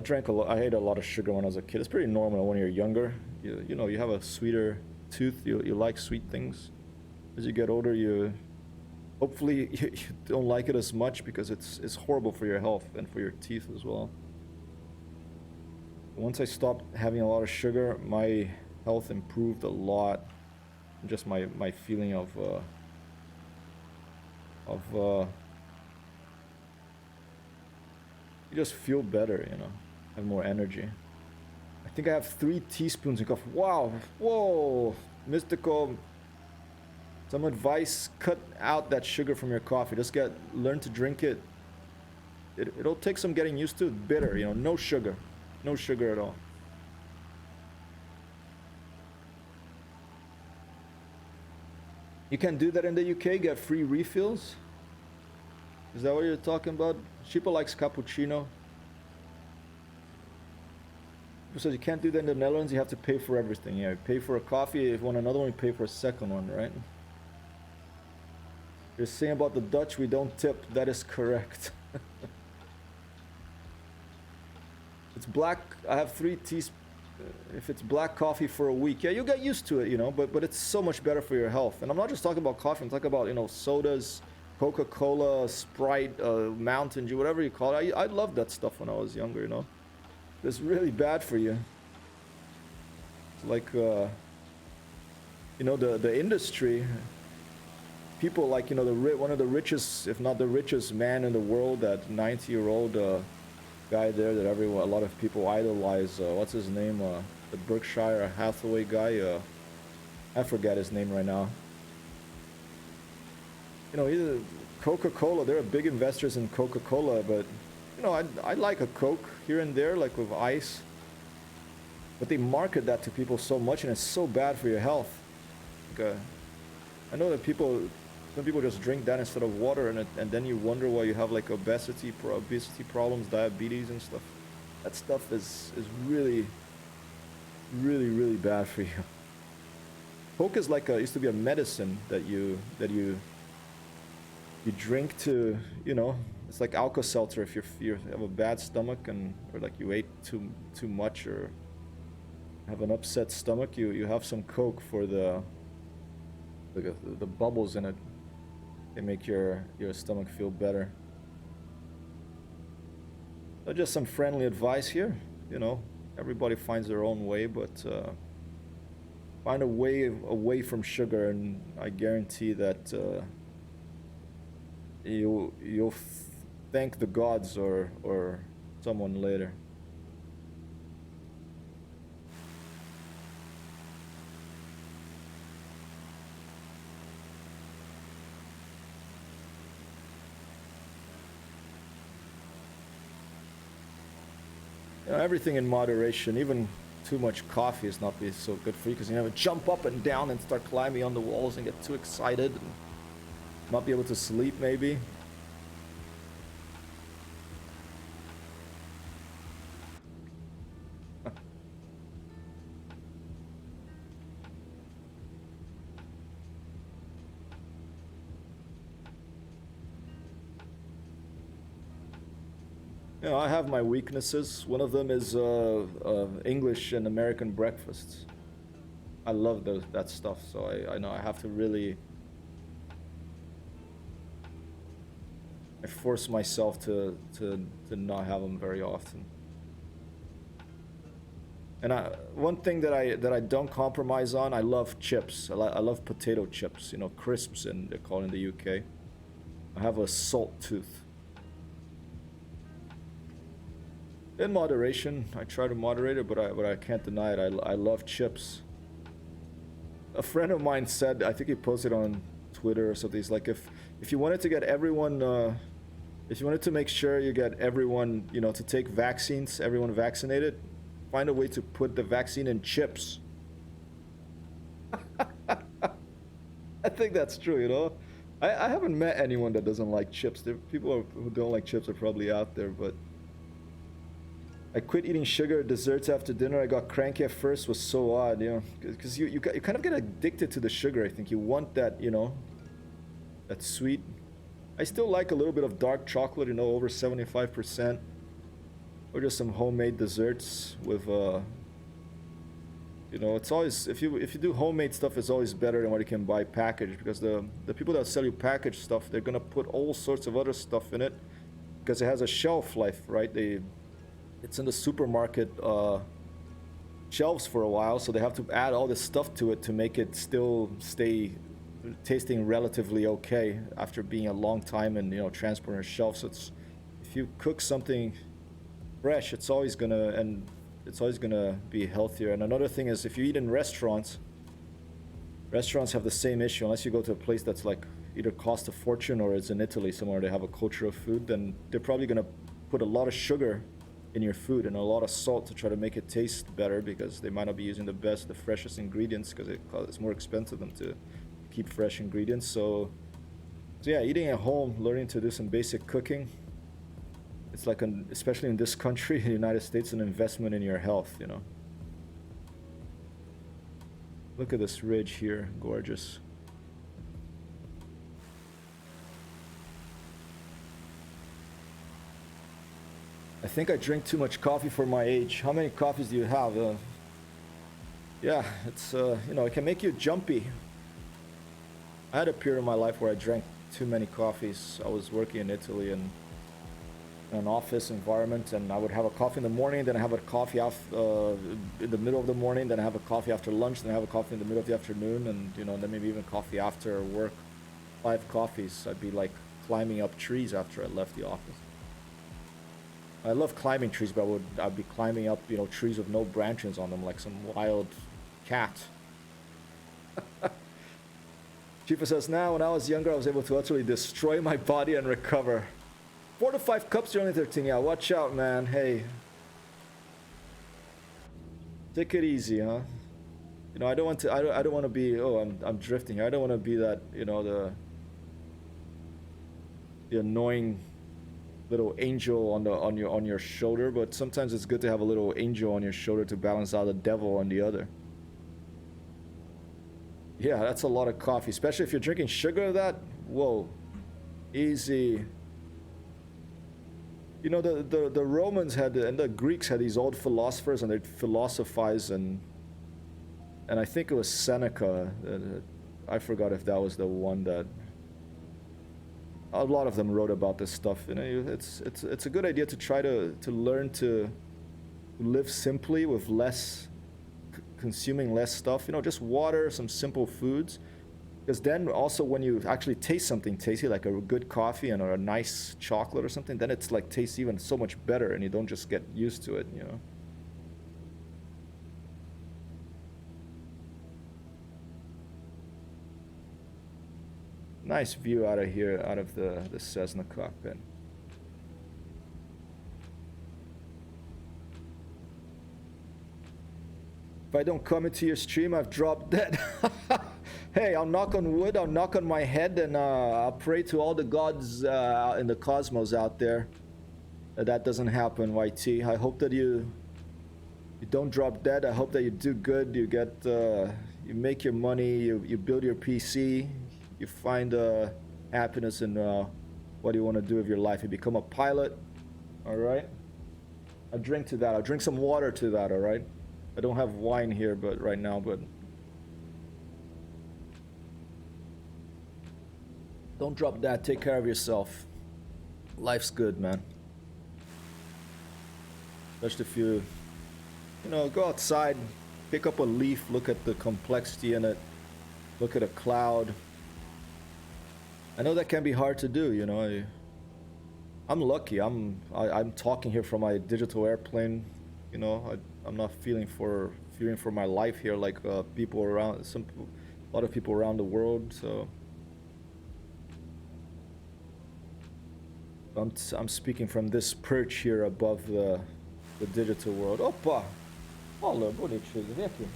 ate a lot of sugar when I was a kid. It's pretty normal when you're younger. You know, you have a sweeter tooth. You like sweet things. As you get older, hopefully you don't like it as much, because it's horrible for your health and for your teeth as well. Once I stopped having a lot of sugar, my health improved a lot. Just my feeling of you just feel better, you know, have more energy. I think I have 3 teaspoons of coffee. Wow, whoa, mystical. Some advice: cut out that sugar from your coffee. Just learn to drink it. It'll take some getting used to. Bitter, you know, no sugar at all. You can do that in the UK, get free refills. Is that what you're talking about? Sheepa likes cappuccino. So you can't do that in the Netherlands, you have to pay for everything. Yeah, you pay for a coffee, if you want another one, you pay for a second one, right? You're saying about the Dutch, we don't tip. That is correct. It's black, I have 3 teaspoons. If it's black coffee for a week, yeah, you'll get used to it, you know, but it's so much better for your health. And I'm not just talking about coffee, I'm talking about, you know, sodas, Coca-Cola, Sprite, Mountain Dew, whatever you call it. I loved that stuff when I was younger, you know. It's really bad for you. It's like, you know, the industry, people like, you know, one of the richest, if not the richest man in the world, that 90-year-old guy there that a lot of people idolize. What's his name? The Berkshire Hathaway guy. I forget his name right now. You know, he's Coca-Cola. They're big investors in Coca-Cola, but you know, I like a Coke here and there, like with ice. But they market that to people so much, and it's so bad for your health. Like, I know that some people just drink that instead of water, and then you wonder why you have like obesity problems, diabetes and stuff. That stuff is really, really, really bad for you. Coke is like used to be a medicine that you drink to, you know, it's like Alka-Seltzer if you have a bad stomach or like you ate too much or have an upset stomach, you have some Coke for the bubbles in it. They make your stomach feel better. So just some friendly advice here, you know. Everybody finds their own way, but find a way away from sugar, and I guarantee that you'll thank the gods or someone later. You know, everything in moderation. Even too much coffee is not be so good for you, because you never jump up and down and start climbing on the walls and get too excited and not be able to sleep maybe. You know, I have my weaknesses. One of them is English and American breakfasts. I love that stuff, so I know I have to really... I force myself to not have them very often. And one thing that I don't compromise on, I love chips. I love potato chips, you know, crisps, and they call it in the UK. I have a salt tooth. In moderation, I try to moderate it, but I can't deny it. I love chips. A friend of mine said, I think he posted on Twitter or something. It's like if you wanted to get everyone, if you wanted to make sure you get everyone, you know, to take vaccines, everyone vaccinated, find a way to put the vaccine in chips. I think that's true, you know. I haven't met anyone that doesn't like chips. There people who don't like chips are probably out there, but I quit eating sugar desserts after dinner. I got cranky at first. Was so odd, you know, because you kind of get addicted to the sugar. I think you want that, you know, that sweet. I still like a little bit of dark chocolate, you know, over 75%, or just some homemade desserts with you know, it's always, if you do homemade stuff, it's always better than what you can buy packaged, because the people that sell you packaged stuff, they're gonna put all sorts of other stuff in it because it has a shelf life, right? It's in the supermarket shelves for a while, so they have to add all this stuff to it to make it still stay tasting relatively okay after being a long time in, you know, transport on shelves. So it's, if you cook something fresh, it's always gonna be healthier. And another thing is, if you eat in restaurants have the same issue. Unless you go to a place that's like either cost a fortune or it's in Italy somewhere, they have a culture of food, then they're probably gonna put a lot of sugar in your food and a lot of salt to try to make it taste better, because they might not be using the freshest ingredients, because it's more expensive than to keep fresh ingredients. So yeah, eating at home, learning to do some basic cooking, it's like, especially in this country, the United States, an investment in your health, you know. Look at this ridge here, gorgeous. I think I drink too much coffee for my age. How many coffees do you have? Yeah, it's, you know, it can make you jumpy. I had a period in my life where I drank too many coffees. I was working in Italy and an office environment, and I would have a coffee in the morning, then I have a coffee in the middle of the morning, then I have a coffee after lunch, then I have a coffee in the middle of the afternoon, and, you know, then maybe even coffee after work. 5 coffees. I'd be like climbing up trees after I left the office. I love climbing trees, but I'd be climbing up, you know, trees with no branches on them, like some wild cat. Chifa says, now when I was younger, I was able to utterly destroy my body and recover. 4 to 5 cups, you're only 13. Yeah, watch out, man. Hey, take it easy, huh? You know, I don't want to be. Oh, I'm drifting here. I don't want to be that. You know, the annoying little angel on your shoulder. But sometimes it's good to have a little angel on your shoulder to balance out the devil on the other. Yeah, that's a lot of coffee, especially if you're drinking sugar. That, whoa, easy. You know, the Romans had, and the Greeks had these old philosophers, and they'd philosophize, and I think it was Seneca. I forgot if that was the one that. A lot of them wrote about this stuff. You know, it's a good idea to try to learn to live simply with less, consuming less stuff. You know, just water, some simple foods. Because then also when you actually taste something tasty, like a good coffee and a nice chocolate or something, then it's like tastes even so much better, and you don't just get used to it, you know. Nice view out of here, out of the Cessna cockpit. If I don't come into your stream, I've dropped dead. Hey, I'll knock on wood, I'll knock on my head, and I'll pray to all the gods in the cosmos out there that doesn't happen, YT. I hope that you don't drop dead. I hope that you do good, you get, you make your money, you build your PC, you find happiness in what you want to do with your life. You become a pilot, all right? I'll drink to that. I'll drink some water to that, all right? I don't have wine here, but right now, but don't drop that. Take care of yourself. Life's good, man. Especially if you know, go outside, pick up a leaf, look at the complexity in it, look at a cloud. I know that can be hard to do, you know. I'm lucky. I'm talking here from my digital airplane. You know, I'm not fearing for my life here like people around, a lot of people around the world. So I'm speaking from this perch here above the digital world. Opa! Olha, bonitinho. Vem aqui.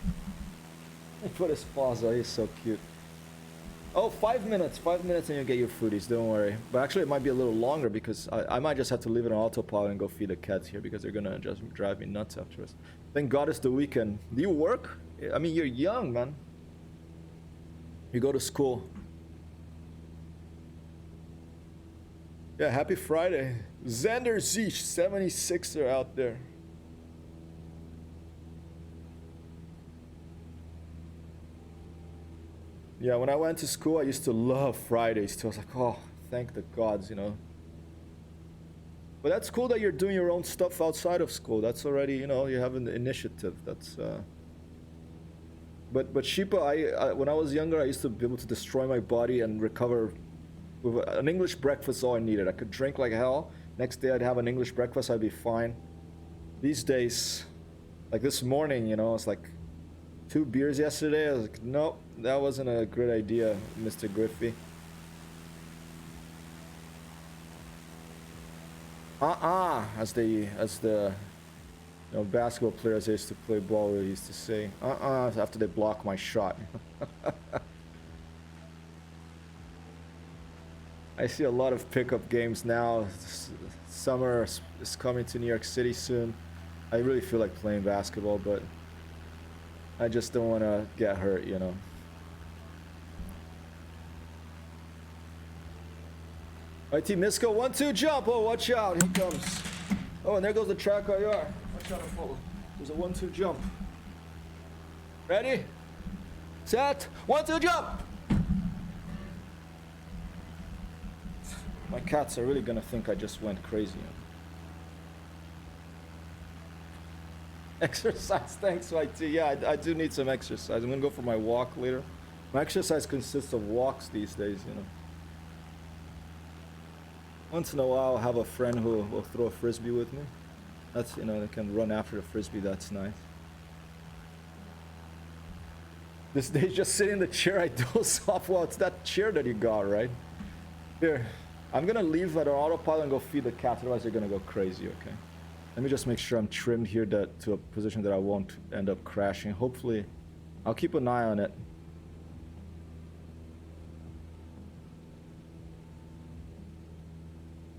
Vem por esse pausa aí, so cute. Oh, 5 minutes. 5 minutes and you get your foodies, don't worry. But actually it might be a little longer because I might just have to leave it on autopilot and go feed the cats here because they're gonna just drive me nuts after this. Thank God it's the weekend. Do you work? I mean, you're young, man. You go to school. Yeah, happy Friday. Xander Zeech, 76er out there. Yeah, when I went to school, I used to love Fridays too. I was like, oh, thank the gods, you know. But that's cool that you're doing your own stuff outside of school. That's already, you know, you have an initiative. That's, But Sheepa, I when I was younger, I used to be able to destroy my body and recover with an English breakfast. All I needed. I could drink like hell. Next day, I'd have an English breakfast. I'd be fine. These days, like this morning, you know, it's like 2 beers yesterday. I was like, nope, that wasn't a good idea, Mr. Griffey. As the you know, basketball players I used to play ball with used to say, after they block my shot. I see a lot of pickup games now. Summer is coming to New York City soon. I really feel like playing basketball, but I just don't want to get hurt, you know. Alright, Team Misco, 1-2 jump. Oh, watch out. Here comes. Oh, and there goes the track IR. Watch out, Apollo. There's a 1-2 jump. Ready? Set. 1-2 jump. My cats are really gonna think I just went crazy. Exercise, thanks, YT. Yeah, I do need some exercise. I'm gonna go for my walk later. My exercise consists of walks these days, you know. Once in a while, I'll have a friend who will throw a frisbee with me. That's, you know, they can run after the frisbee. That's nice. This day, just sit in the chair. I doze off. Well, it's that chair that you got, right? Here, I'm gonna leave at an autopilot and go feed the cats. Otherwise, they're gonna go crazy. Okay. Let me just make sure I'm trimmed here to a position that I won't end up crashing. Hopefully, I'll keep an eye on it.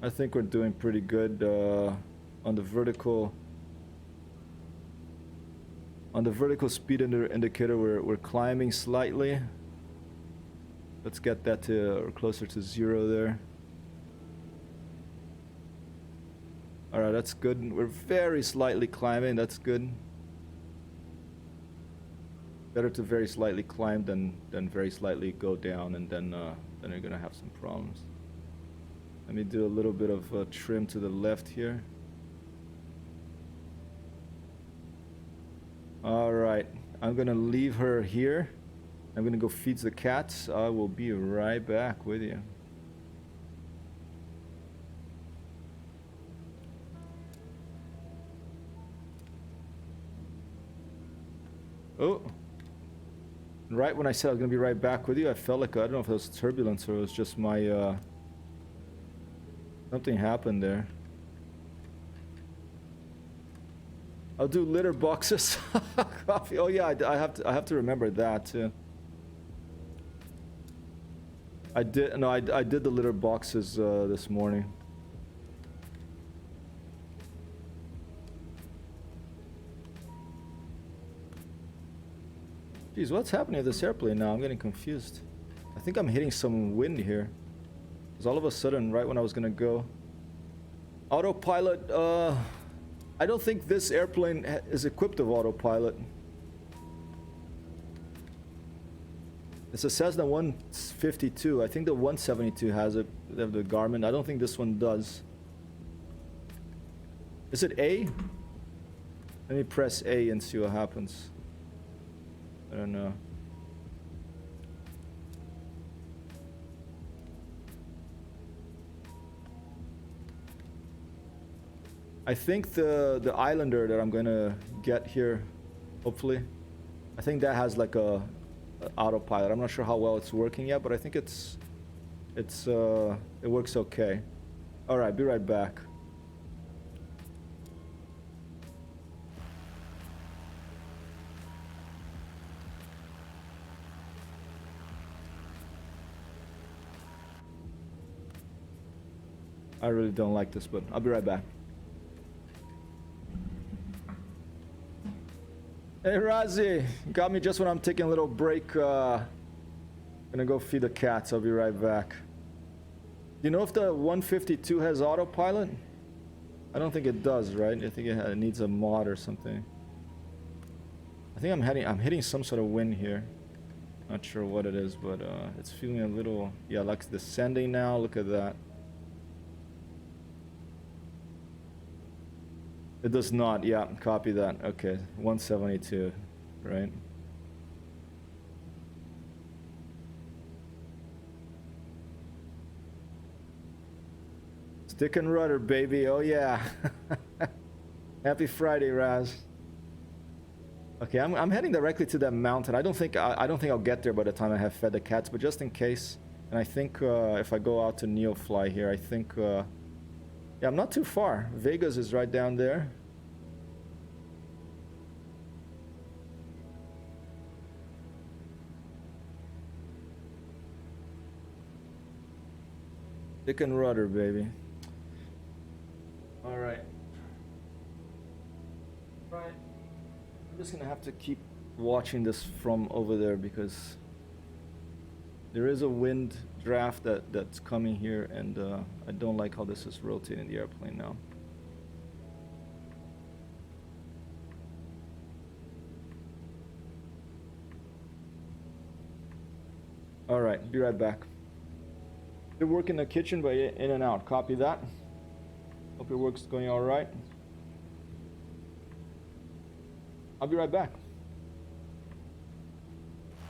I think we're doing pretty good on the vertical. On the vertical speed indicator, we're climbing slightly. Let's get that to or closer to 0 there. All right, that's good. We're very slightly climbing. That's good. Better to very slightly climb than very slightly go down, and then you're gonna have some problems. Let me do a little bit of trim to the left here. All right, I'm gonna leave her here. I'm gonna go feed the cats. I will be right back with you. Oh, right when I said I was gonna be right back with you, I felt like, I don't know if it was turbulence or it was just my, something happened there. I'll do litter boxes. Coffee. Oh yeah, I have to remember that too. I did the litter boxes this morning. Geez, what's happening with this airplane now? I'm getting confused. I think I'm hitting some wind here. Because all of a sudden, right when I was gonna go. Autopilot, I don't think this airplane is equipped with autopilot. It's a Cessna 152. I think the 172 has it. They have the Garmin. I don't think this one does. Is it A? Let me press A and see what happens. I don't know. I think the Islander that I'm gonna get here, hopefully, I think that has like a autopilot. I'm not sure how well it's working yet, but I think it works okay. All right, be right back. I really don't like this, but I'll be right back. Hey, Razi, got me just when I'm taking a little break. Gonna go feed the cats. I'll be right back. You know if the 152 has autopilot? I don't think it does, right? I think it needs a mod or something. I think I'm hitting some sort of wind here. Not sure what it is, but it's feeling a little, yeah, like it's descending now. Look at that. It does not. Yeah, copy that. Okay, 172, right? Stick and rudder, baby. Oh yeah. Happy Friday, Raz. Okay, I'm heading directly to that mountain. I don't think I'll get there by the time I have fed the cats, but just in case. And I think if I go out to Neofly here, I think yeah, I'm not too far. Vegas is right down there. Stick and rudder, baby. All right. Right. I'm just gonna have to keep watching this from over there because there is a wind draft that's coming here, and I don't like how this is rotating the airplane now. All right, be right back. You work in the kitchen, but in and out. Copy that. Hope your work's going all right. I'll be right back.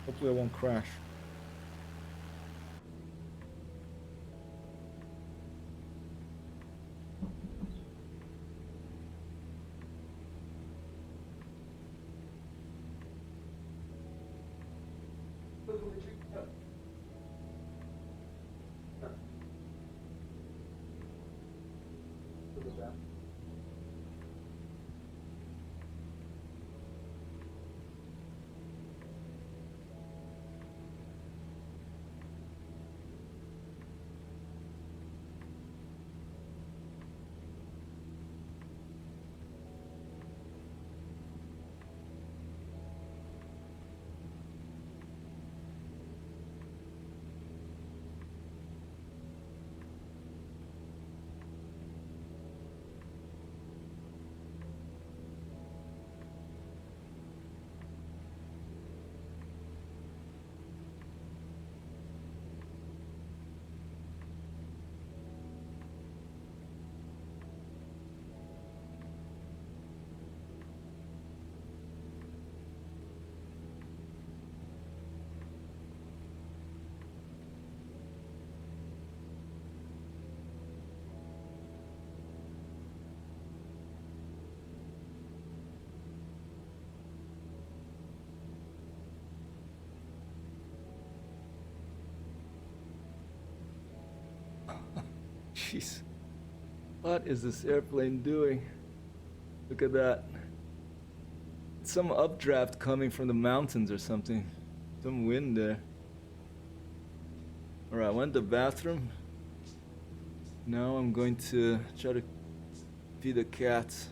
Hopefully I won't crash. Jeez. What is this airplane doing? Look at that. It's some updraft coming from the mountains or something. Some wind there. Alright, I went to the bathroom. Now I'm going to try to feed the cats.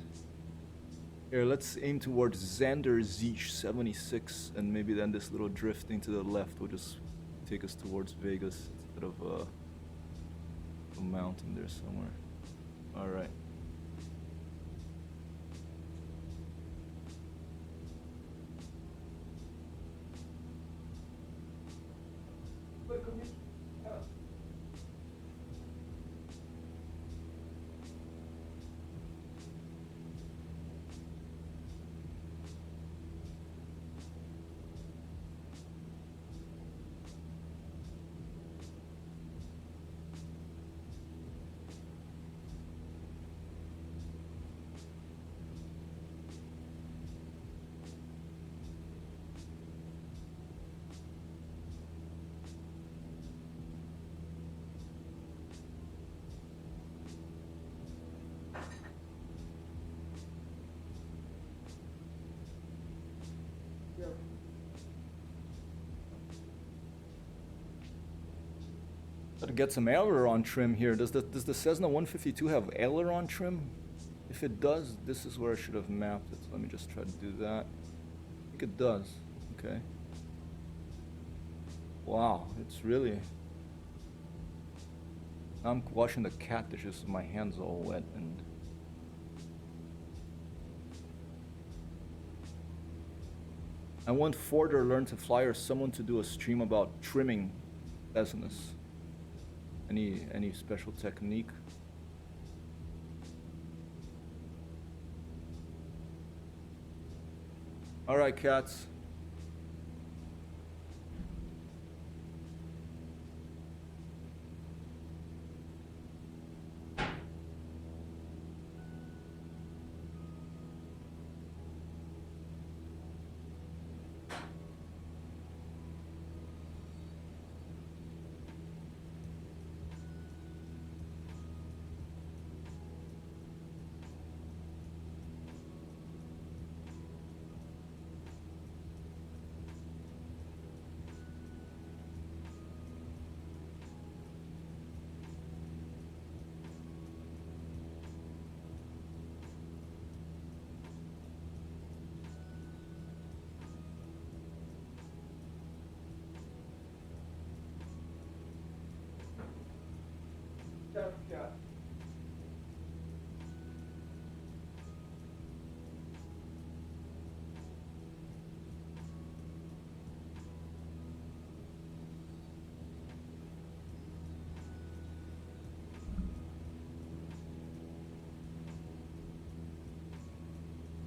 Here, let's aim towards Xander Zeech 76, and maybe then this little drifting to the left will just take us towards Vegas instead of a mountain there somewhere. All right. Gotta get some aileron trim here. Does the Cessna 152 have aileron trim? If it does, this is where I should have mapped it. So let me just try to do that. I think it does. Okay. Wow, it's really... I'm washing the cat dishes, so my hands all wet and... I want Ford or Learn to Fly or someone to do a stream about trimming Cessnas. Any special technique? All right, cats.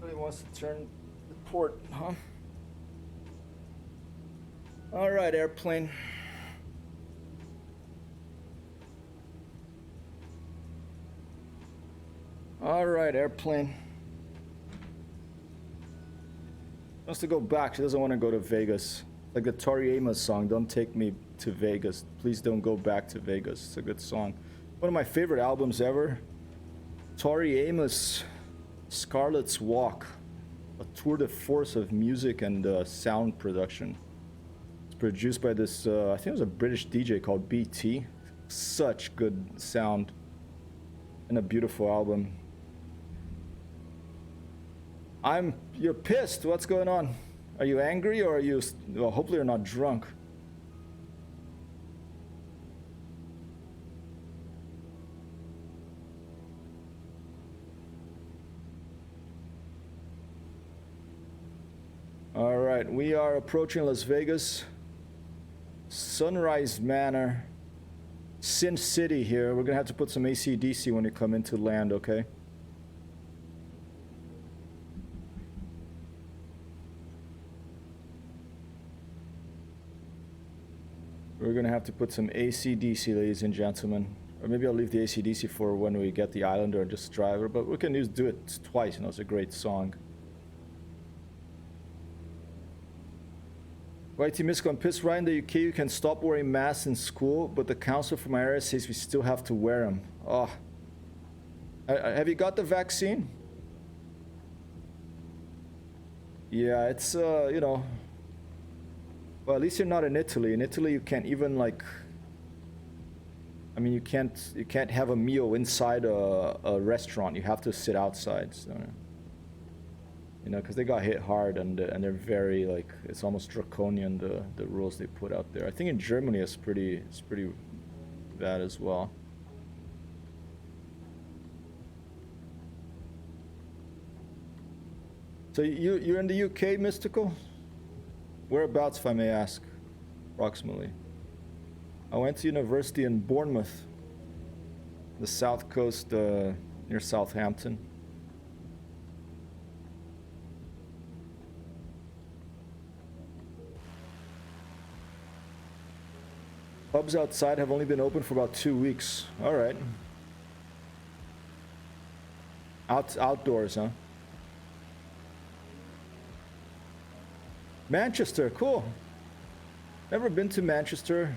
Really wants to turn the port, huh? All right, airplane. All right, airplane. Wants to go back. She doesn't want to go to Vegas. Like the Tori Amos song, "Don't Take Me to Vegas." Please don't go back to Vegas. It's a good song. One of my favorite albums ever. Tori Amos, Scarlet's Walk, a tour de force of music and sound production. It's produced by this, I think it was a British DJ called BT. Such good sound and a beautiful album. You're pissed. What's going on? Are you angry or are you, well, hopefully you're not drunk. All right, we are approaching Las Vegas. Sunrise Manor. Sin City here. We're gonna have to put some AC/DC when you come into land, okay? We're gonna have to put some AC/DC, ladies and gentlemen. Or maybe I'll leave the AC/DC for when we get the Islander and just drive her, but we can do it twice, you know, it's a great song. YT Misco, I'm pissed. Right in the UK, you can stop wearing masks in school, but the council for my area says we still have to wear them. Oh. Have you got the vaccine? Yeah, it's, you know... Well, at least you're not in Italy. In Italy, you can't even, like... I mean, you can't have a meal inside a restaurant. You have to sit outside, so... You know, because they got hit hard and they're very, like, it's almost draconian, the rules they put out there. I think in Germany it's pretty bad as well. So you're in the UK, Mystical? Whereabouts, if I may ask, approximately? I went to university in Bournemouth, the south coast, near Southampton. Pubs outside have only been open for about 2 weeks. All right. Outdoors, huh? Manchester, cool. Never been to Manchester.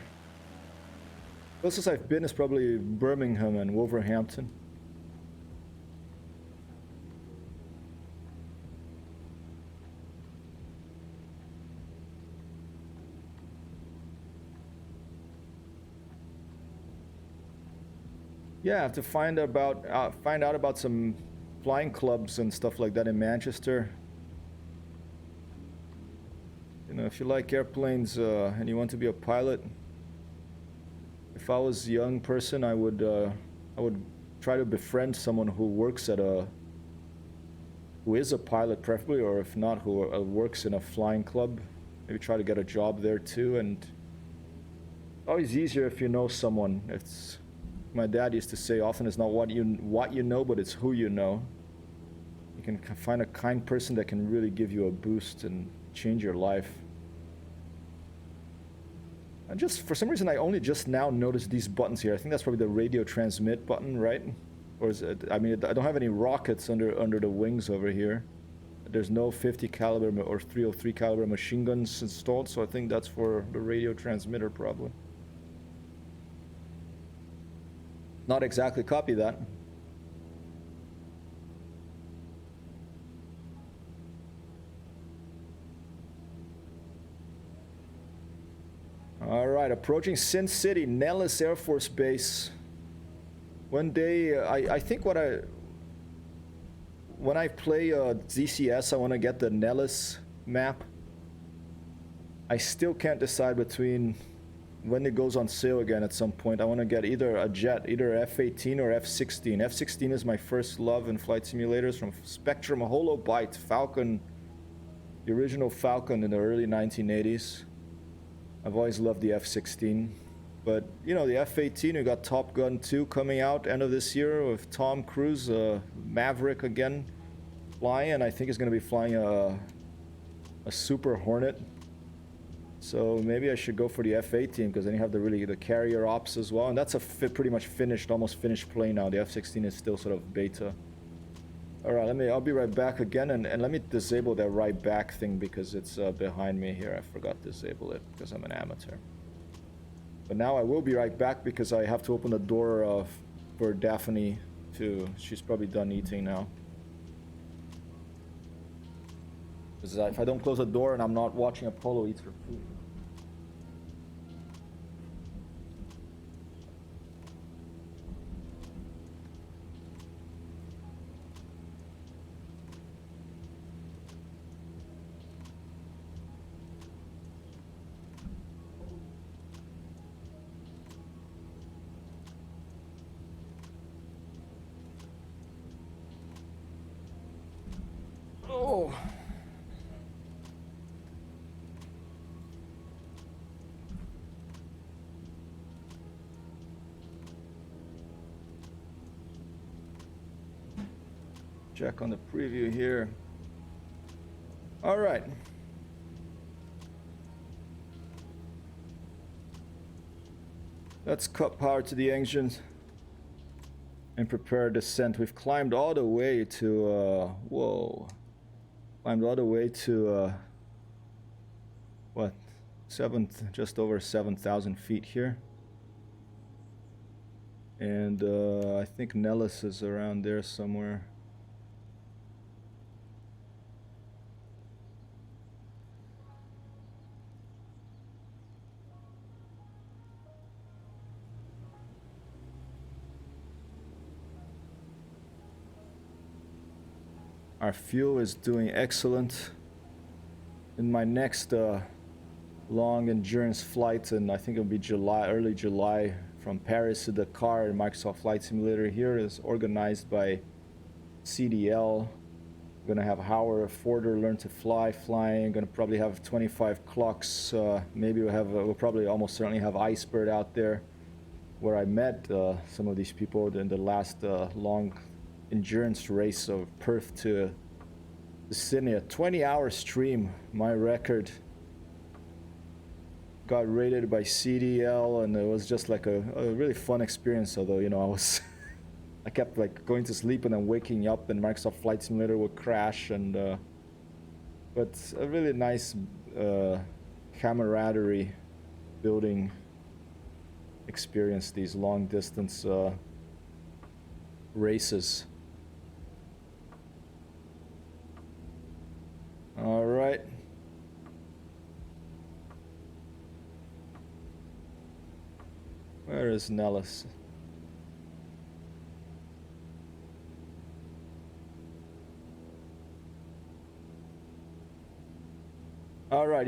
Closest I've been is probably Birmingham and Wolverhampton. Yeah, I have to find out about some flying clubs and stuff like that in Manchester. You know, if you like airplanes and you want to be a pilot, if I was a young person, I would try to befriend someone who works at who is a pilot preferably, or if not, who works in a flying club. Maybe try to get a job there too. And always easier if you know someone. It's my dad used to say often, it's not what you know, but it's who you know. You can find a kind person that can really give you a boost and change your life. And just for some reason, I only just now noticed these buttons here. I think that's probably the radio transmit button, right? Or is it? I mean, I don't have any rockets under the wings over here. There's no 50 caliber or 303 caliber machine guns installed, so I think that's for the radio transmitter probably. Not exactly copy that. All right, approaching Sin City, Nellis Air Force Base. One day, I think when I play ZCS, I want to get the Nellis map. I still can't decide between when it goes on sale again at some point. I want to get either a jet, either F-18 or F-16. F-16 is my first love in flight simulators, from Spectrum, Holobyte, Falcon, the original Falcon in the early 1980s. I've always loved the F-16. But, you know, the F-18, we got Top Gun 2 coming out end of this year with Tom Cruise, Maverick again, flying. And I think he's going to be flying a Super Hornet. So maybe I should go for the F-18, because then you have the carrier ops as well. And that's a pretty much finished, almost finished plane now. The F-16 is still sort of beta. All right, I'll be right back again. And let me disable that right back thing, because it's behind me here. I forgot to disable it because I'm an amateur. But now I will be right back, because I have to open the door for Daphne too. She's probably done eating now. Because if I don't close the door and I'm not watching Apollo eat her food. Oh. Check on the preview here. All right. Let's cut power to the engines and prepare descent. We've climbed all the way to, whoa. Climbed all the way to, what? Just over 7,000 feet here. And I think Nellis is around there somewhere. Our fuel is doing excellent. In my next long endurance flight, and I think it'll be early July, from Paris to Dakar, in Microsoft Flight Simulator here is organized by CDL. We're gonna have Howard Forder learn to flying. Gonna probably have 25 clocks. Maybe we'll probably almost certainly have Icebird out there, where I met some of these people in the last long endurance race of Perth to Sydney. A 20-hour stream, my record. Got rated by CDL, and it was just like a really fun experience. Although, you know, I kept like going to sleep and then waking up, and Microsoft Flight Simulator would crash. And but a really nice camaraderie building experience, these long distance races. All right. Where is Nellis?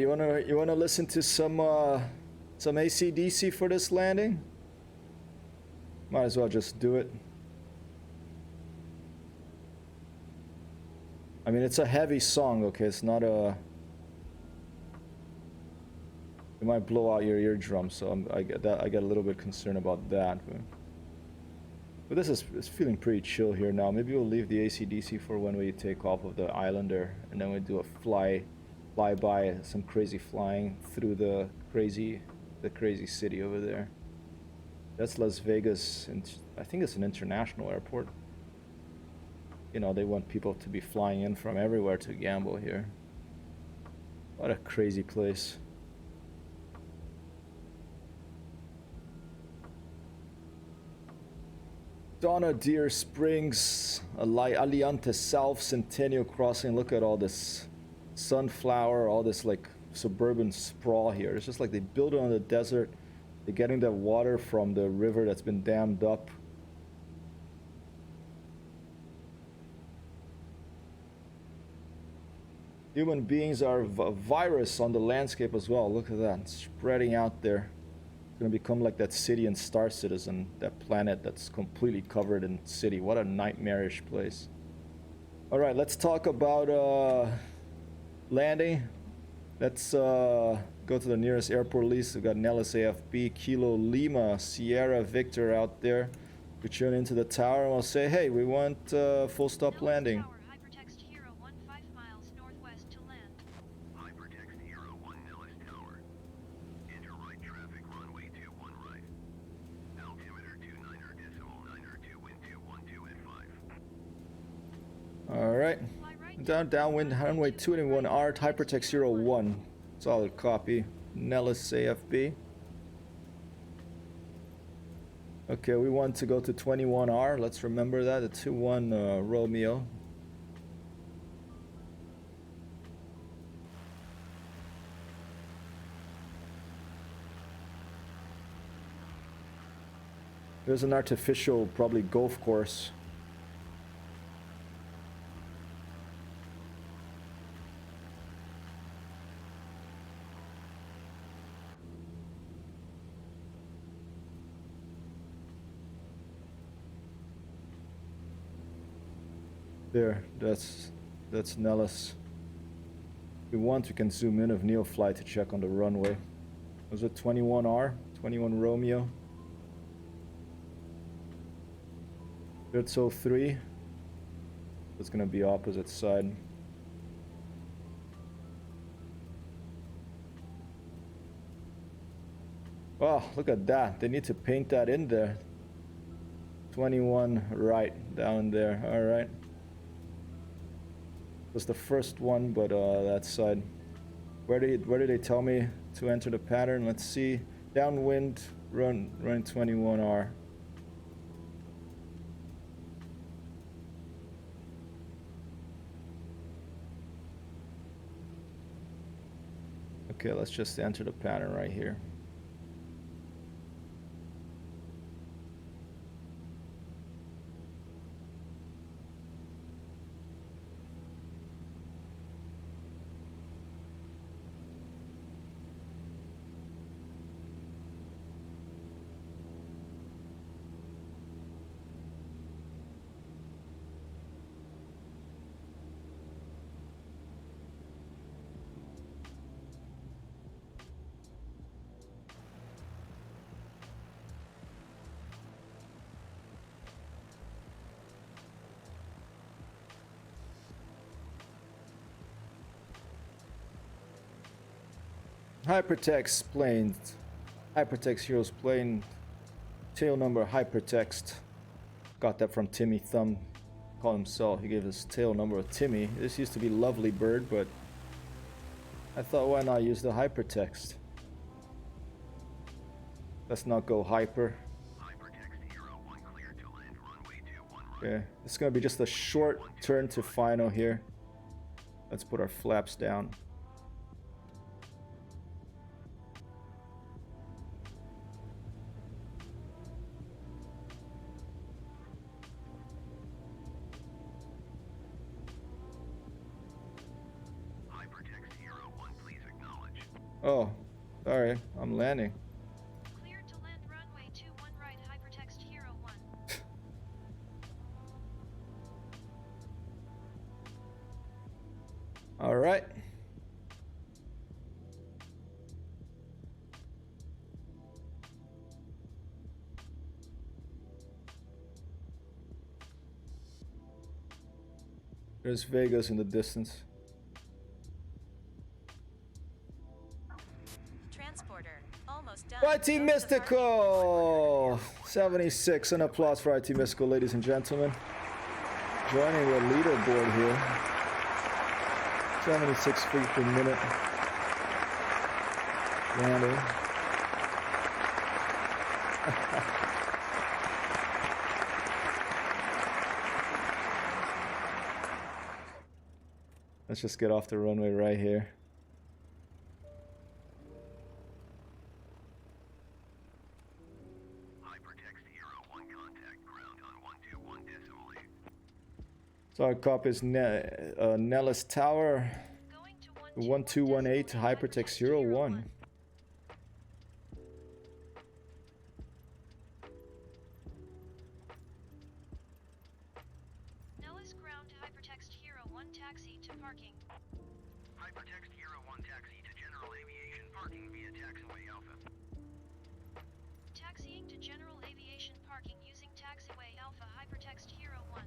right, you wanna listen to some AC/DC for this landing? Might as well just do it. I mean, it's a heavy song, okay? It's not a... It might blow out your eardrums, so I get a little bit concerned about that. But this is feeling pretty chill here now. Maybe we'll leave the AC/DC for when we take off of the Islander, and then we do a fly-by, some crazy flying through the crazy city over there. That's Las Vegas, and I think it's an international airport. You know, they want people to be flying in from everywhere to gamble here. What a crazy place. Donna Deer Springs, Aliante South, Centennial Crossing. Look at all this sunflower, all this like suburban sprawl here. It's just like they build it on the desert. They're getting that water from the river that's been dammed up. Human beings are a virus on the landscape as well. Look at that, it's spreading out there. It's gonna become like that city in Star Citizen, that planet that's completely covered in city. What a nightmarish place. All right, let's talk about landing. Let's go to the nearest airport lease. We've got Nellis AFB, Kilo Lima, Sierra Victor out there. We tune into the tower and we'll say, hey, we want full stop landing. Alright, downwind runway 21 art, hypertext 01. Solid copy. Nellis AFB. Okay, we want to go to 21R. Let's remember that, the 21 Romeo. There's an artificial, probably golf course. There, that's Nellis. If we want, we can zoom in of Neofly to check on the runway. Was it 21R? 21 Romeo? It's 03. It's gonna be opposite side. Oh, look at that. They need to paint that in there. 21 right down there. All right. Was the first one, but that side. Where did they tell me to enter the pattern? Let's see. Downwind, run 21R. Okay, let's just enter the pattern right here. Hypertext plane. Hypertext Heroes plane. Tail number hypertext. Got that from Timmy Thumb. Called himself. He gave his tail number of Timmy. This used to be Lovely Bird, but I thought, why not use the hypertext? Let's not go hyper. Okay, it's gonna be just a short turn to final here. Let's put our flaps down. Hypertext 01, please acknowledge. Oh, sorry, I'm landing. Clear to land runway 21 right, hypertext Hero 1. All right. There's Vegas in the distance. Transporter, almost done. YT Go to the Mystical! 76. An applause for YT Mystical, ladies and gentlemen. Joining the leaderboard here. 76 feet per minute. Landing. Let's just get off the runway right here. Hypertext Hero 1 contact ground on 121.8. So our copy is Nellis Tower, Going to 1218 Hypertext Hero 1. Nellis ground to hypertext Hero 1 taxi to parking. Hypertext Hero 1 taxi to general aviation parking via taxiway Alpha. Taxiing to general aviation parking using taxiway Alpha hypertext Hero 1.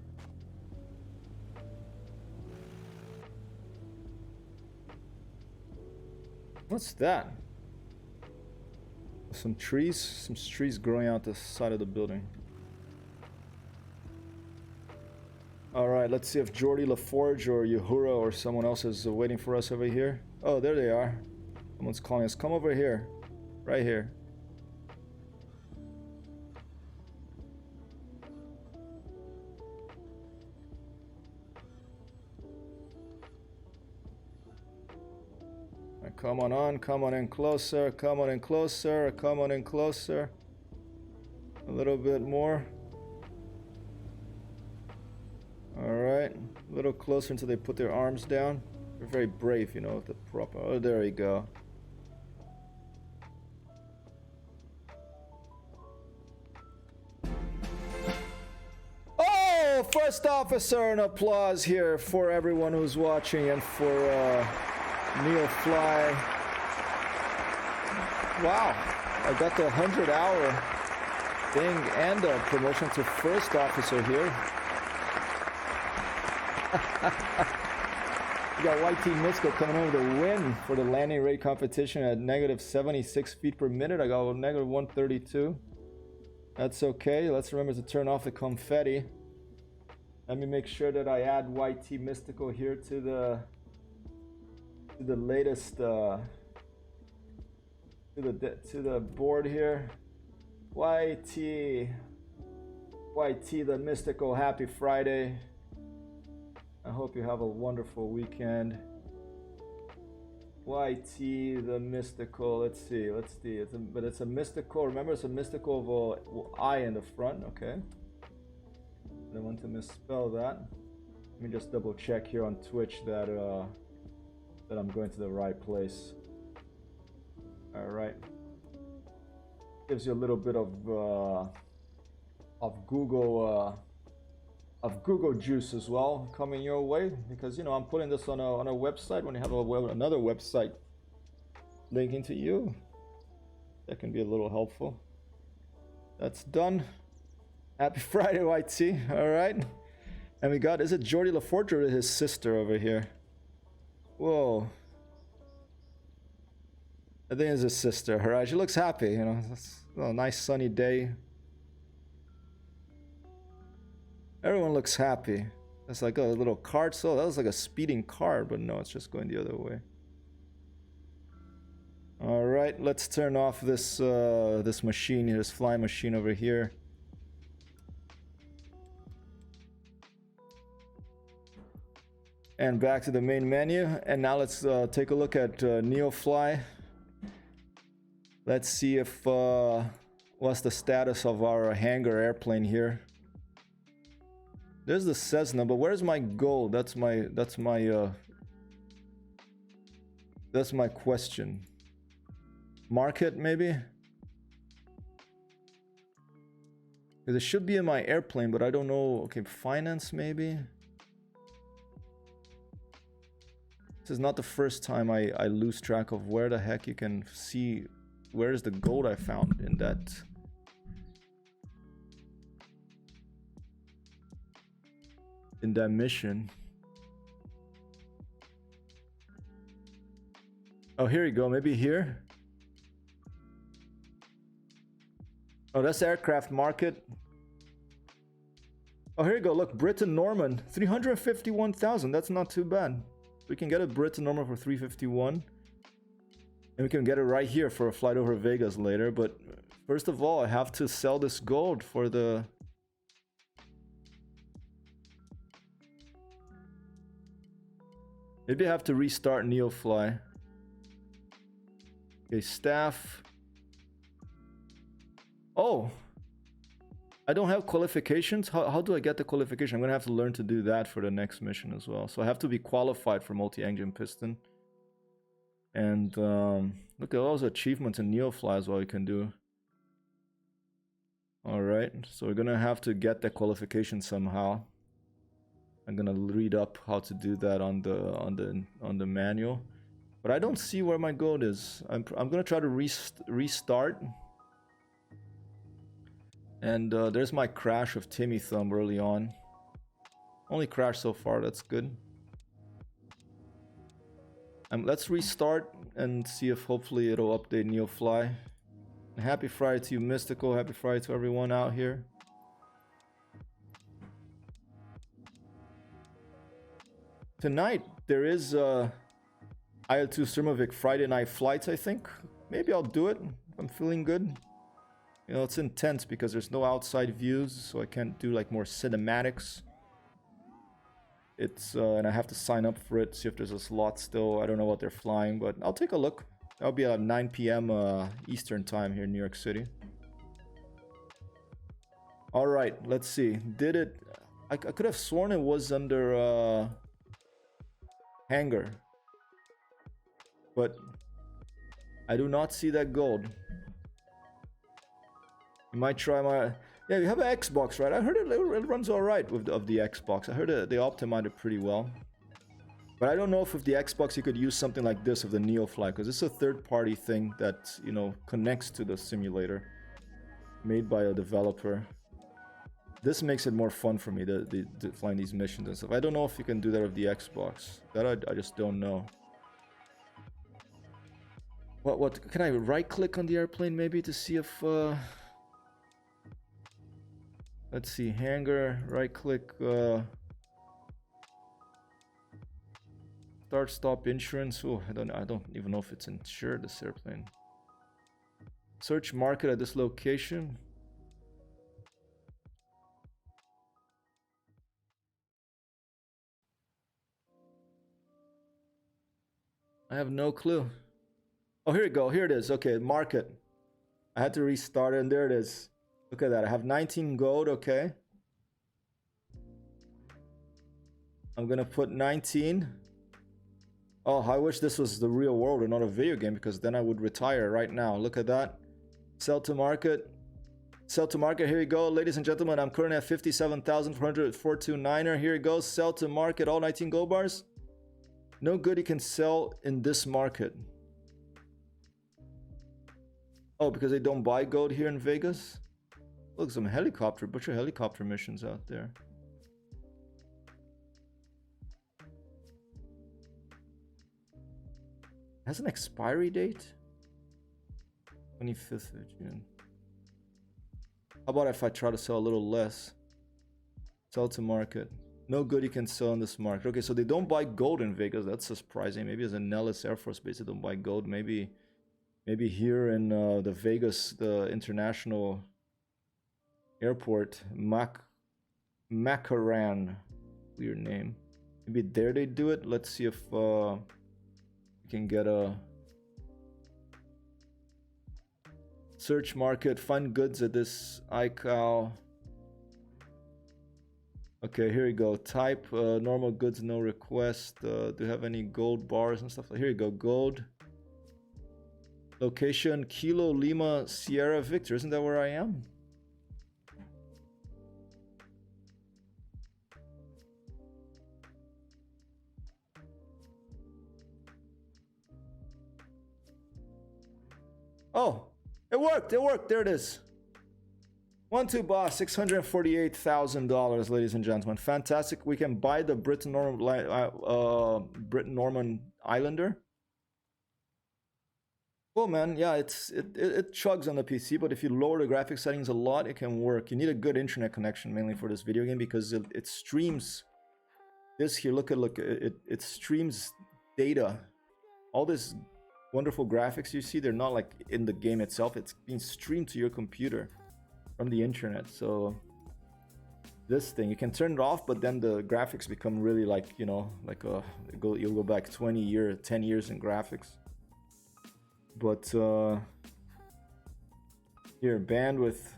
What's that? Some trees growing out the side of the building. All right, let's see if Jordy LaForge or Uhura or someone else is waiting for us over here. Oh, there they are. Someone's calling us. Come over here. Right here. All right, come on in closer, come on in closer, come on in closer. A little bit more. Alright, a little closer until they put their arms down. They're very brave, you know, with the proper. Oh, there we go. Oh, first officer, an applause here for everyone who's watching and for Neofly. Wow, I got the 100-hour thing and a promotion to first officer here. We got YT Mystical coming over the win for the landing rate competition at negative 76 feet per minute. I got negative 132. That's okay. Let's remember to turn off the confetti. Let me make sure that I add YT Mystical here to the latest to the board here. YT the Mystical, happy Friday. I hope you have a wonderful weekend. YT the Mystical. Let's see. But it's a mystical. Remember, it's a mystical of I in the front. Okay. I don't want to misspell that. Let me just double check here on Twitch that that I'm going to the right place. All right. Gives you a little bit of Google juice as well coming your way, because you know I'm putting this on a website. When you have another website linking to you, that can be a little helpful. That's done. Happy Friday, YT. All right, and we got, is it Jordy LaForge or his sister over here? Whoa, I think it's his sister. All right, she looks happy. You know, it's a nice sunny day. Everyone looks happy. It's like a little cart. So that was like a speeding car, but no, it's just going the other way. All right, let's turn off this this machine, this flying machine over here. And back to the main menu. And now let's take a look at Neofly. Let's see if what's the status of our hangar airplane here. There's the Cessna, but where's my goal? That's my question. Market, maybe? Because it should be in my airplane, but I don't know. Okay, finance, maybe? This is not the first time I lose track of where the heck you can see. Where is the gold I found in that? In that mission. Oh, here you go. Maybe here. Oh, that's aircraft market. Oh, here you go. Look, Britain Norman, 351,000. That's not too bad. We can get a Britain Norman for 351. And we can get it right here for a flight over Vegas later. But first of all, I have to sell this gold for the... Maybe I have to restart Neofly. Okay, staff. Oh! I don't have qualifications? How do I get the qualification? I'm going to have to learn to do that for the next mission as well. So I have to be qualified for multi-engine piston. And look at all those achievements in Neofly as well you can do. Alright, so we're going to have to get the qualification somehow. I'm going to read up how to do that on the manual. But I don't see where my gold is. I'm going to try to restart. And there's my crash of Timmy Thumb early on. Only crash so far, that's good. Let's restart and see if hopefully it'll update Neofly. Happy Friday to you, Mystical. Happy Friday to everyone out here. Tonight, there is IL-2 Sturmovik Friday night flights, I think. Maybe I'll do it. I'm feeling good. You know, it's intense because there's no outside views, so I can't do like more cinematics. It's and I have to sign up for it, see if there's a slot still. I don't know what they're flying, but I'll take a look. That'll be at 9 p.m. Eastern time here in New York City. All right, let's see. Did it? I could have sworn it was under hangar, but I do not see that gold. You might try my... Yeah, you have an Xbox, right? I heard it runs alright with the Xbox. I heard they optimized it pretty well. But I don't know if with the Xbox you could use something like this with the Neofly, because it's a third-party thing that, you know, connects to the simulator. Made by a developer. This makes it more fun for me, the flying these missions and stuff. I don't know if you can do that with the Xbox. That I just don't know. What? Can I right-click on the airplane maybe to see if... Let's see, hangar, right-click, start, stop, insurance. Oh, I don't even know if it's insured, this airplane. Search market at this location. I have no clue. Oh, here you go. Here it is. Okay, market. I had to restart it, and there it is. Look at that. I have 19 gold. Okay. I'm going to put 19. Oh, I wish this was the real world and not a video game, because then I would retire right now. Look at that. Sell to market. Sell to market. Here you go. Ladies and gentlemen, I'm currently at 57,429er. Here you go. Sell to market. All 19 gold bars. No good you can sell in this market. Oh, because they don't buy gold here in Vegas? Look, some bunch of helicopter missions out there. Has an expiry date? 25th of June. How about if I try to sell a little less? Sell to market. No good you can sell in this market. Okay, so they don't buy gold in Vegas. That's surprising. Maybe as a Nellis Air Force Base, they don't buy gold. Maybe here in the Vegas, the international airport, Macaran, weird name. Maybe there they do it. Let's see if we can get a search market. Find goods at this iCal. Okay, here you go. Type normal goods, no request. Do you have any gold bars and stuff? Here you go, gold. Location Kilo Lima Sierra Victor. Isn't that where I am? Oh, it worked. It worked. There it is. 1-2 boss, $648,000, ladies and gentlemen. Fantastic. We can buy the Britain Norman Islander. Cool, man. Yeah, it chugs on the PC, but if you lower the graphics settings a lot, it can work. You need a good internet connection mainly for this video game because it streams this here. Look, it streams data. All this wonderful graphics you see, they're not like in the game itself. It's being streamed to your computer from the internet. So this thing, you can turn it off, but then the graphics become really like, you know, like you'll go back 10 years in graphics. But here, bandwidth,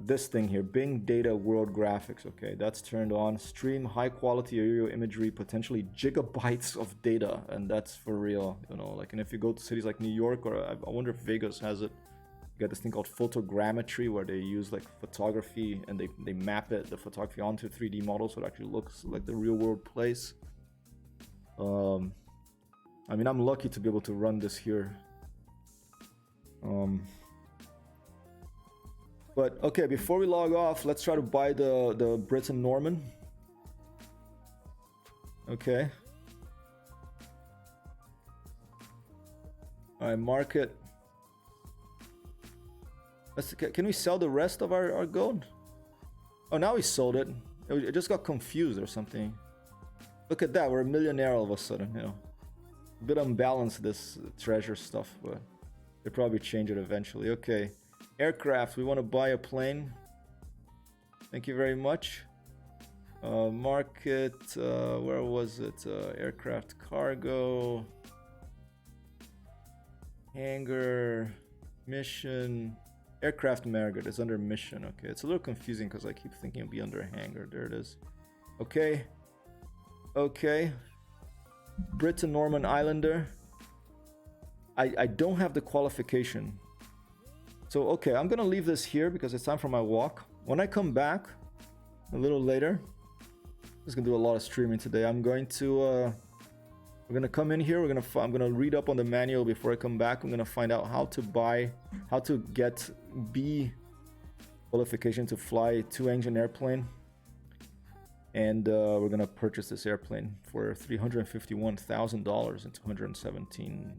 this thing here, Bing Data World Graphics. Okay, that's turned on. Stream high quality aerial imagery, potentially gigabytes of data, and that's for real, you know. Like, and if you go to cities like New York, or I wonder if Vegas has it, you got this thing called photogrammetry, where they use like photography and they map the photography onto 3D models, so it actually looks like the real world place. I mean, I'm lucky to be able to run this here. But okay, before we log off, let's try to buy the Britain Norman. Okay. All right, market. Can we sell the rest of our gold? Oh, now we sold it. It just got confused or something. Look at that, we're a millionaire all of a sudden, you know. A bit unbalanced, this treasure stuff, but they'll probably change it eventually. Okay, aircraft, we want to buy a plane. Thank you very much. Market, where was it? Aircraft cargo, hangar, mission, aircraft Margaret is under mission. Okay, it's a little confusing because I keep thinking it'll be under hangar. There it is. Okay. Okay. Britain Norman Islander. I don't have the qualification. So, okay, I'm gonna leave this here because it's time for my walk. When I come back a little later, I'm just gonna do a lot of streaming today. I'm going to we're gonna come in here. I'm gonna read up on the manual before I come back. I'm gonna find out how to get B qualification to fly 2-engine airplane. And we're gonna purchase this airplane for $351,000 and 217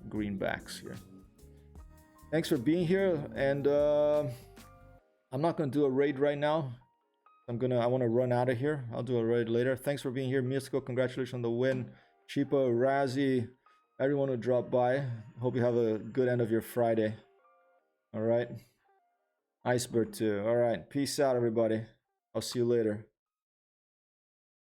greenbacks here. Thanks for being here, and I'm not gonna do a raid right now. I want to run out of here. I'll do a raid later. Thanks for being here, Mystical. Congratulations on the win, Chipa, Razzie, everyone who dropped by. Hope you have a good end of your Friday. All right, Iceberg too. All right, peace out, everybody. I'll see you later.